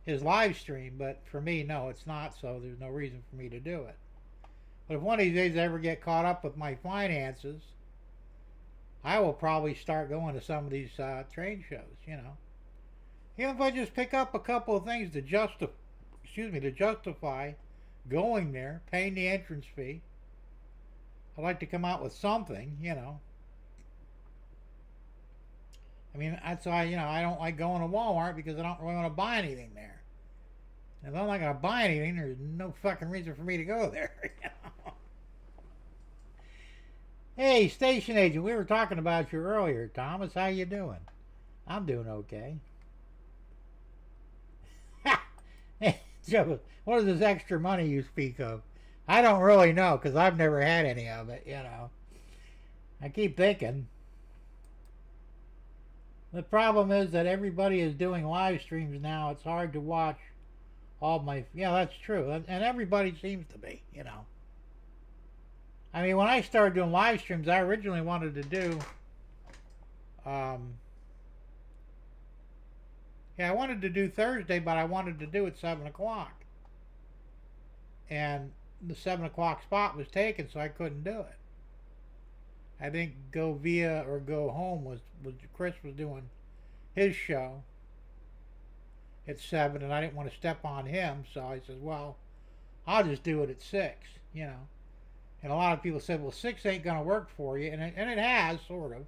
live stream. But for me, no, it's not. So there's no reason for me to do it. But if one of these days I ever get caught up with my finances, I will probably start going to some of these train shows. You know, even if I just pick up a couple of things to justify going there, paying the entrance fee. I like to come out with something, you know. I mean, that's why, you know, I don't like going to Walmart because I don't really want to buy anything there. If I'm not going to buy anything, there's no fucking reason for me to go there. You know? Hey, station agent, we were talking about you earlier, Thomas. How you doing? I'm doing okay. Hey, Joe, what is this extra money you speak of? I don't really know because I've never had any of it, you know. I keep thinking. The problem is that everybody is doing live streams now. It's hard to watch all my... Yeah, that's true. And everybody seems to be, you know. I mean, when I started doing live streams, I originally wanted to do... I wanted to do Thursday, but I wanted to do it 7 o'clock. And the 7 o'clock spot was taken, so I couldn't do it. I think Go Via or Go Home was Chris was doing his show at 7, and I didn't want to step on him, so I said, well, I'll just do it at 6, you know. And a lot of people said, well, 6 ain't going to work for you, and it has, sort of.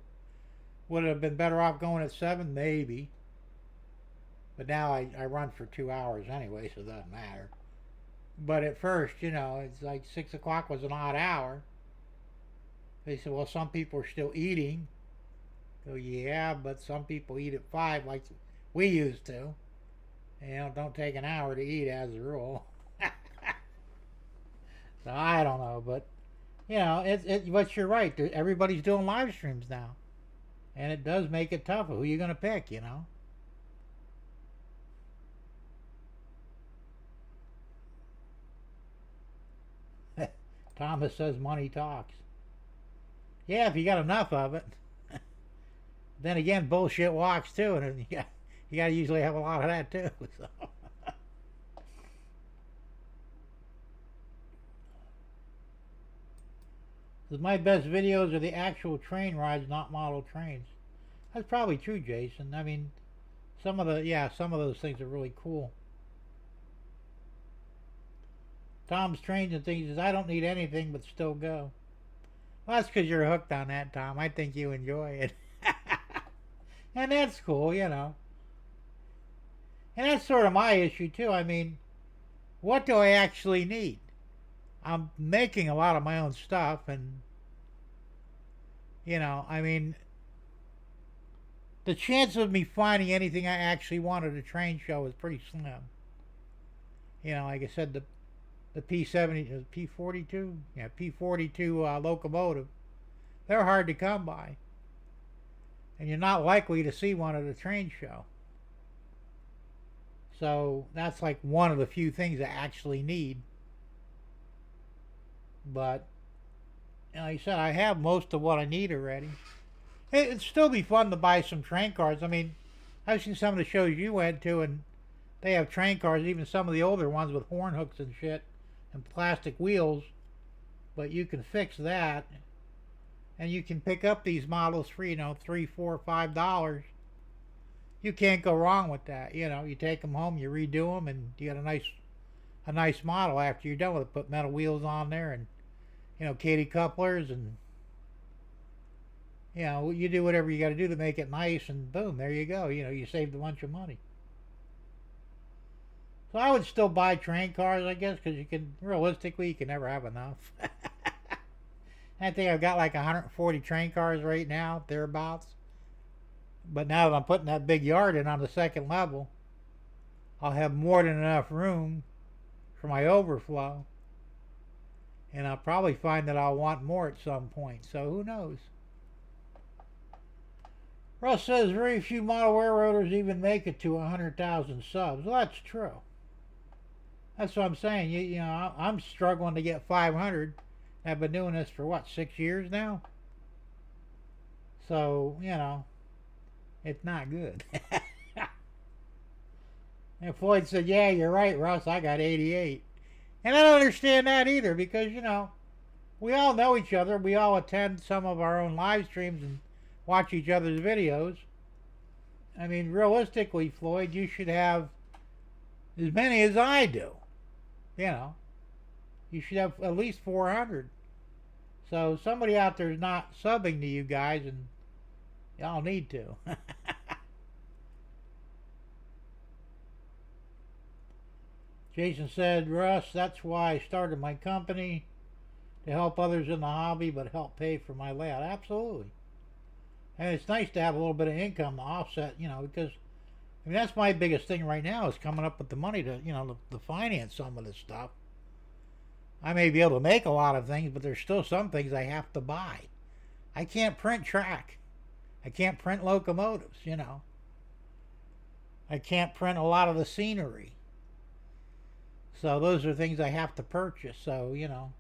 Would it have been better off going at 7? Maybe. But now I run for 2 hours anyway, so it doesn't matter. But at first, you know, it's like 6 o'clock was an odd hour. They said, well, some people are still eating. Go, yeah, but some people eat at 5 like we used to. You know, don't take an hour to eat as a rule. So I don't know, but, you know, but you're right. Everybody's doing live streams now. And it does make it tougher. Who are you going to pick, you know? Thomas says money talks. Yeah, if you got enough of it. Then again, bullshit walks too, and you got to usually have a lot of that too. So. My best videos are the actual train rides, not model trains. That's probably true, Jason. I mean, some of those things are really cool. Tom's trains and things says, I don't need anything but still go. Well, that's because you're hooked on that, Tom. I think you enjoy it. And that's cool, you know. And that's sort of my issue, too. I mean, what do I actually need? I'm making a lot of my own stuff, and, you know, I mean, the chance of me finding anything I actually want at a train show is pretty slim. You know, like I said, the P70, P42? Yeah, P42 locomotive. They're hard to come by. And you're not likely to see one at a train show. So that's like one of the few things I actually need. But, like I said, I have most of what I need already. It'd still be fun to buy some train cars. I mean, I've seen some of the shows you went to, and they have train cars, even some of the older ones with horn hooks and shit. And plastic wheels, but you can fix that, and you can pick up these models for, you know, $3, $4, $5. You can't go wrong with that. You know, you take them home, you redo them, and you got a nice model after you're done with it. Put metal wheels on there, and, you know, Katie couplers, and, you know, you do whatever you got to do to make it nice, and boom, there you go. You know, you saved a bunch of money. So I would still buy train cars, I guess, because realistically, you can never have enough. I think I've got like 140 train cars right now, thereabouts. But now that I'm putting that big yard in on the second level, I'll have more than enough room for my overflow. And I'll probably find that I'll want more at some point. So who knows? Russ says very few model railroaders even make it to 100,000 subs. Well, that's true. That's what I'm saying. You know, I'm struggling to get 500. I've been doing this for what, 6 years now? So, you know, it's not good. And Floyd said, yeah, you're right, Russ. I got 88. And I don't understand that either because, you know, we all know each other. We all attend some of our own live streams and watch each other's videos. I mean, realistically, Floyd, you should have as many as I do. You know, you should have at least 400. So somebody out there is not subbing to you guys, and y'all need to. Jason said, Russ, that's why I started my company, to help others in the hobby, but help pay for my layout. Absolutely. And it's nice to have a little bit of income to offset, you know, because I mean, that's my biggest thing right now is coming up with the money to, you know, to finance some of this stuff. I may be able to make a lot of things, but there's still some things I have to buy. I can't print track. I can't print locomotives, you know. I can't print a lot of the scenery. So those are things I have to purchase, so, you know.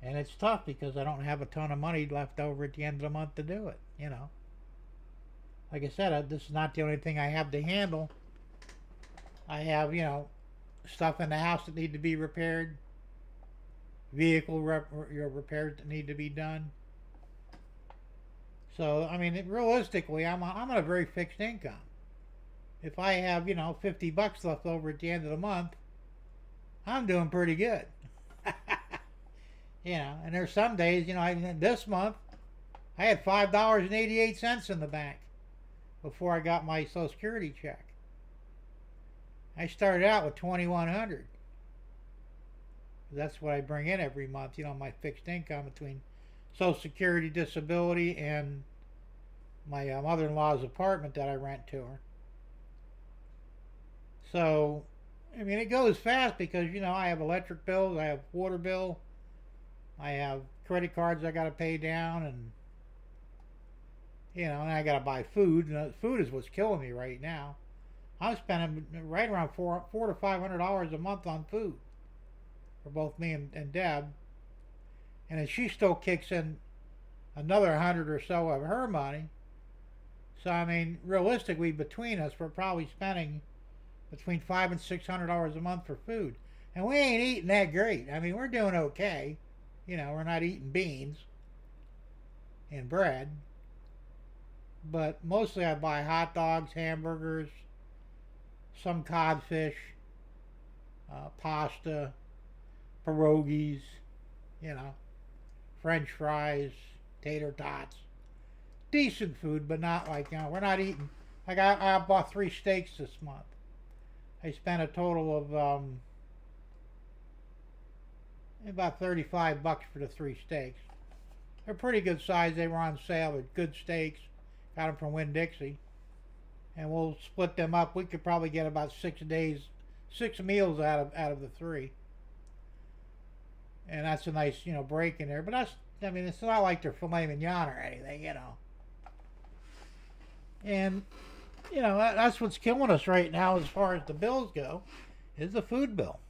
And it's tough because I don't have a ton of money left over at the end of the month to do it, you know. Like I said, this is not the only thing I have to handle. I have, you know, stuff in the house that need to be repaired, vehicle repairs that need to be done. So, I mean, realistically, I'm on a very fixed income. If I have, you know, $50 left over at the end of the month, I'm doing pretty good. You know, and there's some days, you know, this month, I had $5.88 in the bank before I got my Social Security check. I started out with $2,100. That's what I bring in every month, you know, my fixed income between Social Security, disability, and my mother-in-law's apartment that I rent to her. So, I mean, it goes fast because, you know, I have electric bills, I have water bill, I have credit cards I got to pay down, and, you know, and I got to buy food. And food is what's killing me right now. I'm spending right around $400 to $500 a month on food for both me and Deb. And then she still kicks in another 100 or so of her money. So, I mean, realistically, between us, we're probably spending between $500 and $600 a month for food. And we ain't eating that great. I mean, we're doing okay. You know, we're not eating beans and bread. But mostly I buy hot dogs, hamburgers, some codfish, pasta, pierogies, you know, French fries, tater tots. Decent food, but not like, you know, we're not eating. Like I bought 3 steaks this month. I spent a total of about $35 for the 3 steaks. They're pretty good size. They were on sale. They're good steaks. Got them from Winn-Dixie. And we'll split them up. We could probably get about 6 meals out of the 3. And that's a nice, you know, break in there. But that's, I mean, it's not like they're filet mignon or anything, you know. And, you know, that's what's killing us right now as far as the bills go, is the food bill.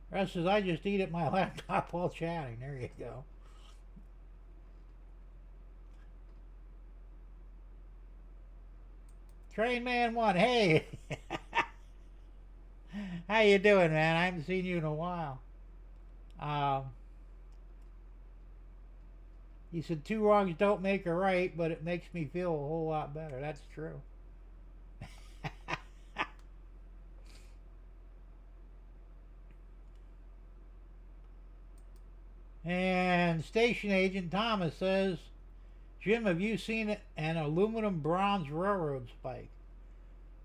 The rest is I just eat at my laptop while chatting. There you go. Train Man 1, hey! How you doing, man? I haven't seen you in a while. He said 2 wrongs don't make a right, but it makes me feel a whole lot better. That's true. And station agent Thomas says, Jim, have you seen an aluminum bronze railroad spike?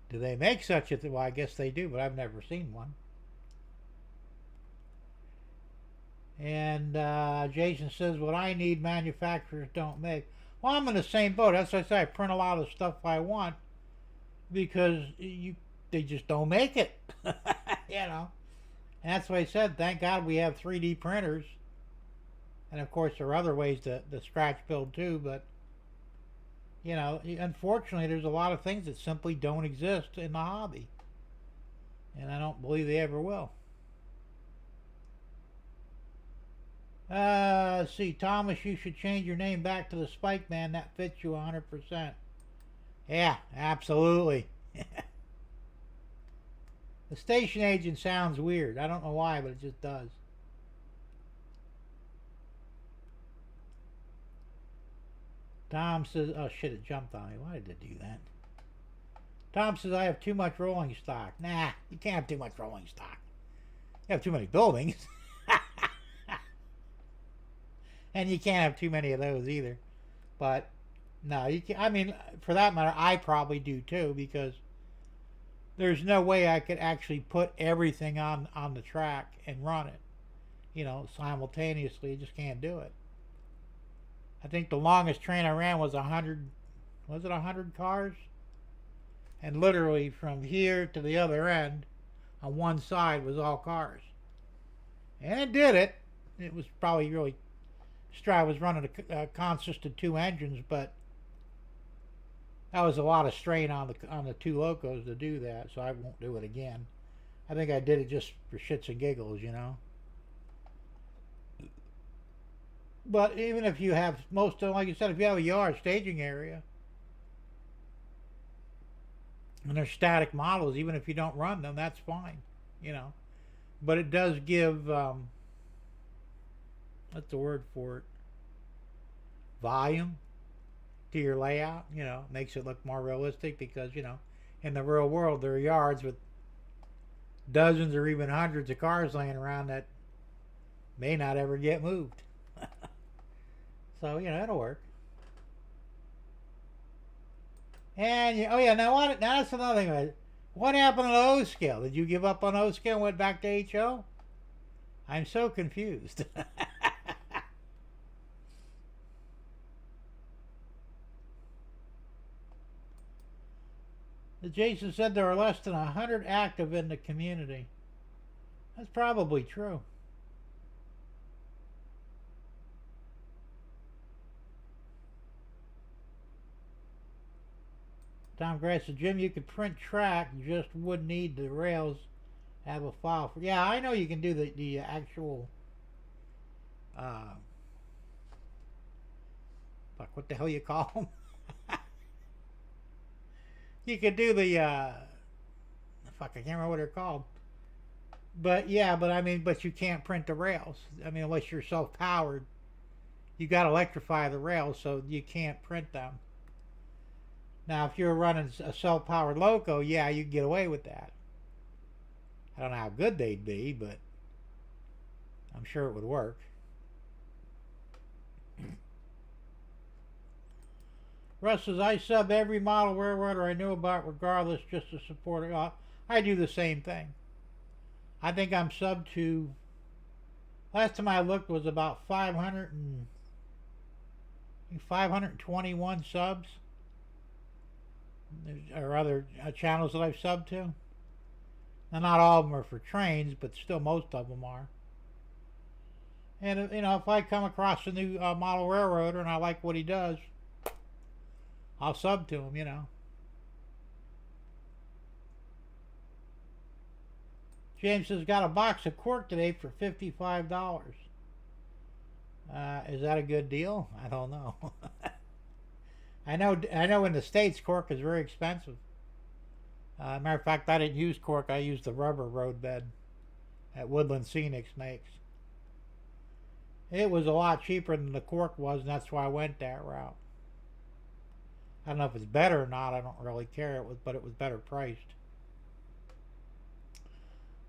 Do they make such a thing? Well, I guess they do, but I've never seen one. And Jason says, what I need, manufacturers don't make. Well, I'm in the same boat. That's why I say I print a lot of stuff I want. because they just don't make it. And that's why I said, thank God we have 3D printers. And of course, there are other ways to scratch build too, but unfortunately, there's a lot of things that simply don't exist in the hobby, and I don't believe they ever will. Let's see, Thomas, you should change your name back to the Spike Man. That fits you 100%. Yeah, absolutely. The station agent sounds weird. I don't know why, but it just does. Tom says, oh shit, it jumped on me. Why did it do that? Tom says, I have too much rolling stock. Nah, you can't have too much rolling stock. You have too many buildings. And you can't have too many of those either. But, no, you can. I mean, for that matter, I probably do too, because there's no way I could actually put everything on the track and run it, simultaneously. You just can't do it. I think the longest train I ran was 100, was it 100 cars? And literally from here to the other end, on one side was all cars. And it did it. It was probably really, I was running a consist of 2 engines, but that was a lot of strain on the 2 locos to do that, so I won't do it again. I think I did it just for shits and giggles, But even if you have most of, like you said, if you have a yard staging area, and they're static models, even if you don't run them, that's fine, But it does give, what's the word for it? Volume to your layout, makes it look more realistic because, in the real world, there are yards with dozens or even hundreds of cars laying around that may not ever get moved. So, it'll work. And, now that's another thing. What happened to the O scale? Did you give up on O scale and went back to HO? I'm so confused. Jason said there are less than 100 active in the community. That's probably true. Tom Grass said, Jim, you could print track, you just would need the rails, have a file for. Yeah, I know you can do the actual. Fuck, what the hell you call them? You could do the. Fuck, I can't remember what they're called. But yeah, but you can't print the rails. Unless you're self-powered, you got to electrify the rails, so you can't print them. Now, if you're running a self-powered loco, yeah, you can get away with that. I don't know how good they'd be, but I'm sure it would work. Russ says, I sub every model railroader I know about regardless just to support it. I do the same thing. I think I'm sub to, last time I looked was about 521 subs. Or other channels that I've subbed to. Now, not all of them are for trains, but still most of them are. And if I come across a new model railroader and I like what he does, I'll sub to him. James says, got a box of cork today for $55. Is that a good deal? I don't know. I know in the States cork is very expensive. Matter of fact, I didn't use cork. I used the rubber roadbed that Woodland Scenics makes. It was a lot cheaper than the cork was, and that's why I went that route. I don't know if it's better or not. I don't really care. But it was better priced.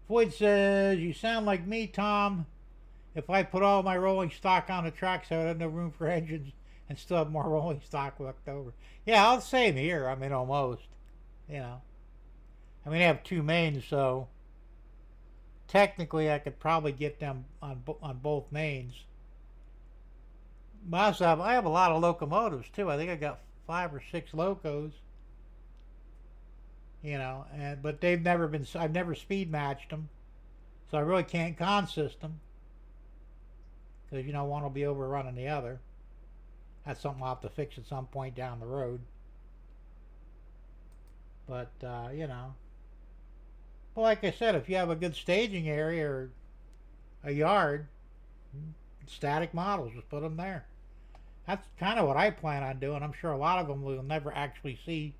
Floyd says, you sound like me, Tom. If I put all my rolling stock on the tracks, I would have no room for engines and still have more rolling stock left over. Yeah, I'll same here. Almost. I have 2 mains, so technically I could probably get them on both mains. But I have a lot of locomotives too. I think I got 5 or 6 locos. you know. And but they've never been. I've never speed matched them, so I really can't consist them because you know one will be overrunning the other. That's something I'll have to fix at some point down the road. But you know, well, like I said, if you have a good staging area or a yard, static models, just put them there. That's kind of what I plan on doing. I'm sure a lot of them will never actually see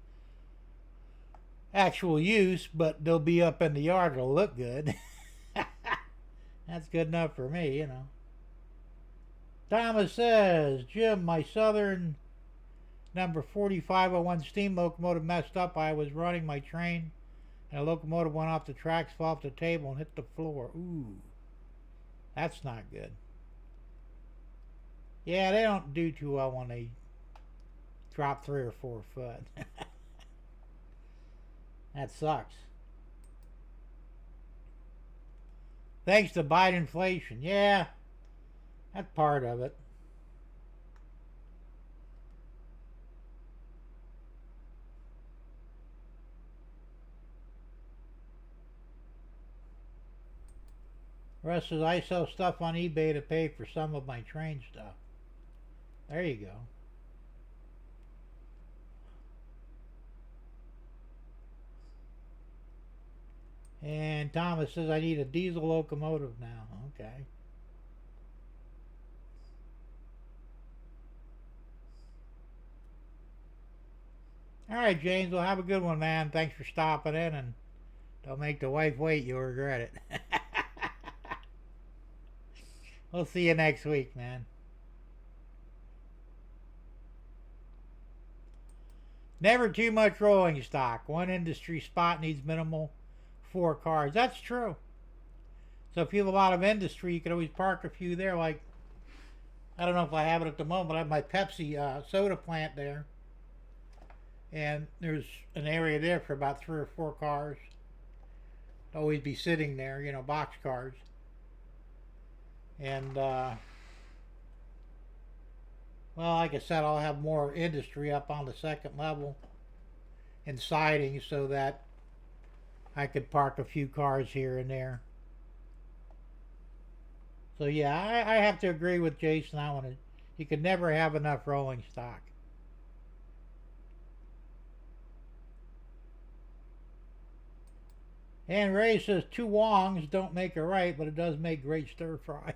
actual use, but they'll be up in the yard. It'll look good. That's good enough for me, you know. Thomas says, Jim, my Southern number 4501 steam locomotive messed up. I was running my train, and a locomotive went off the tracks, fell off the table, and hit the floor. Ooh, that's not good. Yeah, they don't do too well when they drop 3 or 4 foot. That sucks. Thanks to Biden inflation. Yeah, that's part of it. Russ says, I sell stuff on eBay to pay for some of my train stuff. There you go. And Thomas says, I need a diesel locomotive now. Okay. All right, James. Well, have a good one, man. Thanks for stopping in, and don't make the wife wait. You'll regret it. We'll see you next week, man. Never too much rolling stock. One industry spot needs minimal 4 cars. That's true. So if you have a lot of industry, you can always park a few there. Like, I don't know if I have it at the moment, but I have my Pepsi soda plant there. And there's an area there for about 3 or 4 cars. Always be sitting there, you know, box cars. And, well, like I said, I'll have more industry up on the 2nd level and siding so that I could park a few cars here and there. So, yeah, I have to agree with Jason. You could never have enough rolling stock. And Ray says 2 Wongs don't make it right, but it does make great stir fry.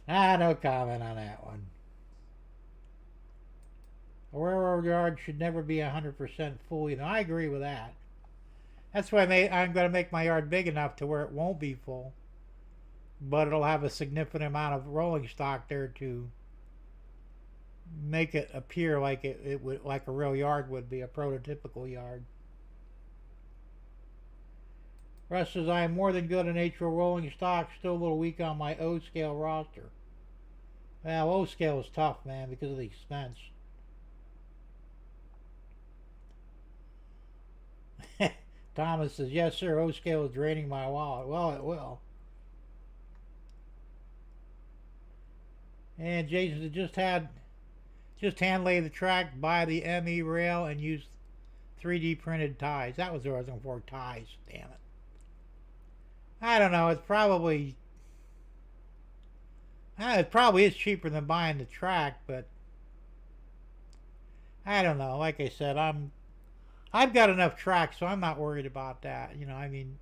No comment on that one. A railroad yard should never be 100% full. You know, I agree with that. That's why I'm going to make my yard big enough to where it won't be full, but it'll have a significant amount of rolling stock there to make it appear like it would, like a real yard would be, a prototypical yard. Russ says, I am more than good in HO rolling stock, still a little weak on my O scale roster. Well, O scale is tough, man, because of the expense. Thomas says, yes, sir, O scale is draining my wallet. Well, it will. And Jason said, just hand lay the track, buy the ME rail, and use 3D printed ties. That was what I was looking for, ties. Damn it. I don't know. It probably is cheaper than buying the track, but I don't know. Like I said, I've got enough tracks, so I'm not worried about that. You know, I mean,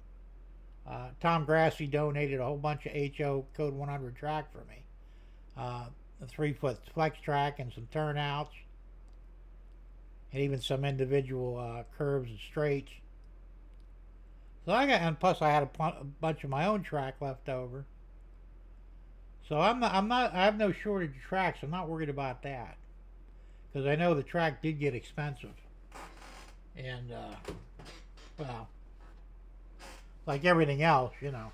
Tom Grassi donated a whole bunch of HO Code 100 track for me. A 3-foot flex track and some turnouts, and even some individual curves and straights. So and plus I had a bunch of my own track left over. So I have no shortage of tracks. I'm not worried about that, because I know the track did get expensive, and well, like everything else, you know.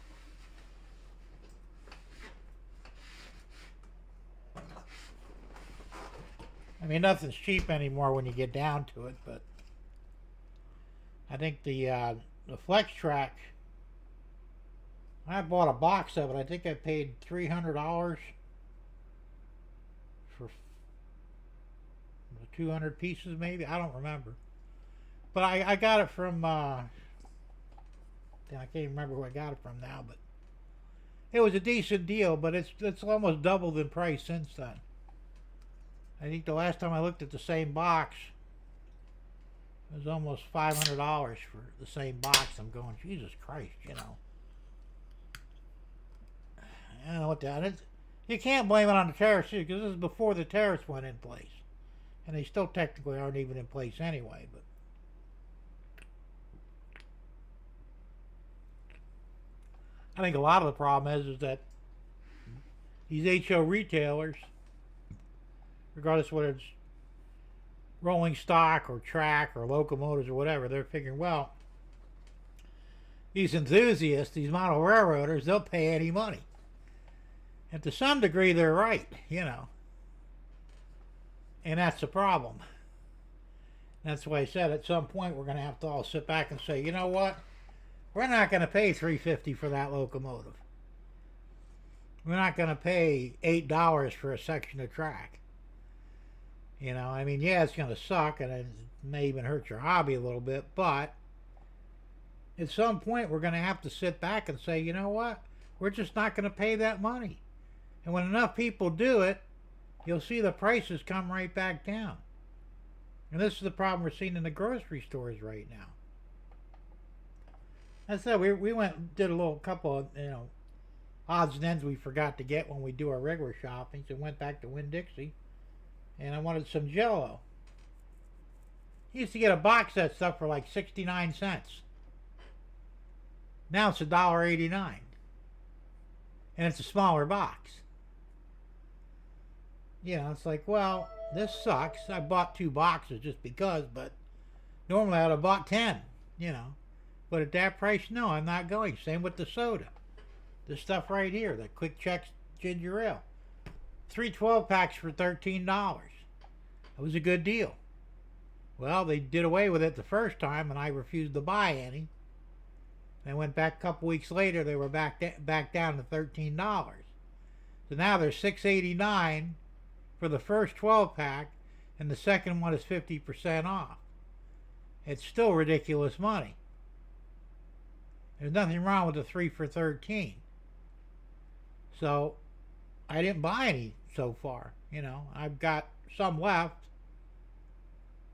I mean, nothing's cheap anymore when you get down to it, but I think the Flex Track, I bought a box of it. I think I paid $300 for 200 pieces maybe. I don't remember. But I got it from, I can't even remember who I got it from now, but it was a decent deal, but it's almost doubled in price since then. I think the last time I looked at the same box, it was almost $500 for the same box. I'm going, Jesus Christ, you know. I don't know what that is. You can't blame it on the tariffs, because this is before the tariffs went in place. And they still technically aren't even in place anyway, but I think a lot of the problem is that these HO retailers, regardless of whether it's rolling stock or track or locomotives or whatever, they're figuring, well, these enthusiasts, these model railroaders, they'll pay any money. And to some degree, they're right, you know. And that's the problem. That's why I said at some point we're going to have to all sit back and say, you know what? We're not going to pay $3.50 for that locomotive. We're not going to pay $8 for a section of track. You know, I mean, yeah, it's going to suck, and it may even hurt your hobby a little bit, but at some point we're going to have to sit back and say, you know what? We're just not going to pay that money. And when enough people do it, you'll see the prices come right back down. And this is the problem we're seeing in the grocery stores right now. I said we went and did a little couple of, you know, odds and ends we forgot to get when we do our regular shopping. So went back to Winn-Dixie, and I wanted some Jell-O. You used to get a box of that stuff for like 69 cents. Now it's $1.89, and it's a smaller box. You know, it's like, well, this sucks. I bought 2 boxes just because, but normally I'd have bought 10, you know. But at that price, no, I'm not going. Same with the soda. This stuff right here, the Quick Check ginger ale. 3 12-packs for $13. That was a good deal. Well, they did away with it the first time, and I refused to buy any. And I went back a couple weeks later, they were back down to $13. So now they're $6.89 for the first 12-pack, and the second one is 50% off. It's still ridiculous money. There's nothing wrong with the 3 for $13. So I didn't buy any so far. You know, I've got some left,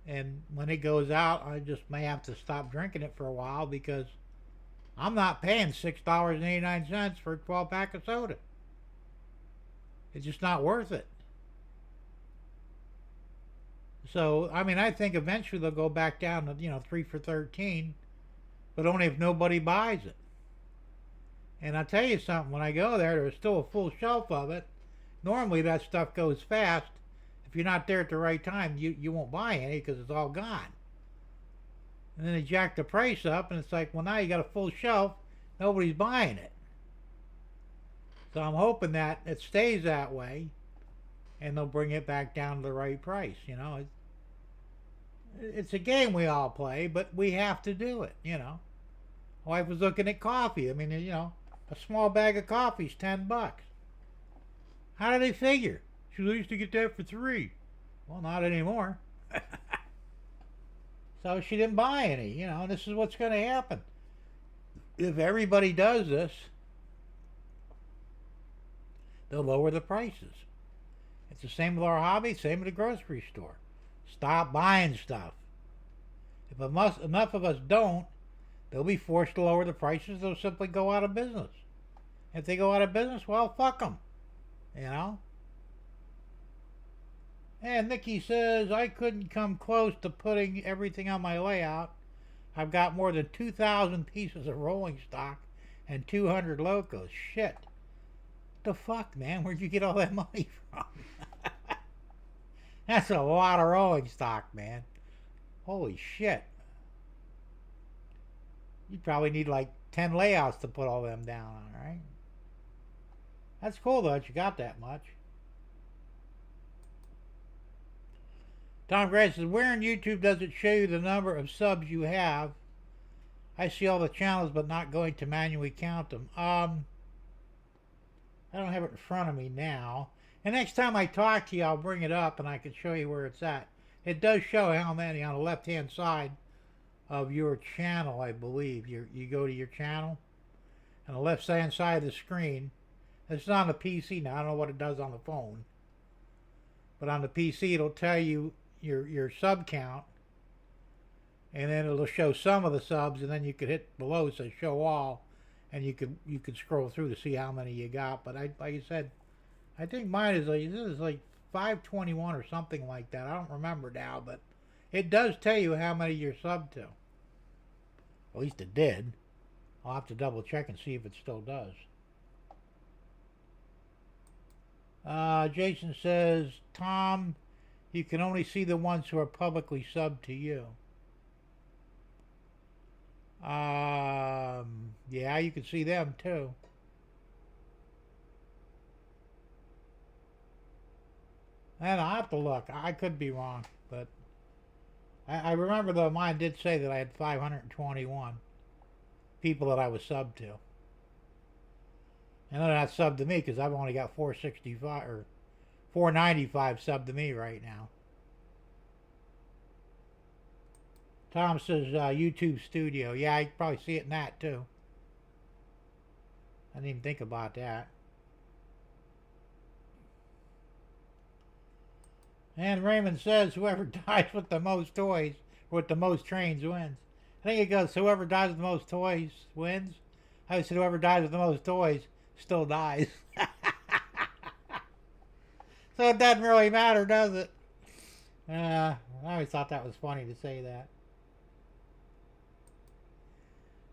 and when it goes out, I just may have to stop drinking it for a while, because I'm not paying $6.89 for a 12-pack of soda. It's just not worth it. So, I mean, I think eventually they'll go back down to, you know, 3 for $13, but only if nobody buys it. And I'll tell you something, when I go there, there's still a full shelf of it. Normally that stuff goes fast. If you're not there at the right time, you won't buy any because it's all gone. And then they jack the price up, and it's like, well, now you got a full shelf, nobody's buying it. So I'm hoping that it stays that way, and they'll bring it back down to the right price. You know, it's a game we all play, but we have to do it, you know. My wife was looking at coffee. I mean, you know, a small bag of coffee is $10. How do they figure? She used to get that for $3. Well, not anymore. So she didn't buy any, you know, and this is what's going to happen. If everybody does this, they'll lower the prices. It's the same with our hobby, same with the grocery store. Stop buying stuff. If enough of us don't, they'll be forced to lower the prices. They'll simply go out of business. If they go out of business, well, fuck them. You know? And Nikki says, I couldn't come close to putting everything on my layout. I've got more than 2,000 pieces of rolling stock and 200 locos. Shit. What the fuck, man? Where'd you get all that money from? That's a lot of rolling stock, man. Holy shit. You probably need like 10 layouts to put all them down on, right? That's cool though that you got that much. Tom Gray says, where on YouTube does it show you the number of subs you have? I see all the channels but not going to manually count them. I don't have it in front of me now. And next time I talk to you, I'll bring it up and I can show you where it's at. it does show how many on the left-hand side of your channel, I believe. You go to your channel, on the left-hand side of the screen. It's not on the PC now. I don't know what it does on the phone. But on the PC, it'll tell you your sub count. And then it'll show some of the subs, and then you could hit below, say show all, and you could scroll through to see how many you got. But like I said, I think mine is like 521 or something like that. I don't remember now, but it does tell you how many you're subbed to. At least it did. I'll have to double check and see if it still does. Jason says, Tom, you can only see the ones who are publicly subbed to you. Yeah, you can see them too. And I'll have to look. I could be wrong, but I remember though mine did say that I had 521 people that I was subbed to. And they're not subbed to me because I've only got 465 or 495 subbed to me right now. Tom says YouTube Studio. Yeah, I can probably see it in that too. I didn't even think about that. And Raymond says whoever dies with the most toys, with the most trains, wins. I think it goes whoever dies with the most toys wins. I said whoever dies with the most toys still dies. So it doesn't really matter, does it? I always thought that was funny to say that.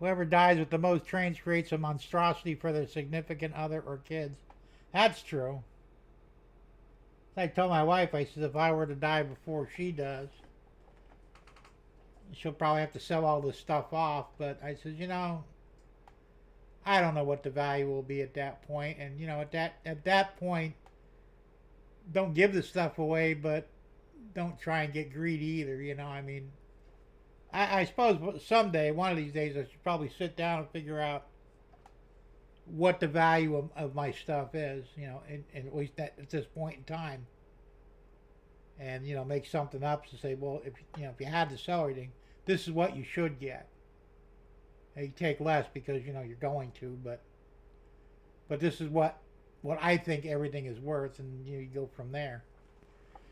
Whoever dies with the most trains creates a monstrosity for their significant other or kids. That's true. I told my wife, I said, if I were to die before she does, she'll probably have to sell all this stuff off. But I said, you know, I don't know what the value will be at that point. And, you know, at that point, don't give the stuff away, but don't try and get greedy either. You know, I mean, I suppose someday, one of these days, I should probably sit down and figure out what the value of my stuff is, you know, and at least at this point in time. And, you know, make something up to say, well, if you had to sell everything, this is what you should get. And you take less because, you know, you're going to, but this is what I think everything is worth, and you go from there.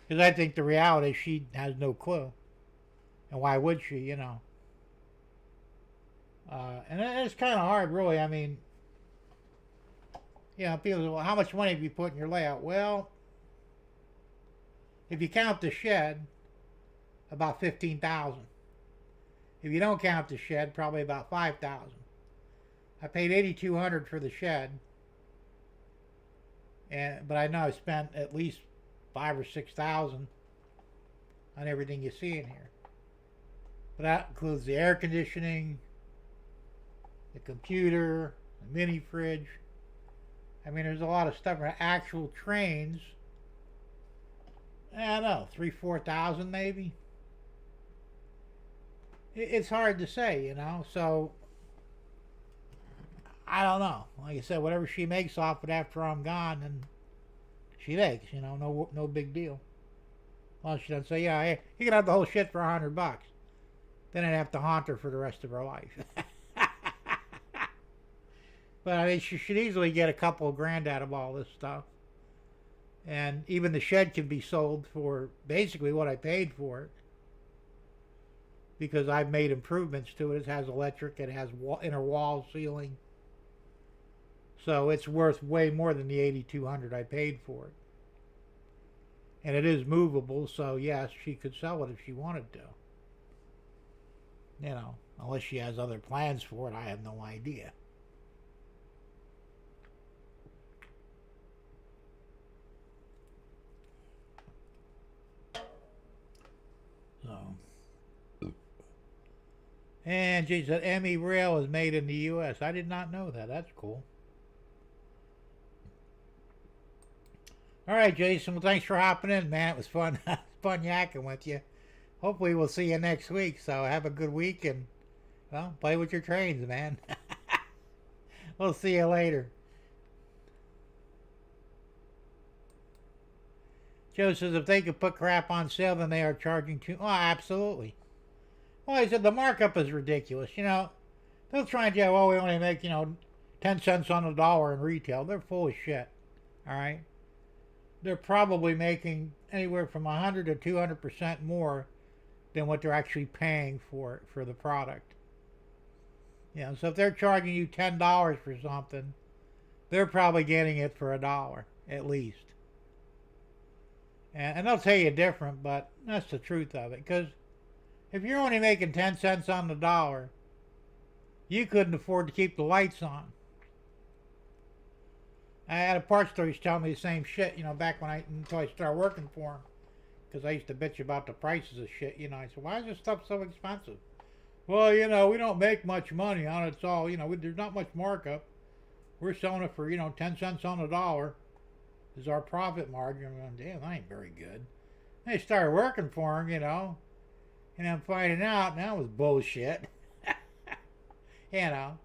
Because I think the reality is she has no clue. And why would she, you know? And it's kind of hard, really. I mean, you know, people say, well, how much money have you put in your layout? Well, if you count the shed, about $15,000. If you don't count the shed, probably about $5,000. I paid $8,200 for the shed, but I know I spent at least $5,000 or $6,000 on everything you see in here. But that includes the air conditioning, the computer, the mini fridge. I mean, there's a lot of stuff. Actual trains, I don't know, 3,000-4,000 maybe. It's hard to say, you know. So I don't know. Like I said, whatever she makes off it after I'm gone, and she makes, you know, no big deal. Well, she doesn't say, yeah, hey, you can have the whole shit for $100. Then I'd have to haunt her for the rest of her life. But I mean, she should easily get a couple of grand out of all this stuff. And even the shed can be sold for basically what I paid for it. Because I've made improvements to it. It has electric, it has inner wall ceiling. So it's worth way more than the $8,200 I paid for it. And it is movable, so yes, she could sell it if she wanted to. You know, unless she has other plans for it, I have no idea. So, and she said Emmy Rail is made in the U.S. I did not know that. That's cool. All right, Jason. Well, thanks for hopping in, man. It was fun, fun yakking with you. Hopefully, we'll see you next week. So have a good week and, well, play with your trains, man. We'll see you later. Joe says if they could put crap on sale, then they are charging too. Oh, absolutely. Well, I said the markup is ridiculous. They'll try and tell, well, we only make 10 cents on the dollar in retail. They're full of shit. All right. They're probably making anywhere from 100 to 200% more than what they're actually paying for the product. So if they're charging you $10 for something, they're probably getting it for $1 at least. And they'll tell you different, but that's the truth of it. Because if you're only making 10 cents on the dollar, you couldn't afford to keep the lights on. I had a parts store who's telling me the same shit, back until I started working for him. Because I used to bitch about the prices of shit, I said, why is this stuff so expensive? Well, we don't make much money on it. It's all, there's not much markup. We're selling it for, 10 cents on the dollar is our profit margin. I'm going, damn, that ain't very good. And I started working for him, and I'm finding out that was bullshit. And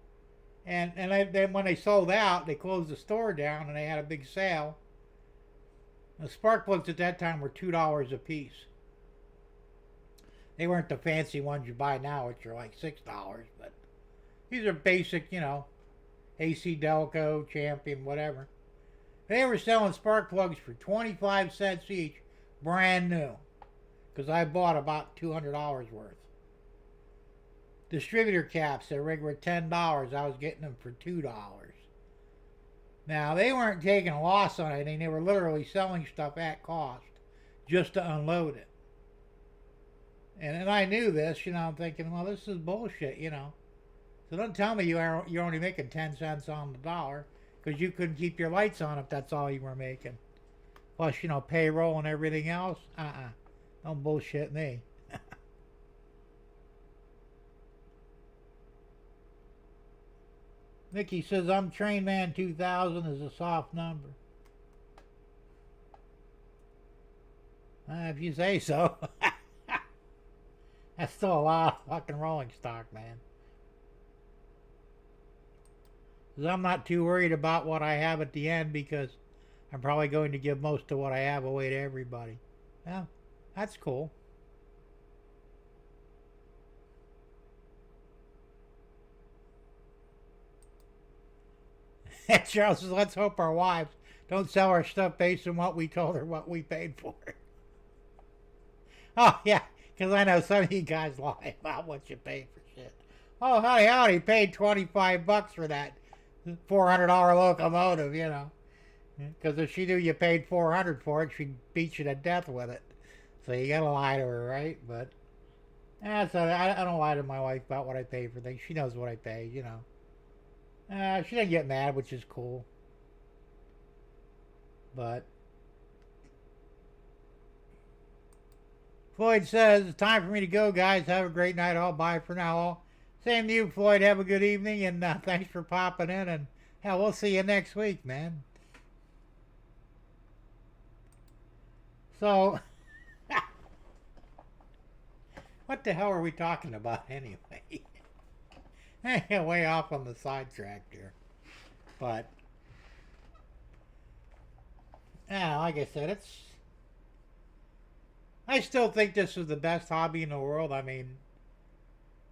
then when they sold out, they closed the store down and they had a big sale. The spark plugs at that time were $2 a piece. They weren't the fancy ones you buy now, which are like $6, but these are basic, AC Delco, Champion, whatever. They were selling spark plugs for 25 cents each, brand new, because I bought about $200 worth. Distributor caps that were $10. I was getting them for $2. Now, they weren't taking a loss on anything. They were literally selling stuff at cost just to unload it. And I knew this, I'm thinking, well, this is bullshit, So don't tell me you're only making 10 cents on the dollar, because you couldn't keep your lights on if that's all you were making. Plus, payroll and everything else. Don't bullshit me. Mickey says, I'm Train Man 2000 is a soft number. If you say so. That's still a lot of fucking rolling stock, man. Because I'm not too worried about what I have at the end, because I'm probably going to give most of what I have away to everybody. Yeah, that's cool. Charles says, let's hope our wives don't sell our stuff based on what we told her what we paid for it. Oh, yeah, because I know some of you guys lie about what you paid for shit. Oh, howdy, paid $25 for that $400 locomotive, Because if she knew you paid $400 for it, she'd beat you to death with it. So you gotta lie to her, right? But so I don't lie to my wife about what I pay for things. She knows what I pay, She doesn't get mad, which is cool. But Floyd says, it's time for me to go, guys. Have a great night all. Bye for now all. Same to you, Floyd. Have a good evening, and thanks for popping in. And hell, we'll see you next week, man. So, what the hell are we talking about anyway? Way off on the sidetrack here. But, yeah, like I said, I still think this is the best hobby in the world. I mean,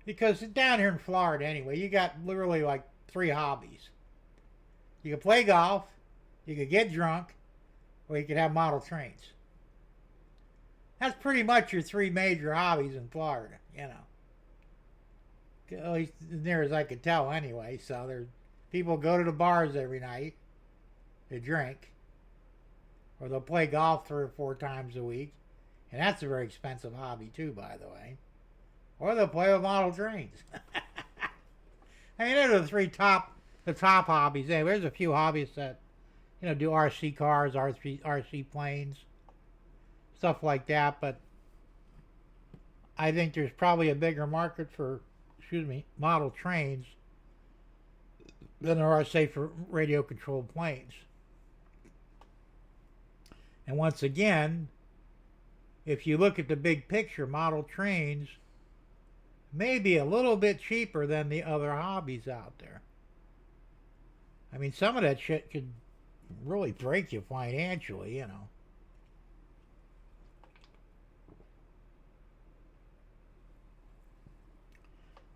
because down here in Florida anyway, you got literally like 3 hobbies. You can play golf, you could get drunk, or you could have model trains. That's pretty much your 3 major hobbies in Florida, At least as near as I could tell anyway. So there's people go to the bars every night to drink, or they'll play golf 3 or 4 times a week. And that's a very expensive hobby too, by the way. Or they'll play with model trains. I mean, they're the top hobbies. Anyway, there's a few hobbies that, do RC cars, RC planes, stuff like that. But I think there's probably a bigger market for, model trains than there are, say, for radio-controlled planes. And once again, if you look at the big picture, model trains may be a little bit cheaper than the other hobbies out there. I mean, some of that shit could really break you financially,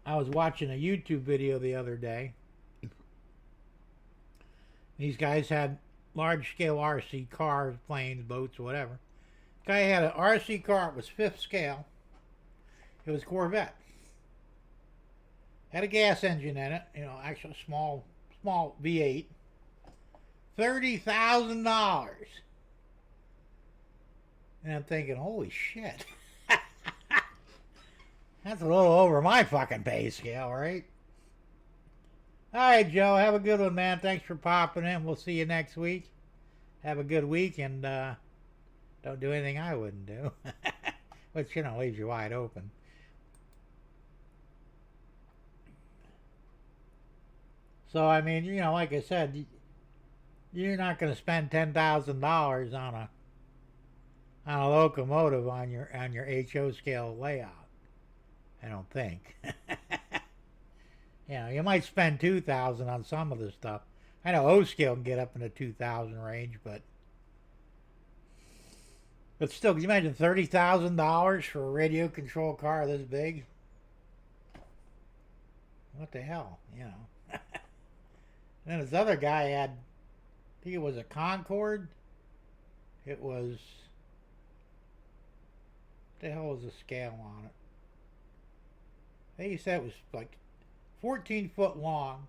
I was watching a YouTube video the other day. These guys had large scale RC cars, planes, boats, whatever. Guy had an RC car. It was fifth scale. It was Corvette. Had a gas engine in it. You know, actually small V8. $30,000. And I'm thinking, holy shit. That's a little over my fucking pay scale, right? All right, Joe. Have a good one, man. Thanks for popping in. We'll see you next week. Have a good week, and don't do anything I wouldn't do. Which, you know, leaves you wide open. So, I mean, you know, like I said, you're not going to spend $10,000 on a locomotive on your HO scale layout. I don't think. You know, you might spend $2,000 on some of the stuff. I know O scale can get up in the $2,000 range, but still, can you imagine $30,000 for a radio control car this big? What the hell, you know? And then this other guy had, I think it was a Concorde. It was, what the hell was the scale on it? I think he said it was like 14 foot long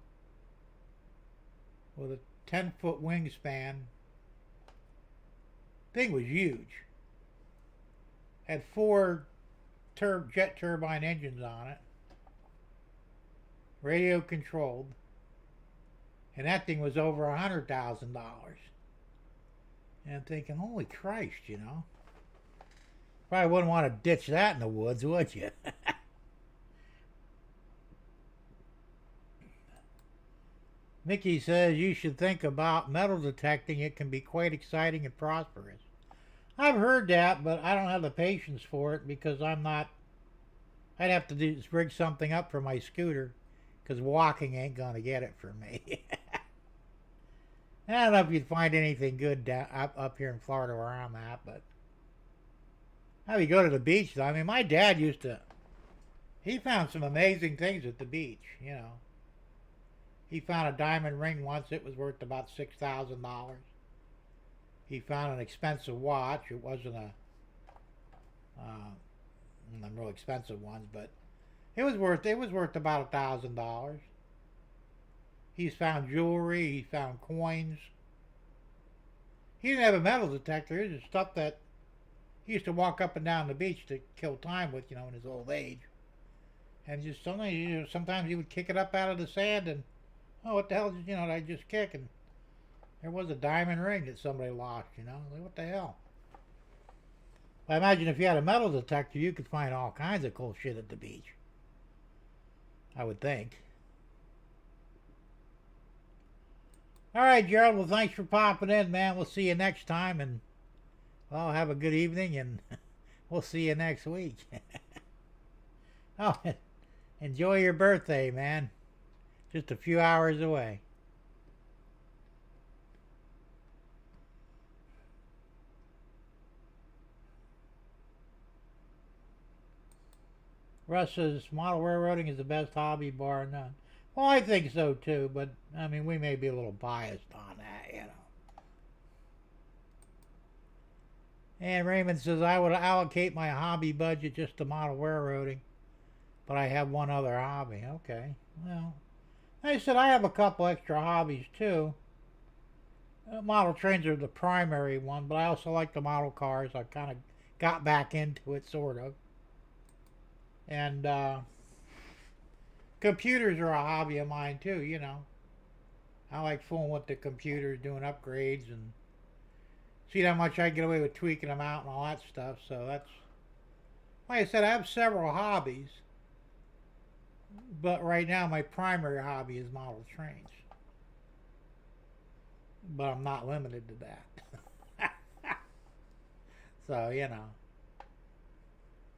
with a 10-foot wingspan. Thing was huge. Had four jet turbine engines on it. Radio controlled. And that thing was over $100,000. And I'm thinking, holy Christ, you know. Probably wouldn't want to ditch that in the woods, would you? Mickey says you should think about metal detecting. It can be quite exciting and prosperous. I've heard that, but I don't have the patience for it because I'm not. I'd have to rig something up for my scooter because walking ain't going to get it for me. I don't know if you'd find anything good up here in Florida where I'm at, but how you go to the beach, though. I mean, my dad used to. He found some amazing things at the beach, you know. He found a diamond ring once. It was worth about $6,000. He found an expensive watch. It wasn't a real expensive ones, but it was worth about $1,000. He's found jewelry. He found coins. He didn't have a metal detector. It was just stuff that he used to walk up and down the beach to kill time with, you know, in his old age. And just sometimes he would kick it up out of the sand and, oh, what the hell did I just kick? And there was a diamond ring that somebody lost, you know. Like, what the hell? I imagine if you had a metal detector, you could find all kinds of cool shit at the beach. I would think. All right, Gerald. Well, thanks for popping in, man. We'll see you next time. And, well, have a good evening. And we'll see you next week. Oh, enjoy your birthday, man. Just a few hours away. Russ says model railroading is the best hobby, bar none. Well, I think so too, but I mean, we may be a little biased on that, you know. And Raymond says I would allocate my hobby budget just to model railroading, but I have one other hobby. Okay, well, I said I have a couple extra hobbies too. Model trains are the primary one, but I also like the model cars. I've kind of got back into it, sort of. And computers are a hobby of mine too, you know. I like fooling with the computers, doing upgrades, and see how much I get away with tweaking them out and all that stuff. So that's, like I said, I have several hobbies. But right now, my primary hobby is model trains. But I'm not limited to that. So, you know.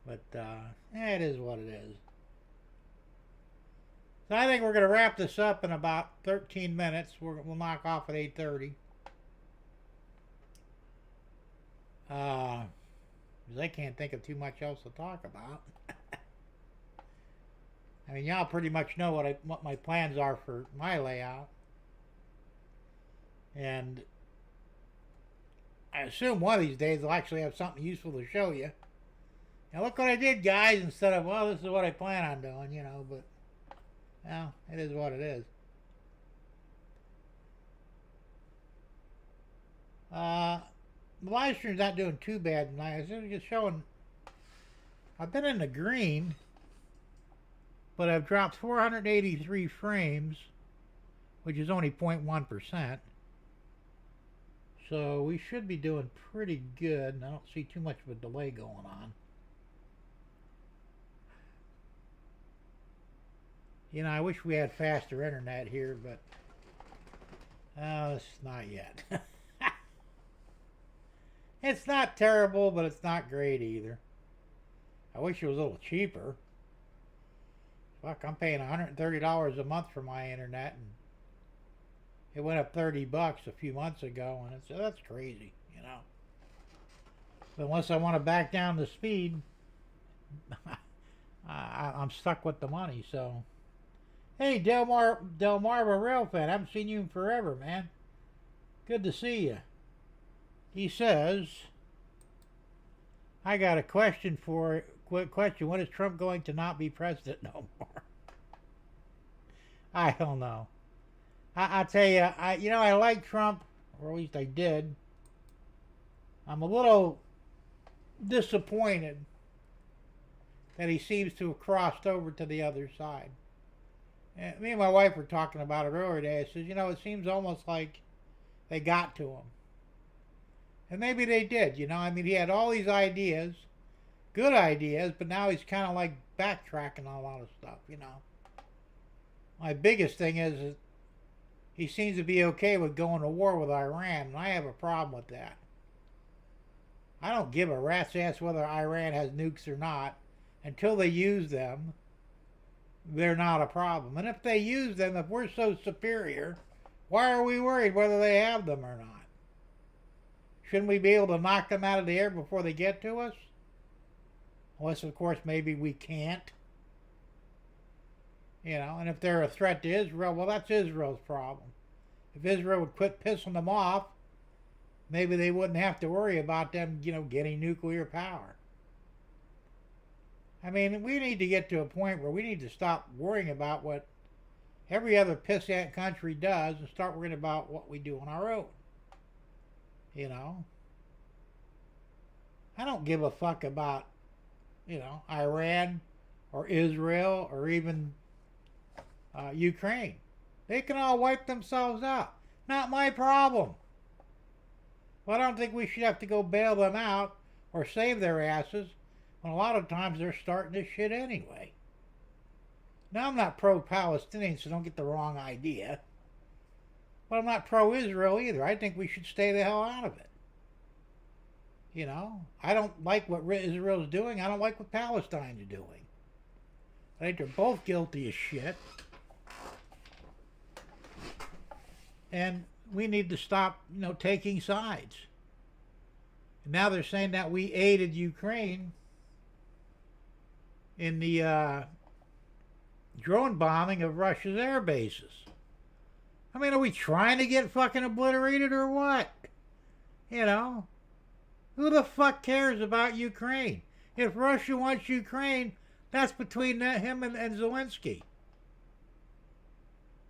But, it is what it is. So I think we're going to wrap this up in about 13 minutes. We'll knock off at 8:30. Because I can't think of too much else to talk about. I mean, y'all pretty much know what my plans are for my layout. And I assume one of these days I'll actually have something useful to show you. Now look what I did, guys, instead of, well, this is what I plan on doing, you know, but, well, it is what it is. The live stream's not doing too bad tonight. I was just showing, I've been in the green, but I've dropped 483 frames, which is only 0.1%. So we should be doing pretty good, and I don't see too much of a delay going on. You know, I wish we had faster internet here, but it's not yet. It's not terrible, but it's not great either. I wish it was a little cheaper. Fuck, I'm paying $130 a month for my internet, and it went up $30 a few months ago, and that's crazy, you know. But unless I want to back down the speed, I'm stuck with the money. So, hey, Delmarva Rail Fan, I haven't seen you in forever, man. Good to see you. He says, I got a question for quick question. When is Trump going to not be president no more? I don't know. I'll tell you, I like Trump, or at least I did. I'm a little disappointed that he seems to have crossed over to the other side. And me and my wife were talking about it earlier today. I says, it seems almost like they got to him. And maybe they did, I mean, he had all these ideas, good ideas, but now he's kind of like backtracking on a lot of stuff, My biggest thing is he seems to be okay with going to war with Iran, and I have a problem with that. I don't give a rat's ass whether Iran has nukes or not. Until they use them, they're not a problem. And if they use them, if we're so superior, why are we worried whether they have them or not? Shouldn't we be able to knock them out of the air before they get to us? Unless, of course, maybe we can't. And if they're a threat to Israel, well, that's Israel's problem. If Israel would quit pissing them off, maybe they wouldn't have to worry about them, getting nuclear power. I mean, we need to get to a point where we need to stop worrying about what every other pissant country does and start worrying about what we do on our own. I don't give a fuck about, Iran or Israel or even Ukraine. They can all wipe themselves out. Not my problem. Well, I don't think we should have to go bail them out or save their asses when a lot of times they're starting this shit anyway. Now, I'm not pro-Palestinian, so don't get the wrong idea. But I'm not pro-Israel either. I think we should stay the hell out of it. I don't like what Israel's doing. I don't like what Palestine's doing. I think they're both guilty as shit. And we need to stop, taking sides. And now they're saying that we aided Ukraine in the drone bombing of Russia's air bases. I mean, are we trying to get fucking obliterated or what? Who the fuck cares about Ukraine? If Russia wants Ukraine, that's between him and Zelensky.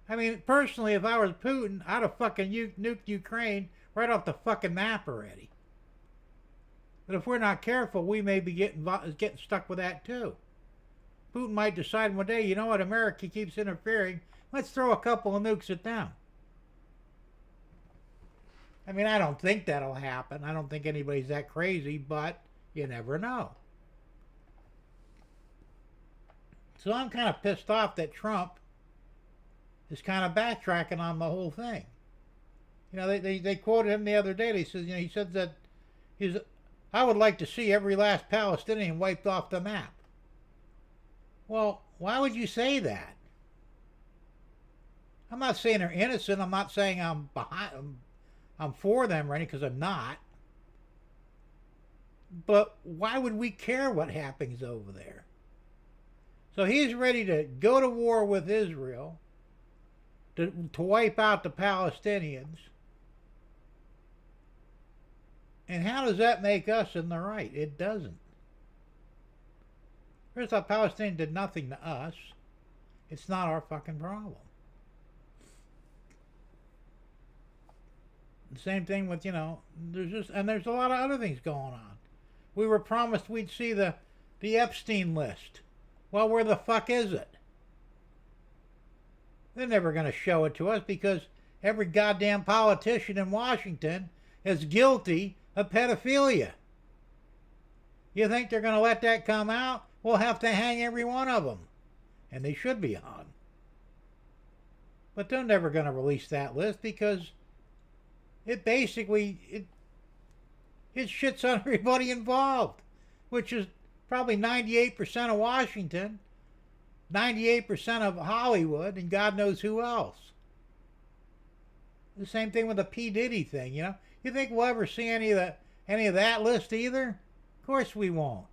I mean, personally, if I was Putin, I'd have fucking nuked Ukraine right off the fucking map already. But if we're not careful, we may be getting stuck with that too. Putin might decide one day, you know what, America keeps interfering, let's throw a couple of nukes at them. I mean, I don't think that'll happen. I don't think anybody's that crazy, but you never know. So I'm kind of pissed off that Trump is kind of backtracking on the whole thing. They quoted him the other day. They said, he said that I would like to see every last Palestinian wiped off the map. Well, why would you say that? I'm not saying they're innocent. I'm not saying I'm for them or anything, because I'm not. But why would we care what happens over there? So he's ready to go to war with Israel to wipe out the Palestinians. And how does that make us in the right? It doesn't. First off, Palestine did nothing to us. It's not our fucking problem. The same thing with, there's a lot of other things going on. We were promised we'd see the Epstein list. Well, where the fuck is it? They're never going to show it to us because every goddamn politician in Washington is guilty of pedophilia. You think they're going to let that come out? We'll have to hang every one of them. And they should be hung. But they're never going to release that list because it basically, it shits on everybody involved, which is probably 98% of Washington, 98% of Hollywood, and God knows who else. The same thing with the P. Diddy thing, You think we'll ever see any of that list either? Of course we won't.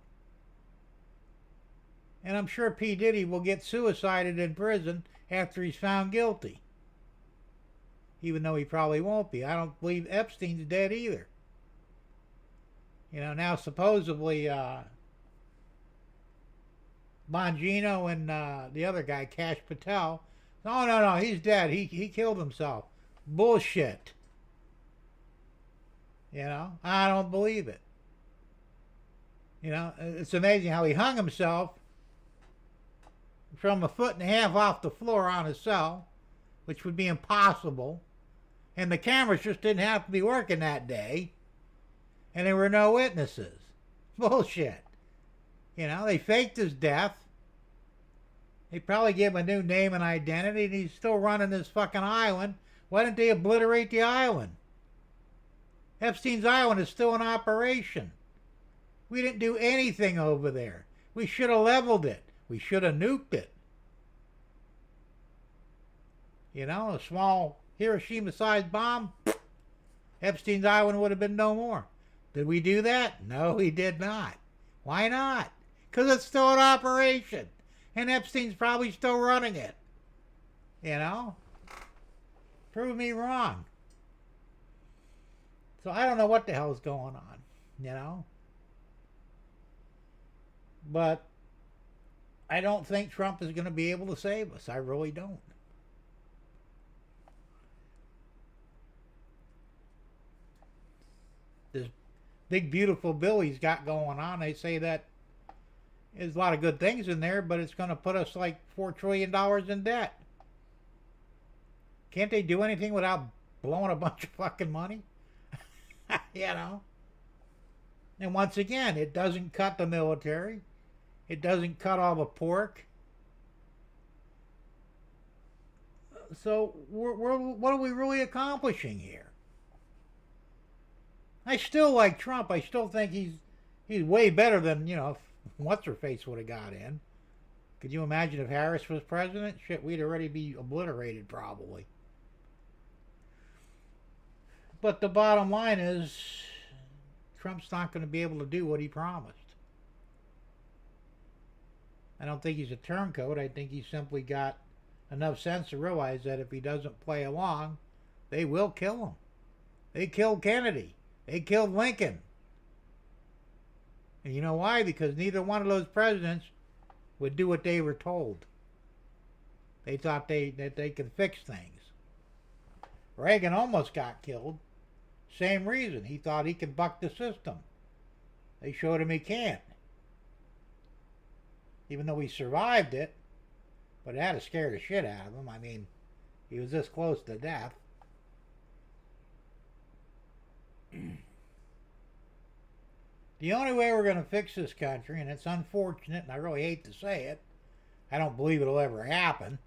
And I'm sure P. Diddy will get suicided in prison after he's found guilty. Even though he probably won't be. I don't believe Epstein's dead either. Now supposedly Bongino and the other guy, Cash Patel, no, he's dead. He killed himself. Bullshit. I don't believe it. It's amazing how he hung himself from 1.5 feet off the floor on his cell, which would be impossible. And the cameras just didn't have to be working that day. And there were no witnesses. Bullshit. They faked his death. They probably gave him a new name and identity, and he's still running this fucking island. Why didn't they obliterate the island? Epstein's Island is still in operation. We didn't do anything over there. We should have leveled it. We should have nuked it. A small Hiroshima-sized bomb, Epstein's Island would have been no more. Did we do that? No, we did not. Why not? Because it's still in operation. And Epstein's probably still running it. Prove me wrong. So I don't know what the hell's going on, But I don't think Trump is going to be able to save us. I really don't. This big, beautiful bill he's got going on, they say that there's a lot of good things in there, but it's going to put us like $4 trillion in debt. Can't they do anything without blowing a bunch of fucking money? And once again, it doesn't cut the military. It doesn't cut all the pork. So what are we really accomplishing here? I still like Trump. I still think he's way better than, what's-her-face would have got in. Could you imagine if Harris was president? Shit, we'd already be obliterated probably. But the bottom line is, Trump's not going to be able to do what he promised. I don't think he's a turncoat. I think he's simply got enough sense to realize that if he doesn't play along, they will kill him. They killed Kennedy. They killed Lincoln. And you know why? Because neither one of those presidents would do what they were told. They thought that they could fix things. Reagan almost got killed. Same reason. He thought he could buck the system. They showed him he can't. Even though he survived it, but it had to scare the shit out of him. I mean, he was this close to death. The only way we're going to fix this country, and it's unfortunate, and I really hate to say it, I don't believe it'll ever happen,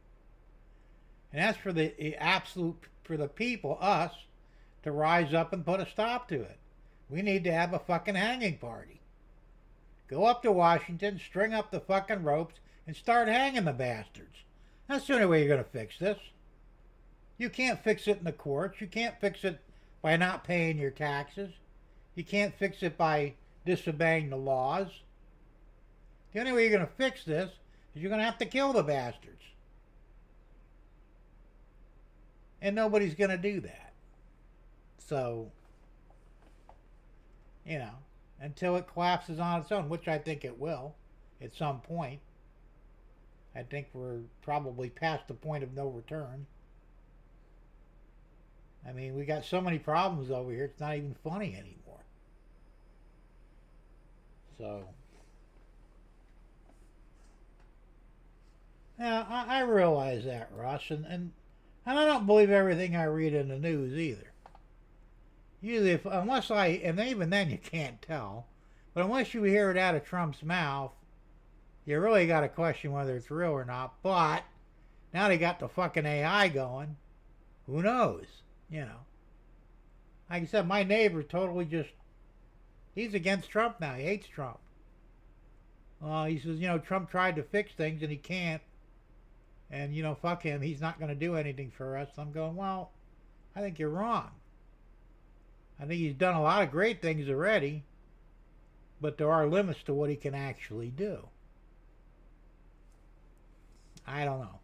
and that's for the people, us, to rise up and put a stop to it. We need to have a fucking hanging party. Go up to Washington, string up the fucking ropes, and start hanging the bastards. That's the only way you're going to fix this. You can't fix it in the courts. You can't fix it by not paying your taxes. You can't fix it by disobeying the laws. The only way you're going to fix this Because you're going to have to kill the bastards. And nobody's going to do that. So, you know, until it collapses on its own, which I think it will at some point. I think we're probably past the point of no return. I mean, we got so many problems over here, it's not even funny anymore. So, yeah, I realize that, Russ, and I don't believe everything I read in the news either. Usually, and even then you can't tell, but unless you hear it out of Trump's mouth, you really got to question whether it's real or not. But now they got the fucking AI going. Who knows? You know. Like I said, my neighbor totally he's against Trump now. He hates Trump. He says, you know, Trump tried to fix things and he can't. And, you know, fuck him. He's not going to do anything for us. I'm going, well, I think you're wrong. I think he's done a lot of great things already. But there are limits to what he can actually do. I don't know.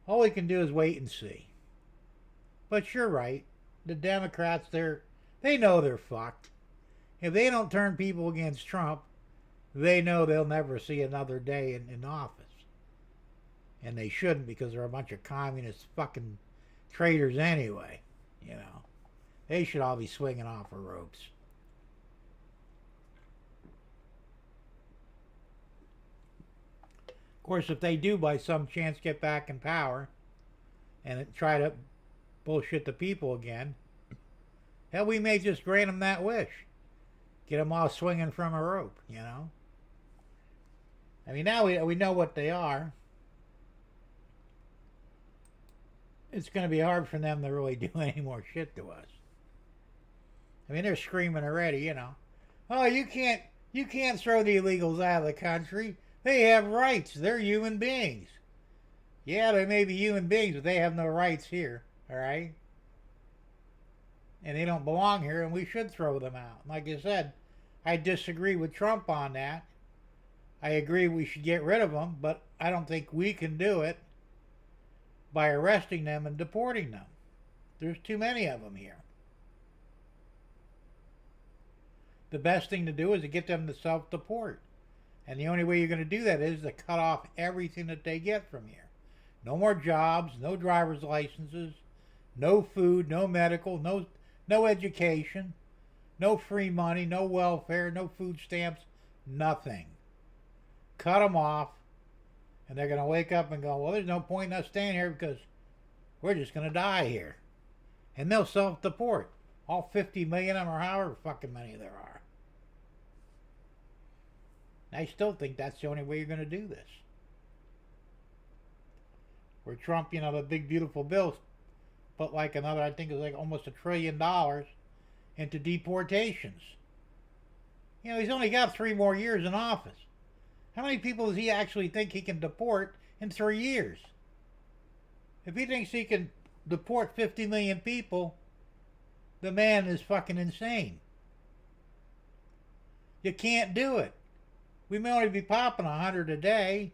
All we can do is wait and see. But you're right. The Democrats, they know they're fucked. If they don't turn people against Trump, they know they'll never see another day in office. And they shouldn't, because they're a bunch of communist fucking traitors anyway. You know. They should all be swinging off of ropes. Of course, if they do by some chance get back in power and try to bullshit the people again, hell, we may just grant them that wish. Get them all swinging from a rope, you know. I mean, now we know what they are. It's going to be hard for them to really do any more shit to us. I mean, they're screaming already, you know. Oh, you can't throw the illegals out of the country. They have rights. They're human beings. Yeah, they may be human beings, but they have no rights here, all right? And they don't belong here, and we should throw them out. Like I said, I disagree with Trump on that. I agree we should get rid of them, but I don't think we can do it by arresting them and deporting them. There's too many of them here. The best thing to do is to get them to self-deport. And the only way you're going to do that is to cut off everything that they get from here. No more jobs, no driver's licenses, no food, no medical, no education, no free money, no welfare, no food stamps, nothing. Cut them off, and they're going to wake up and go, well, there's no point in us staying here because we're just going to die here. And they'll self-deport. All 50 million of them, or however fucking many there are. I still think that's the only way you're going to do this. Where Trump, you know, the big beautiful bill put like another, I think it was like almost $1 trillion into deportations. You know, he's only got 3 more years in office. How many people does he actually think he can deport in 3 years? If he thinks he can deport 50 million people, the man is fucking insane. You can't do it. We may only be popping 100 a day.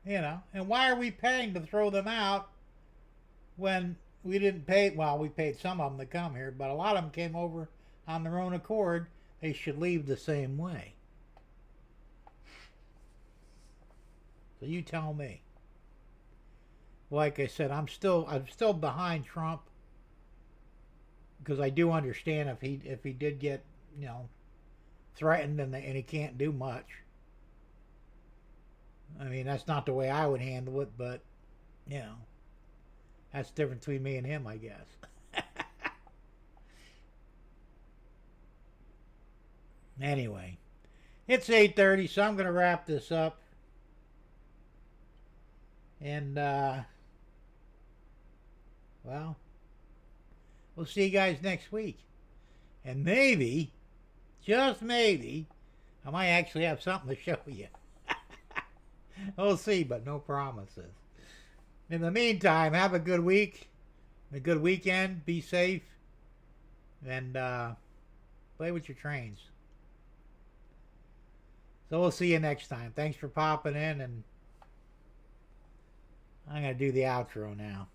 You know, and why are we paying to throw them out when we didn't pay? Well, we paid some of them to come here, but a lot of them came over on their own accord. They should leave the same way. So you tell me. Like I said, I'm still behind Trump, because I do understand if he did get, you know, threatened and he can't do much. I mean, that's not the way I would handle it, but, you know, that's the difference between me and him, I guess. Anyway, it's 8:30, so I'm going to wrap this up. And, well, we'll see you guys next week. And maybe, just maybe, I might actually have something to show you. We'll see, but no promises. In the meantime, have a good week, a good weekend, be safe, and play with your trains. So we'll see you next time. Thanks for popping in, and I'm going to do the outro now.